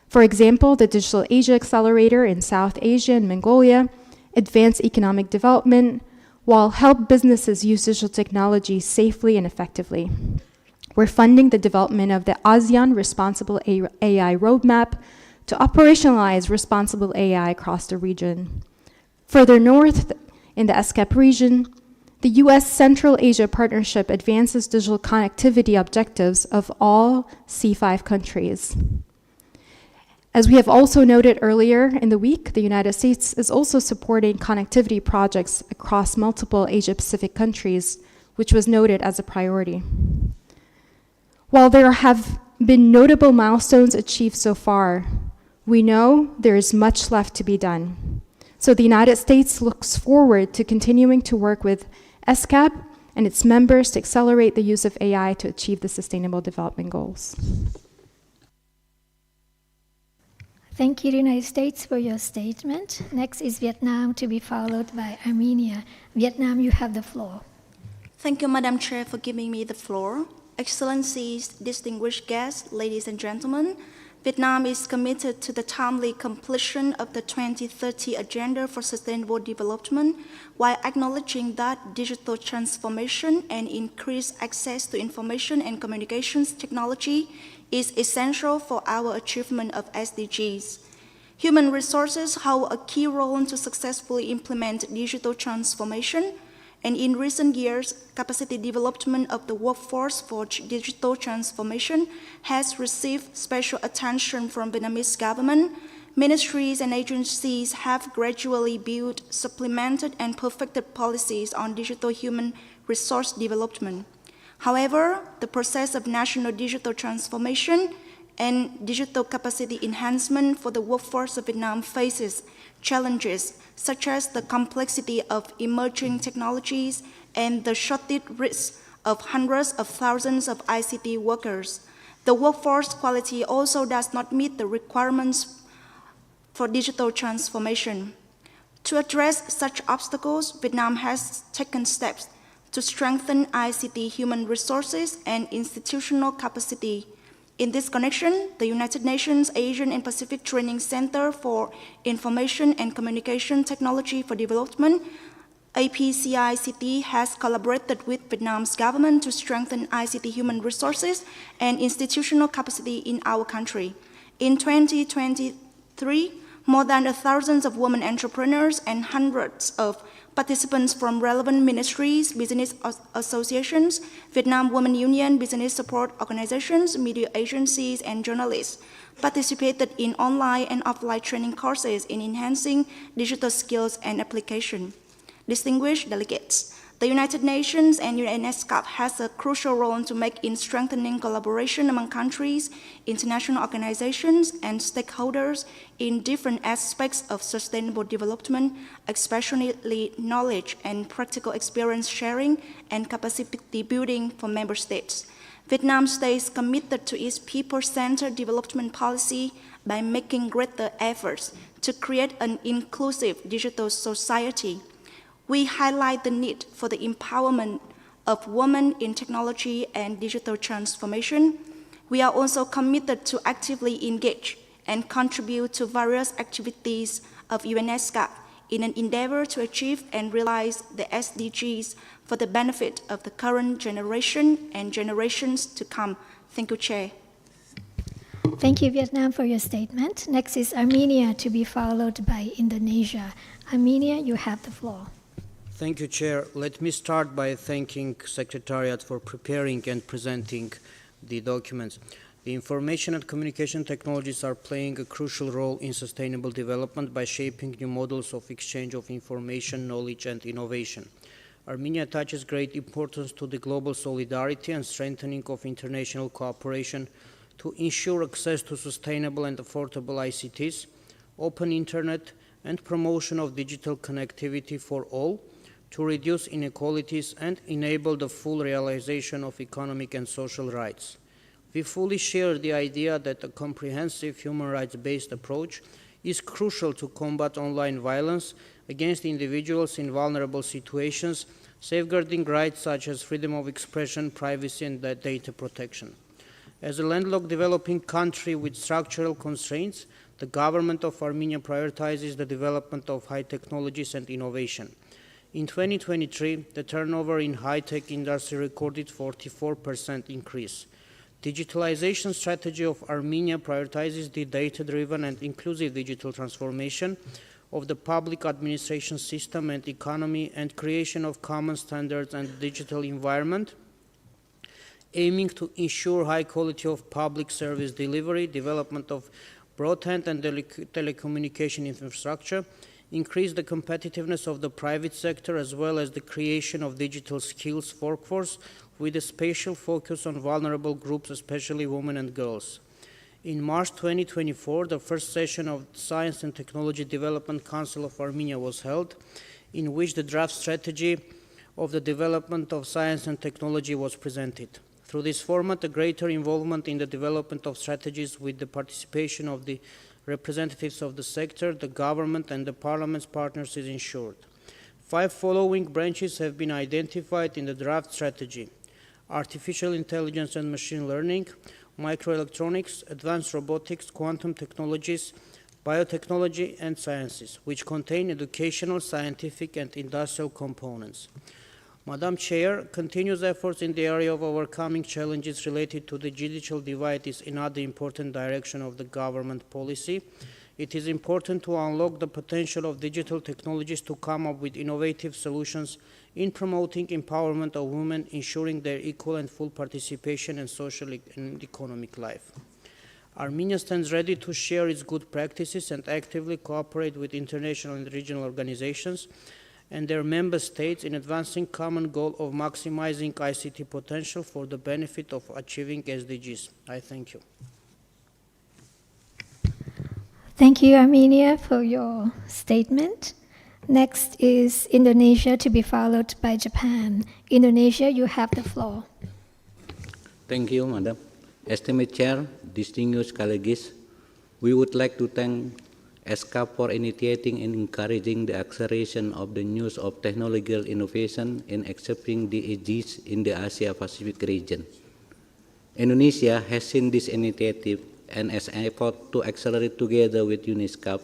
For example, the Digital Asia Accelerator in South Asia and Mongolia advance economic development while help businesses use digital technology safely and effectively. We're funding the development of the ASEAN Responsible AI Roadmap to operationalize responsible AI across the region. Further north in the ESCAP region, the U.S. Central Asia Partnership advances digital connectivity objectives of all C5 countries. As we have also noted earlier in the week, the United States is also supporting connectivity projects across multiple Asia-Pacific countries, which was noted as a priority. While there have been notable milestones achieved so far, we know there is much left to be done. So the United States looks forward to continuing to work with ESCAP and its members to accelerate the use of AI to achieve the Sustainable Development Goals. Thank you, United States, for your statement. Next is Vietnam, to be followed by Armenia. Vietnam, you have the floor. Thank you, Madam Chair, for giving me the floor. Excellencies, distinguished guests, ladies and gentlemen, Vietnam is committed to the timely completion of the 2030 Agenda for Sustainable Development while acknowledging that digital transformation and increased access to information and communications technology is essential for our achievement of SDGs. Human resources hold a key role to successfully implement digital transformation, and in recent years, capacity development of the workforce for digital transformation has received special attention from Vietnamese government. Ministries and agencies have gradually built, supplemented, and perfected policies on digital human resource development. However, the process of national digital transformation and digital capacity enhancement for the workforce of Vietnam faces challenges such as the complexity of emerging technologies and the shortage risk of hundreds of thousands of ICT workers. The workforce quality also does not meet the requirements for digital transformation. To address such obstacles, Vietnam has taken steps to strengthen ICT human resources and institutional capacity. In this connection, the United Nations Asian and Pacific Training Center for Information and Communication Technology for Development, APCICT, has collaborated with Vietnam's government to strengthen ICT human resources and institutional capacity in our country. In 2023, more than 1,000 of women entrepreneurs and hundreds of participants from relevant ministries, business associations, Vietnam Women Union, business support organizations, media agencies, and journalists participated in online and offline training courses in enhancing digital skills and application. Distinguished delegates, the United Nations and ESCAP has a crucial role to make in strengthening collaboration among countries, international organizations, and stakeholders in different aspects of sustainable development, especially knowledge and practical experience sharing and capacity building for member states. Vietnam stays committed to its people-centered development policy by making greater efforts to create an inclusive digital society. We highlight the need for the empowerment of women in technology and digital transformation. We are also committed to actively engage and contribute to various activities of ESCAP in an endeavor to achieve and realize the SDGs for the benefit of the current generation and generations to come. Thank you, Chair. Thank you, Vietnam, for your statement. Next is Armenia, to be followed by Indonesia. Armenia, you have the floor. Thank you, Chair. Let me start by thanking Secretariat for preparing and presenting the documents. The information and communication technologies are playing a crucial role in sustainable development by shaping new models of exchange of information, knowledge, and innovation. Armenia attaches great importance to the global solidarity and strengthening of international cooperation to ensure access to sustainable and affordable ICTs, open internet, and promotion of digital connectivity for all, to reduce inequalities and enable the full realization of economic and social rights. We fully share the idea that a comprehensive human rights-based approach is crucial to combat online violence against individuals in vulnerable situations, safeguarding rights such as freedom of expression, privacy, and data protection. As a landlocked developing country with structural constraints, the government of Armenia prioritizes the development of high technologies and innovation. In 2023, the turnover in high-tech industry recorded 44% increase. Digitalization strategy of Armenia prioritizes the data-driven and inclusive digital transformation of the public administration system and economy and creation of common standards and digital environment, aiming to ensure high quality of public service delivery, development of broadband and telecommunication infrastructure, increase the competitiveness of the private sector, as well as the creation of digital skills workforce with a special focus on vulnerable groups, especially women and girls. In March 2024, the first session of the Science and Technology Development Council of Armenia was held, in which the draft strategy of the development of science and technology was presented. Through this format, a greater involvement in the development of strategies with the participation of the representatives of the sector, the government, and the Parliament's partners is ensured. 5 following branches have been identified in the draft strategy: artificial intelligence and machine learning, microelectronics, advanced robotics, quantum technologies, biotechnology, and sciences, which contain educational, scientific, and industrial components. Madam Chair, continuous efforts in the area of overcoming challenges related to the digital divide is another important direction of the government policy. It is important to unlock the potential of digital technologies to come up with innovative solutions in promoting empowerment of women, ensuring their equal and full participation in social and economic life. Armenia stands ready to share its good practices and actively cooperate with international and regional organizations and their member states in advancing common goal of maximizing ICT potential for the benefit of achieving SDGs. I thank you. Thank you, Armenia, for your statement. Next is Indonesia, to be followed by Japan. Indonesia, you have the floor. Thank you, Madam. Esteemed Chair, distinguished colleagues, we would like to thank ESCAP for initiating and encouraging the acceleration of the use of technological innovation in accepting the SDGs in the Asia-Pacific region. Indonesia has seen this initiative and as an effort to accelerate together with ESCAP.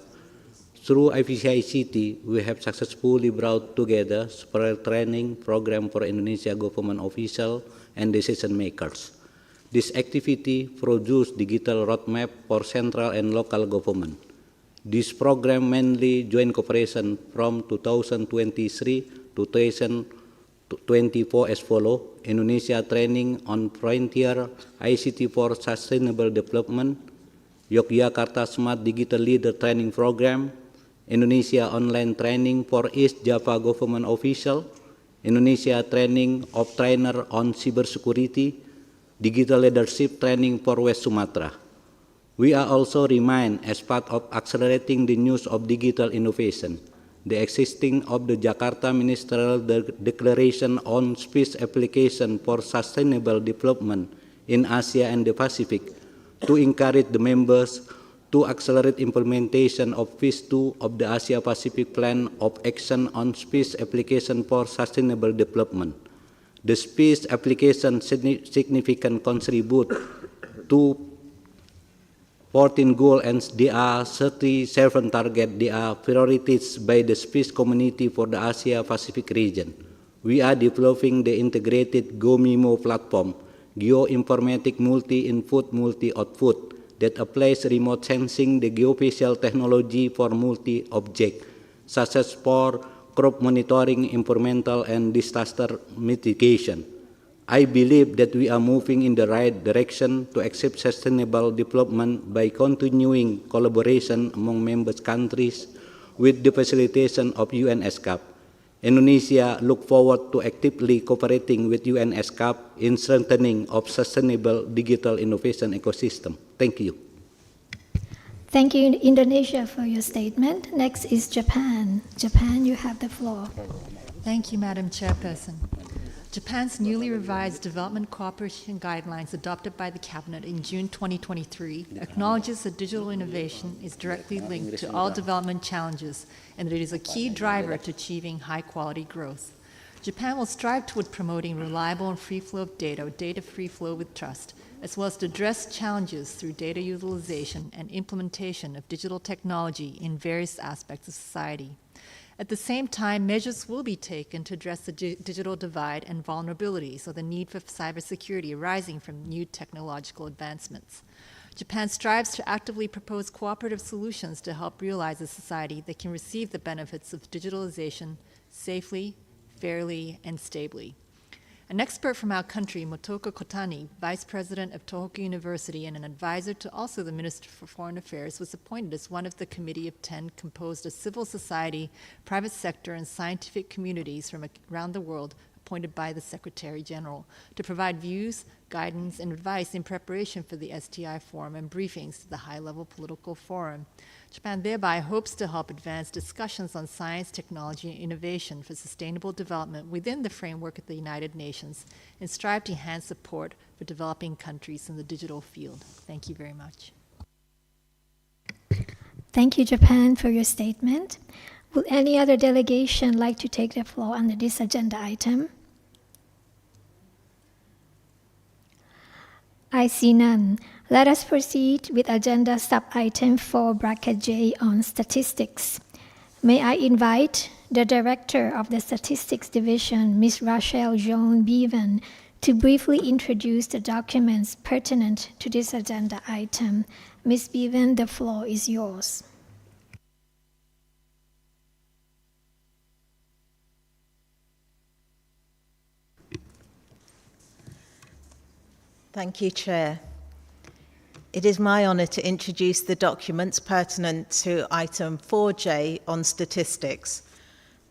Through ICT, we have successfully brought together several training programs for Indonesia government officials and decision makers. This activity produced digital roadmap for central and local government. This program mainly joint cooperation from 2023 to 2024 as follows: Indonesia training on frontier ICT for sustainable development, Yogyakarta Smart Digital Leader Training Program, Indonesia online training for East Java government official, Indonesia training of trainer on cybersecurity, digital leadership training for West Sumatra. We are also remind as part of accelerating the use of digital innovation, the existing of the Jakarta Ministerial Declaration on Space Application for Sustainable Development in Asia and the Pacific to encourage the members to accelerate implementation of Phase 2 of the Asia-Pacific Plan of Action on Space Application for Sustainable Development. The space application significant contribute to 14 goals and there are 37 targets. They are priorities by the space community for the Asia-Pacific region. We are developing the integrated GoMimo platform, geoinformatic multi-input, multi-output, that applies remote sensing, the geospatial technology for multi-object, such as for crop monitoring, environmental and disaster mitigation. I believe that we are moving in the right direction to achieve sustainable development by continuing collaboration among member countries with the facilitation of ESCAP. Indonesia look forward to actively cooperating with ESCAP in strengthening of sustainable digital innovation ecosystem. Thank you. Thank you, Indonesia, for your statement. Next is Japan. Japan, you have the floor. Thank you, Madam Chairperson. Japan's newly revised development cooperation guidelines adopted by the Cabinet in June 2023 acknowledges that digital innovation is directly linked to all development challenges and that it is a key driver to achieving high-quality growth. Japan will strive toward promoting reliable and free flow of data, or data free flow with trust, as well as to address challenges through data utilization and implementation of digital technology in various aspects of society. At the same time, measures will be taken to address the digital divide and vulnerabilities, or the need for cybersecurity arising from new technological advancements. Japan strives to actively propose cooperative solutions to help realize a society that can receive the benefits of digitalization safely, fairly, and stably. An expert from our country, Motoko Kotani, Vice President of Tohoku University and an advisor to also the Minister for Foreign Affairs, was appointed as one of the committee of 10 composed of civil society, private sector, and scientific communities from around the world appointed by the Secretary General to provide views, guidance, and advice in preparation for the STI Forum and briefings to the high-level political forum. Japan thereby hopes to help advance discussions on science, technology, and innovation for sustainable development within the framework of the United Nations and strive to enhance support for developing countries in the digital field. Thank you very much. Thank you, Japan, for your statement. Would any other delegation like to take the floor under this agenda item? I see none. Let us proceed with agenda sub-item 4 bracket J on statistics. May I invite the Director of the Statistics Division, Ms. Rachel Joan Bevan, to briefly introduce the documents pertinent to this agenda item. Ms. Bevan, the floor is yours. Thank you, Chair. It is my honour to introduce the documents pertinent to item 4J on statistics.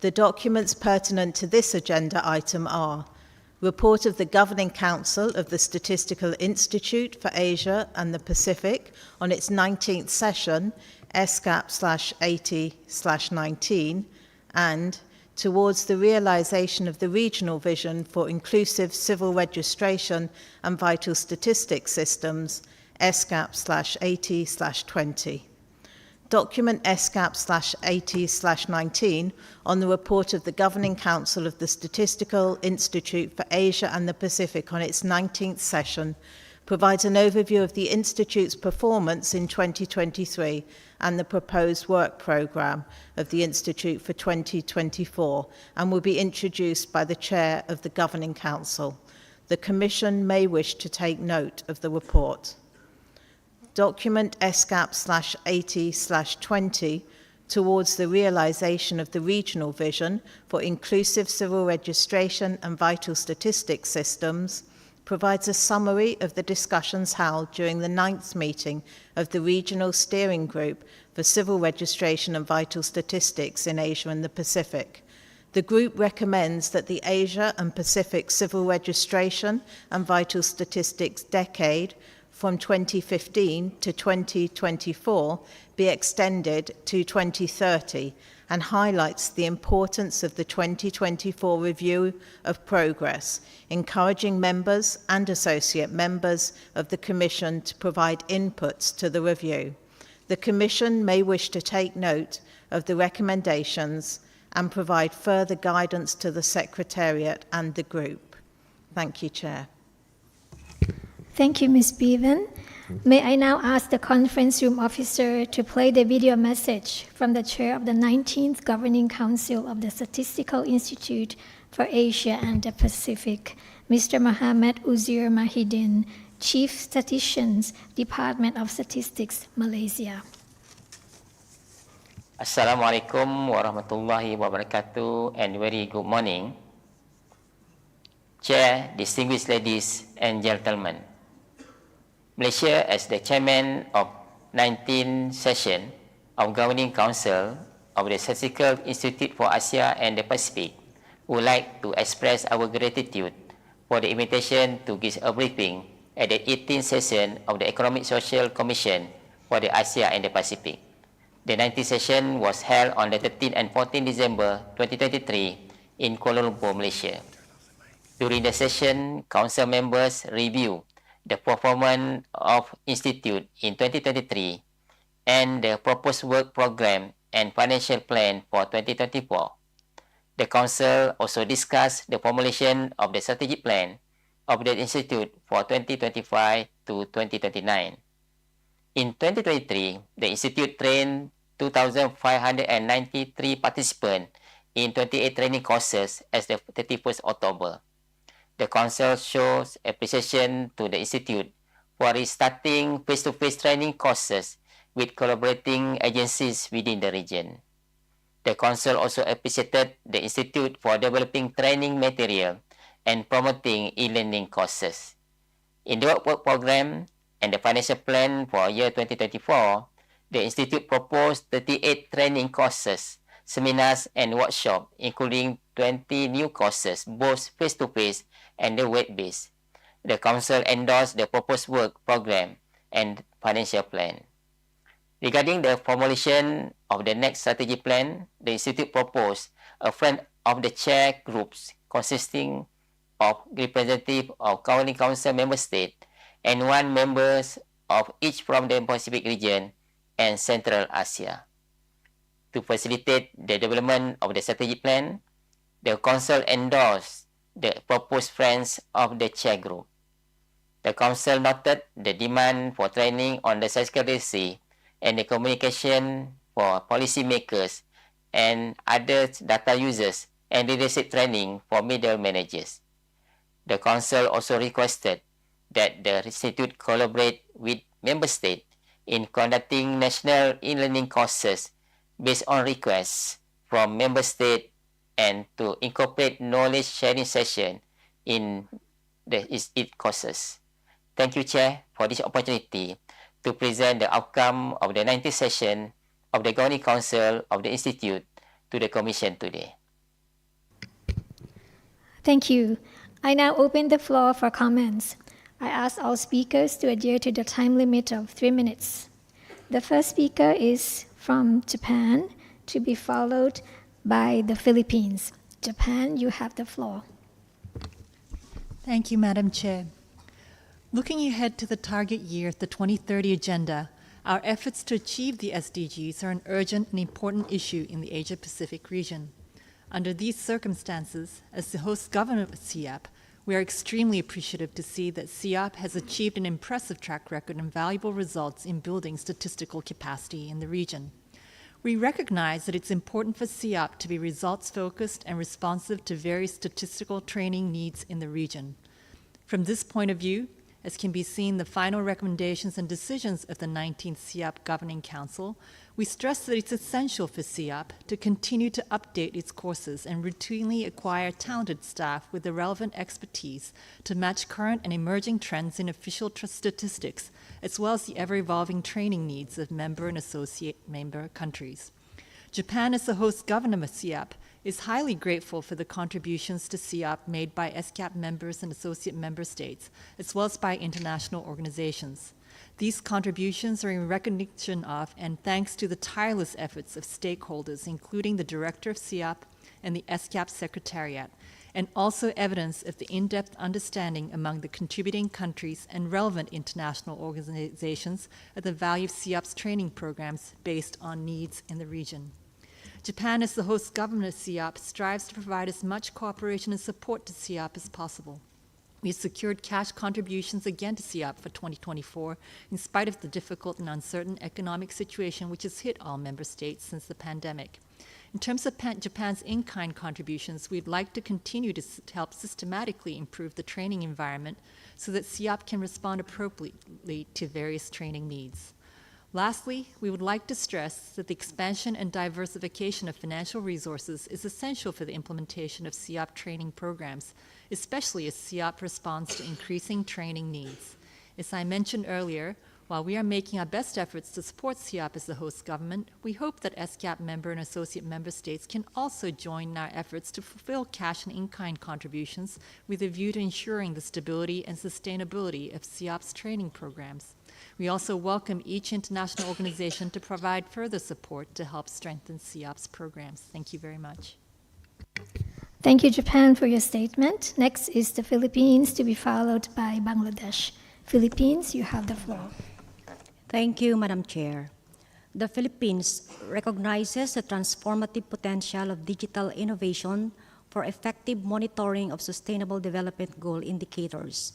The documents pertinent to this agenda item are Report of the Governing Council of the Statistical Institute for Asia and the Pacific on its 19th session, ESCAP/80/19, and Towards the Realisation of the Regional Vision for Inclusive Civil Registration and Vital Statistics Systems, ESCAP/80/20. Document ESCAP/80/19 on the report of the Governing Council of the Statistical Institute for Asia and the Pacific on its 19th session provides an overview of the Institute's performance in 2023 and the proposed work programme of the Institute for 2024 and will be introduced by the Chair of the Governing Council. The Commission may wish to take note of the report. Document ESCAP/80/20 Towards the Realisation of the Regional Vision for Inclusive Civil Registration and Vital Statistics Systems provides a summary of the discussions held during the 9th meeting of the Regional Steering Group for Civil Registration and Vital Statistics in Asia and the Pacific. The group recommends that the Asia and Pacific Civil Registration and Vital Statistics Decade from 2015 to 2024 be extended to 2030 and highlights the importance of the 2024 review of progress, encouraging members and associate members of the Commission to provide inputs to the review. The Commission may wish to take note of the recommendations and provide further guidance to the Secretariat and the group. Thank you, Chair. Thank you, Ms. Bevan. May I now ask the conference room officer to play the video message from the chair of the 19th Governing Council of the Statistical Institute for Asia and the Pacific, Mr. Mohammed Uzair Mahidin, Chief Statistician, Department of Statistics, Malaysia. Assalamualaikum warahmatullahi wabarakatuh and very good morning. Chair, distinguished ladies and gentlemen. Malaysia, as the chairman of 19th session of Governing Council of the Statistical Institute for Asia and the Pacific, would like to express our gratitude for the invitation to give a briefing at the 18th session of the Economic Social Commission for the Asia and the Pacific. The 19th session was held on the 13th and 14th December 2023 in Kuala Lumpur, Malaysia. During the session, Council members reviewed the performance of Institute in 2023 and the proposed work program and financial plan for 2024. The Council also discussed the formulation of the strategic plan of the Institute for 2025 to 2029. In 2023, the Institute trained 2,593 participants in 28 training courses as the 31st October. The Council shows appreciation to the Institute for restarting face-to-face training courses with collaborating agencies within the region. The Council also appreciated the Institute for developing training material and promoting e-learning courses. In the work program and the financial plan for year 2024, the Institute proposed 38 training courses, seminars, and workshops, including 20 new courses, both face-to-face and the web-based. The Council endorsed the proposed work program and financial plan. Regarding the formulation of the next strategy plan, the Institute proposed a friend of the chair groups consisting of representatives of Governing Council member states and one members of each from the Pacific region and Central Asia. To facilitate the development of the strategy plan, the Council endorsed the proposed friends of the chair group. The Council noted the demand for training on the statistical literacy and the communication for policymakers and other data users and leadership training for middle managers. The Council also requested that the Institute collaborate with member states in conducting national e-learning courses based on requests from member states and to incorporate knowledge sharing sessions in its courses. Thank you, Chair, for this opportunity to present the outcome of the 90th session of the Governing Council of the Institute to the Commission today. Thank you. I now open the floor for comments. I ask all speakers to adhere to the time limit of 3 minutes. The first speaker is from Japan, to be followed by the Philippines. Japan, you have the floor. Thank you, Madam Chair. Looking ahead to the target year, the 2030 Agenda, our efforts to achieve the SDGs are an urgent and important issue in the Asia-Pacific region. Under these circumstances, as the host government of ESCAP, we are extremely appreciative to see that ESCAP has achieved an impressive track record and valuable results in building statistical capacity in the region. We recognize that it's important for ESCAP to be results-focused and responsive to various statistical training needs in the region. From this point of view, as can be seen in the final recommendations and decisions of the 19th ESCAP Governing Council, we stress that it's essential for ESCAP to continue to update its courses and routinely acquire talented staff with the relevant expertise to match current and emerging trends in official statistics, as well as the ever-evolving training needs of member and associate member countries. Japan, as the host governor of ESCAP, is highly grateful for the contributions to ESCAP made by ESCAP members and associate member states, as well as by international organizations. These contributions are in recognition of and thanks to the tireless efforts of stakeholders, including the director of ESCAP and the ESCAP Secretariat, and also evidence of the in-depth understanding among the contributing countries and relevant international organizations of the value of ESCAP's training programs based on needs in the region. Japan, as the host government of ESCAP, strives to provide as much cooperation and support to ESCAP as possible. We have secured cash contributions again to ESCAP for 2024, in spite of the difficult and uncertain economic situation which has hit all member states since the pandemic. In terms of Japan's in-kind contributions, we'd like to continue to help systematically improve the training environment so that ESCAP can respond appropriately to various training needs. Lastly, we would like to stress that the expansion and diversification of financial resources is essential for the implementation of ESCAP training programs, especially as ESCAP responds to increasing training needs. As I mentioned earlier, while we are making our best efforts to support ESCAP as the host government, we hope that ESCAP member and associate member states can also join in our efforts to fulfill cash and in-kind contributions with a view to ensuring the stability and sustainability of ESCAP's training programs. We also welcome each international organization to provide further support to help strengthen ESCAP's programs. Thank you very much. Thank you, Japan, for your statement. Next is the Philippines, to be followed by Bangladesh. Philippines, you have the floor. Thank you, Madam Chair. The Philippines recognizes the transformative potential of digital innovation for effective monitoring of Sustainable Development Goal indicators.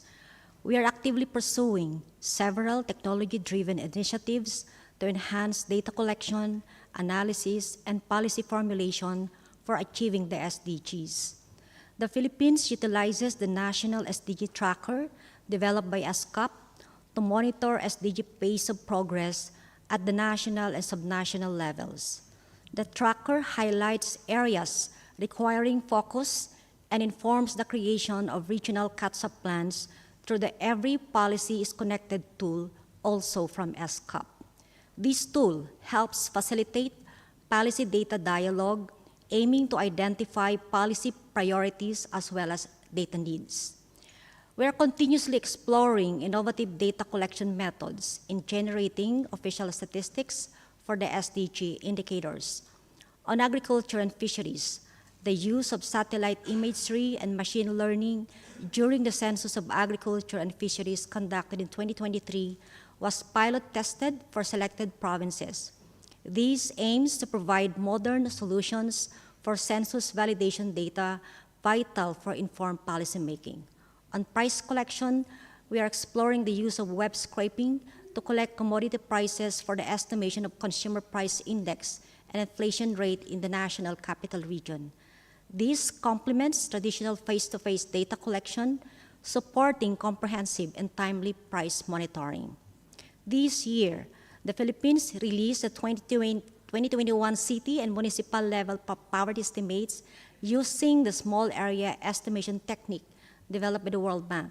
We are actively pursuing several technology-driven initiatives to enhance data collection, analysis, and policy formulation for achieving the SDGs. The Philippines utilizes the National SDG Tracker developed by ESCAP to monitor SDG pace of progress at the national and subnational levels. The tracker highlights areas requiring focus and informs the creation of regional catch-up plans through the Every Policy is Connected tool, also from ESCAP. This tool helps facilitate policy data dialogue, aiming to identify policy priorities as well as data needs. We are continuously exploring innovative data collection methods in generating official statistics for the SDG indicators. On agriculture and fisheries, the use of satellite imagery and machine learning during the Census of Agriculture and Fisheries conducted in 2023 was pilot tested for selected provinces. This aims to provide modern solutions for census validation data vital for informed policymaking. On price collection, we are exploring the use of web scraping to collect commodity prices for the estimation of consumer price index and inflation rate in the National Capital Region. This complements traditional face-to-face data collection, supporting comprehensive and timely price monitoring. This year, the Philippines released the 2021 city and municipal level poverty estimates using the small area estimation technique developed by the World Bank.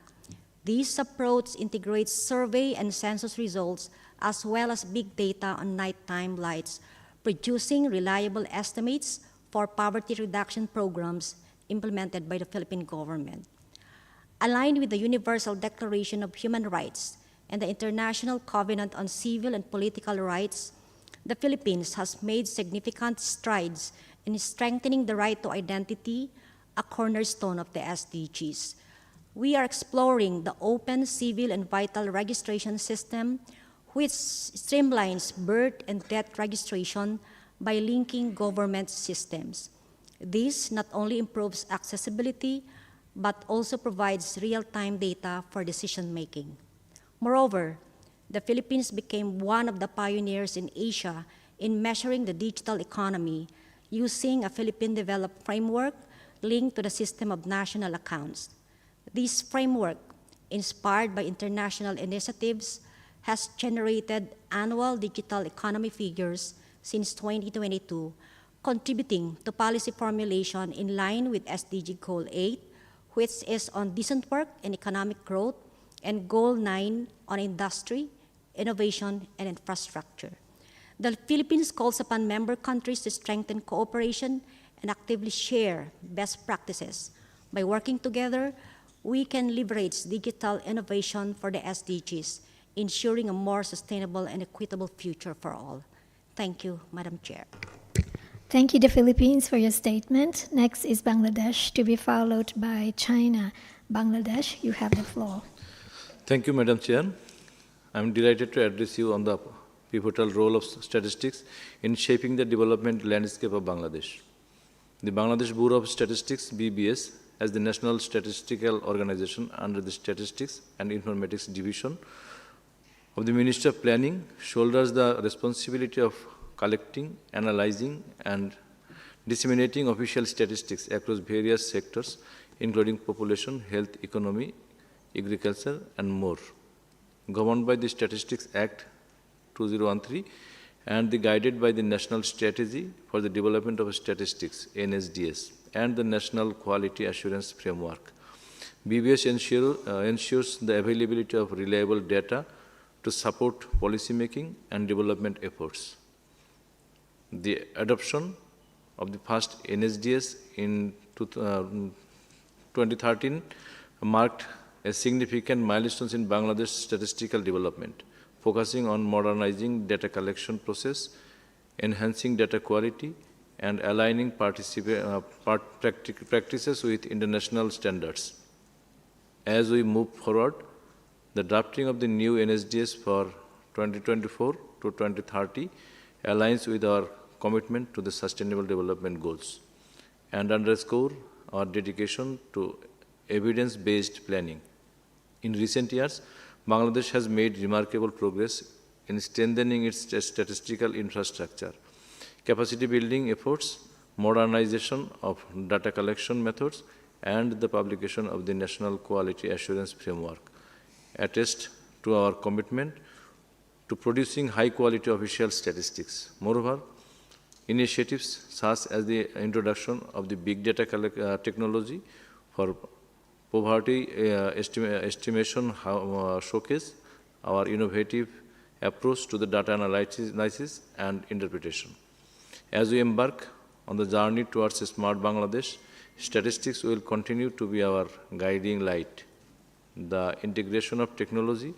This approach integrates survey and census results as well as big data on nighttime lights, producing reliable estimates for poverty reduction programs implemented by the Philippine government. Aligned with the Universal Declaration of Human Rights and the International Covenant on Civil and Political Rights, the Philippines has made significant strides in strengthening the right to identity, a cornerstone of the SDGs. We are exploring the open civil and vital registration system, which streamlines birth and death registration by linking government systems. This not only improves accessibility, but also provides real-time data for decision-making. Moreover, the Philippines became one of the pioneers in Asia in measuring the digital economy using a Philippine-developed framework linked to the system of national accounts. This framework, inspired by international initiatives, has generated annual digital economy figures since 2022, contributing to policy formulation in line with SDG Goal 8, which is on decent work and economic growth, and Goal 9 on industry, innovation, and infrastructure. The Philippines calls upon member countries to strengthen cooperation and actively share best practices. By working together, we can leverage digital innovation for the SDGs, ensuring a more sustainable and equitable future for all. Thank you, Madam Chair. Thank you, the Philippines, for your statement. Next is Bangladesh, to be followed by China. Bangladesh, you have the floor. Thank you, Madam Chair. I'm delighted to address you on the pivotal role of statistics in shaping the development landscape of Bangladesh. The Bangladesh Bureau of Statistics, BBS, as the national statistical organization under the Statistics and Informatics Division of the Ministry of Planning, shoulders the responsibility of collecting, analyzing, and disseminating official statistics across various sectors, including population, health, economy, agriculture, and more. Governed by the Statistics Act 2013 and guided by the National Strategy for the Development of Statistics, NSDS, and the National Quality Assurance Framework. BBS ensures the availability of reliable data to support policymaking and development efforts. The adoption of the first NSDS in 2013 marked a significant milestone in Bangladesh statistical development, focusing on modernizing data collection process, enhancing data quality, and aligning practices with international standards. As we move forward, the drafting of the new NSDS for 2024 to 2030 aligns with our commitment to the Sustainable Development Goals and underscore our dedication to evidence-based planning. In recent years, Bangladesh has made remarkable progress in strengthening its statistical infrastructure, capacity building efforts, modernization of data collection methods, and the publication of the National Quality Assurance Framework attest to our commitment to producing high-quality official statistics. Moreover, initiatives such as the introduction of the big data technology For poverty estimation showcase our innovative approach to the data analysis and interpretation. As we embark on the journey towards a smart Bangladesh, statistics will continue to be our guiding light. The integration of technology,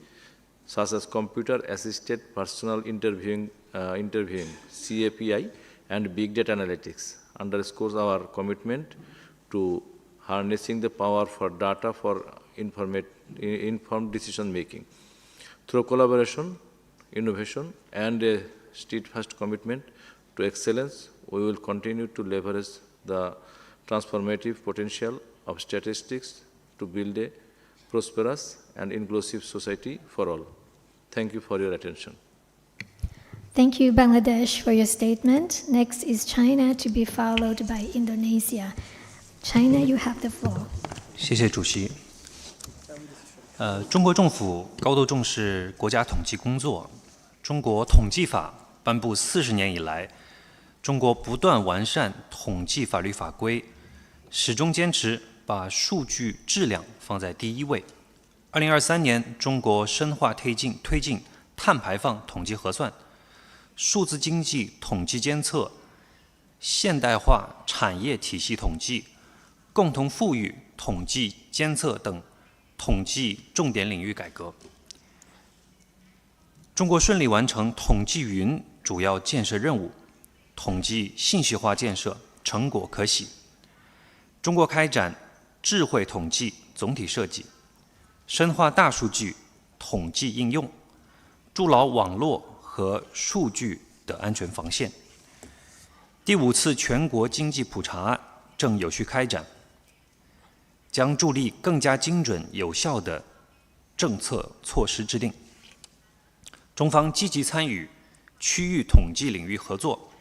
such as computer-assisted personal interviewing, CAPI, and big data analytics, underscores our commitment to harnessing the power for data for informed decision-making. Through collaboration, innovation, and a steadfast commitment to excellence, we will continue to leverage the transformative potential of statistics to build a prosperous and inclusive society for all. Thank you for your attention. Thank you, Bangladesh, for your statement. Next is China, to be followed by Indonesia. China, you have the floor. 谢谢主席。中国政府高度重视国家统计工作。中国统计法颁布40年以来，中国不断完善统计法律法规，始终坚持把数据质量放在第一位。2023年，中国深化推进碳排放统计核算、数字经济统计监测、现代化产业体系统计、共同富裕统计监测等统计重点领域改革。中国顺利完成统计云主要建设任务，统计信息化建设成果可喜。中国开展智慧统计总体设计，深化大数据统计应用，筑牢网络和数据的安全防线。第5次全国经济普查正有序开展，将助力更加精准有效的政策措施制定。中方积极参与区域统计领域合作。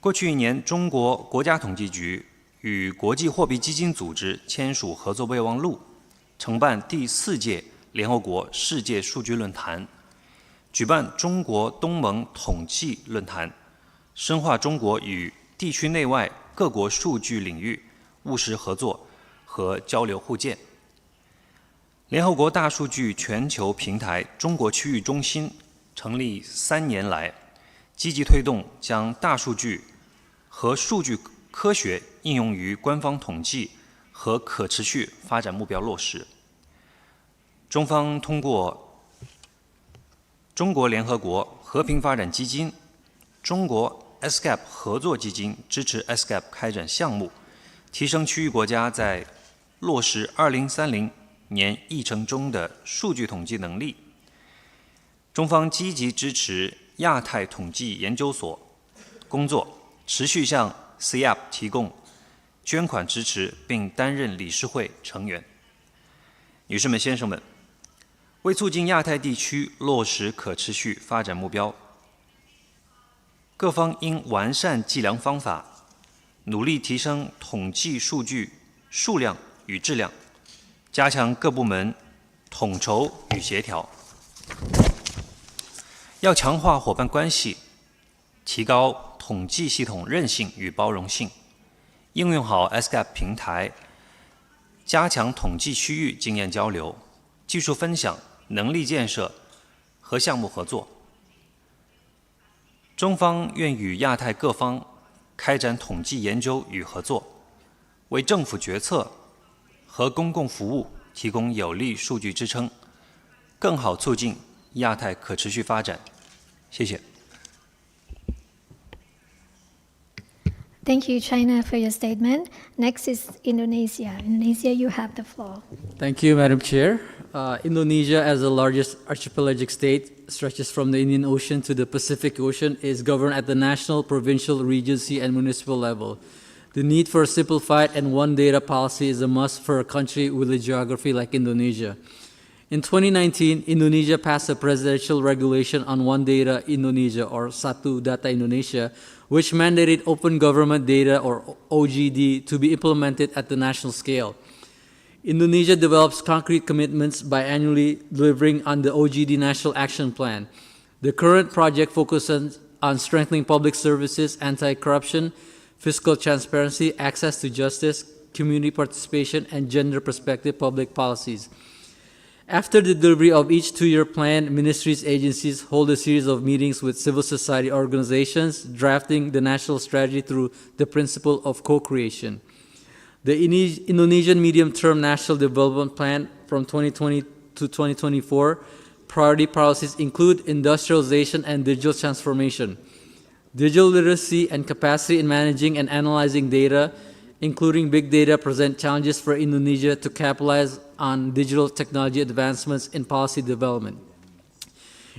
过去1年，中国国家统计局与国际货币基金组织签署合作备忘录，承办第4届联合国世界数据论坛，举办中国东盟统计论坛，深化中国与地区内外各国数据领域务实合作和交流互鉴。联合国大数据全球平台中国区域中心成立3年来，积极推动将大数据和数据科学应用于官方统计和可持续发展目标落实。中方通过中国联合国和平发展基金、中国 ESCAP 合作基金支持 ESCAP 开展项目，提升区域国家在落实2030年议程中的数据统计能力。中方积极支持亚太统计研究所工作，持续向 CEAP 提供捐款支持，并担任理事会成员。女士们、先生们，为促进亚太地区落实可持续发展目标，各方应完善计量方法，努力提升统计数据数量与质量，加强各部门统筹与协调。要强化伙伴关系，提高统计系统韧性与包容性，应用好 ESCAP 平台，加强统计区域经验交流、技术分享、能力建设和项目合作。中方愿与亚太各方开展统计研究与合作，为政府决策和公共服务提供有力数据支撑，更好促进亚太可持续发展。谢谢。Thank you, China, for your statement. Next is Indonesia. Indonesia, you have the floor. Thank you, Madam Chair. Indonesia, as the largest archipelagic state, stretches from the Indian Ocean to the Pacific Ocean, is governed at the national, provincial, regency, and municipal level. The need for a simplified and one data policy is a must for a country with a geography like Indonesia. In 2019, Indonesia passed a presidential regulation on One Data Indonesia, or Satu Data Indonesia, which mandated open government data, or OGD, to be implemented at the national scale. Indonesia develops concrete commitments biannually delivering on the OGD National Action Plan. The current project focuses on strengthening public services, anti-corruption, fiscal transparency, access to justice, community participation, and gender perspective public policies. After the delivery of each two-year plan, ministries, agencies hold a series of meetings with civil society organizations, drafting the national strategy through the principle of co-creation. The Indonesian Medium-Term National Development Plan from 2020 to 2024 priority policies include industrialization and digital transformation, digital literacy and capacity in managing and analyzing data, including big data, present challenges for Indonesia to capitalize on digital technology advancements in policy development.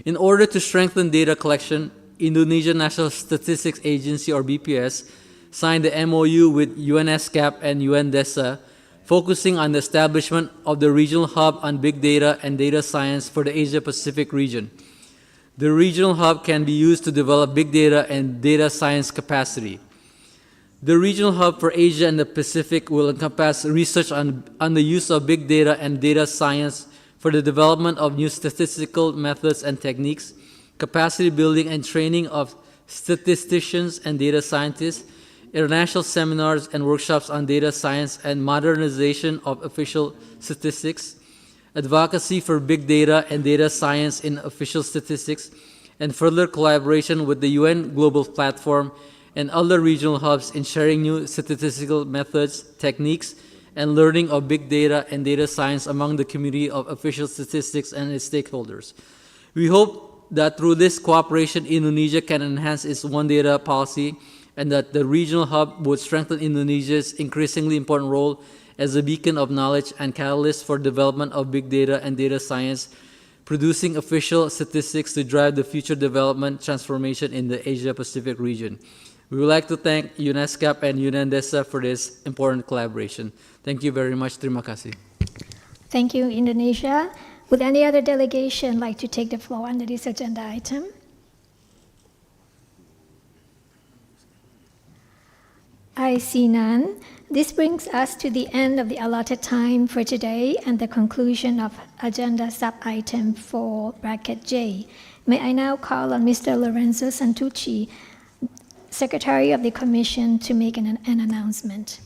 In order to strengthen data collection, Indonesia National Statistics Agency, or BPS, signed the MOU with ESCAP and UNDESA, focusing on the establishment of the regional hub on big data and data science for the Asia-Pacific region. The regional hub can be used to develop big data and data science capacity. The regional hub for Asia and the Pacific will encompass research on the use of big data and data science for the development of new statistical methods and techniques, capacity building and training of statisticians and data scientists, international seminars and workshops on data science and modernization of official statistics, advocacy for big data and data science in official statistics, and further collaboration with the UN Global Platform and other regional hubs in sharing new statistical methods, techniques, and learning of big data and data science among the community of official statistics and its stakeholders. We hope that through this cooperation, Indonesia can enhance its One Data policy and that the regional hub would strengthen Indonesia's increasingly important role as a beacon of knowledge and catalyst for development of big data and data science, producing official statistics to drive the future development transformation in the Asia-Pacific region. We would like to thank UNESCAP and UNDESA for this important collaboration. Thank you very much. Terima kasih. Thank you, Indonesia. Would any other delegation like to take the floor under this agenda item? I see none. This brings us to the end of the allotted time for today and the conclusion of agenda sub-item 4, bracket J. May I now call on Mr. Lorenzo Santucci, Secretary of the Commission, to make an announcement.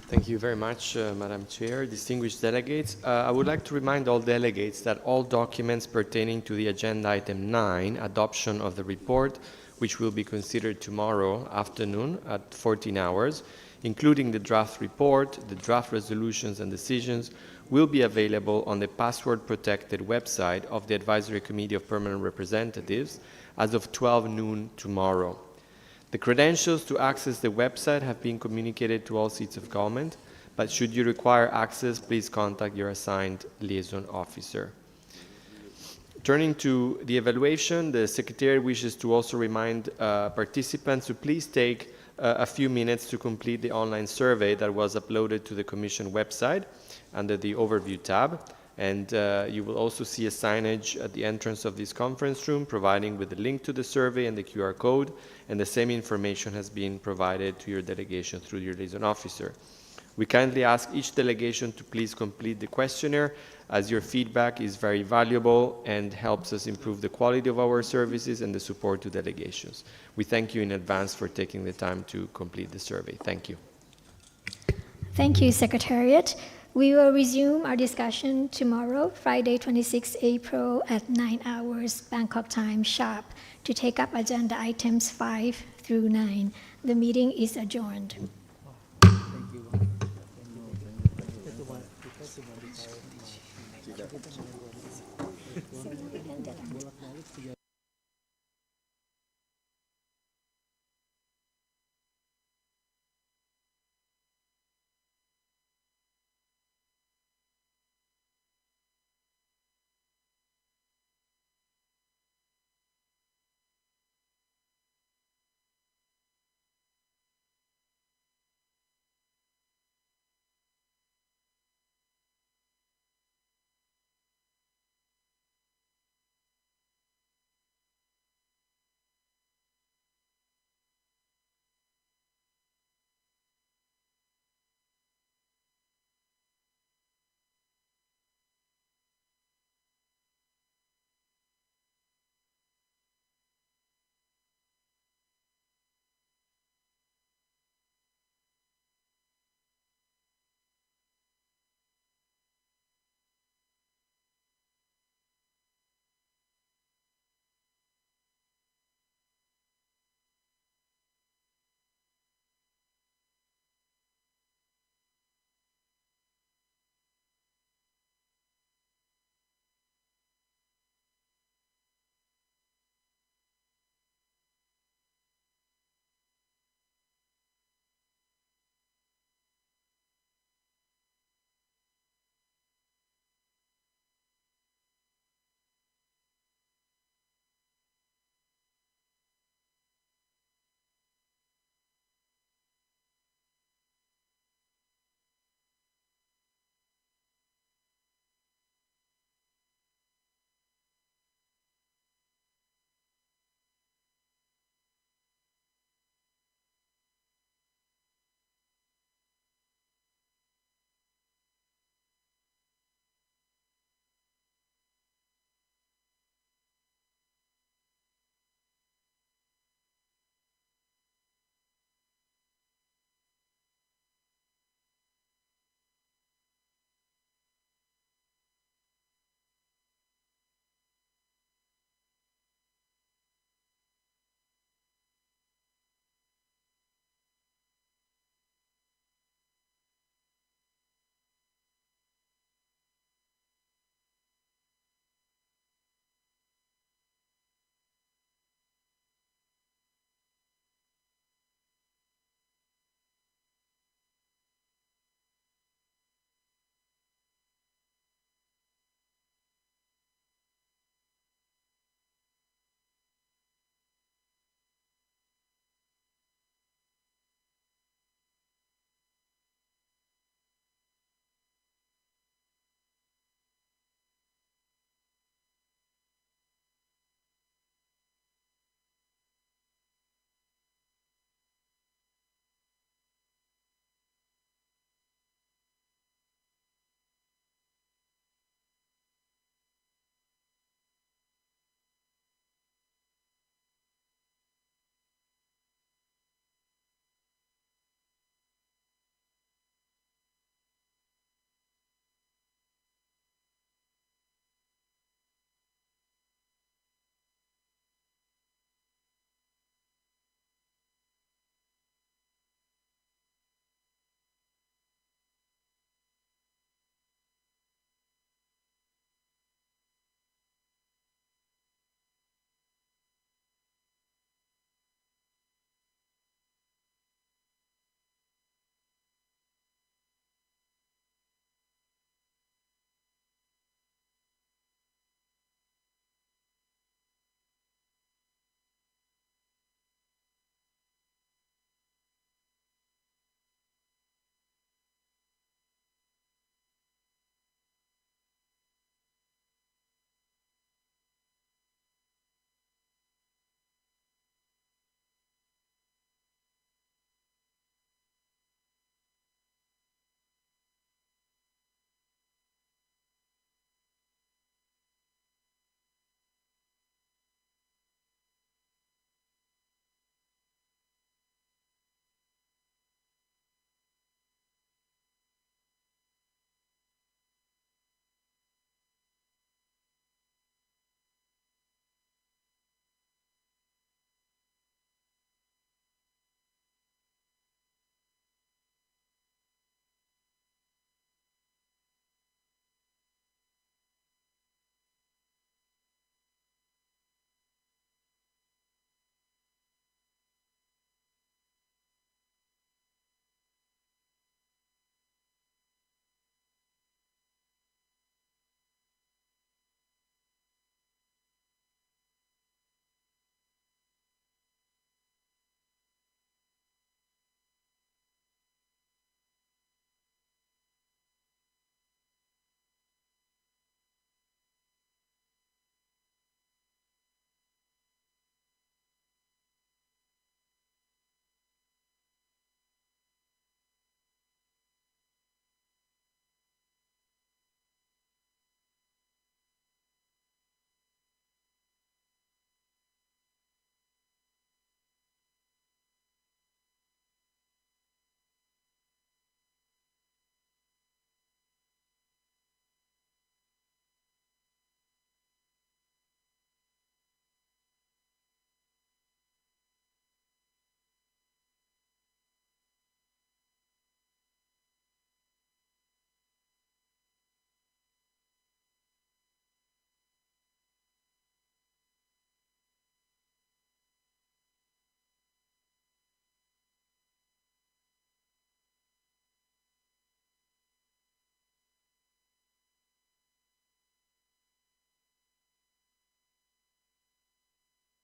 Thank you very much, Madam Chair, distinguished delegates. I would like to remind all delegates that all documents pertaining to the agenda item 9, adoption of the report, which will be considered tomorrow afternoon at 14 hours, including the draft report, the draft resolutions and decisions, will be available on the password-protected website of the Advisory Committee of Permanent Representatives as of 12 noon tomorrow. The credentials to access the website have been communicated to all seats of government, but should you require access, please contact your assigned liaison officer. Turning to the evaluation, the Secretariat wishes to also remind participants to please take a few minutes to complete the online survey that was uploaded to the Commission website under the Overview tab. And you will also see a signage at the entrance of this conference room providing with the link to the survey and the QR code, and the same information has been provided to your delegation through your liaison officer. We kindly ask each delegation to please complete the questionnaire, as your feedback is very valuable and helps us improve the quality of our services and the support to delegations. We thank you in advance for taking the time to complete the survey. Thank you. Thank you, Secretariat. We will resume our discussion tomorrow, Friday, 26 April at 9 hours Bangkok time sharp, to take up agenda items 5 through 9. The meeting is adjourned.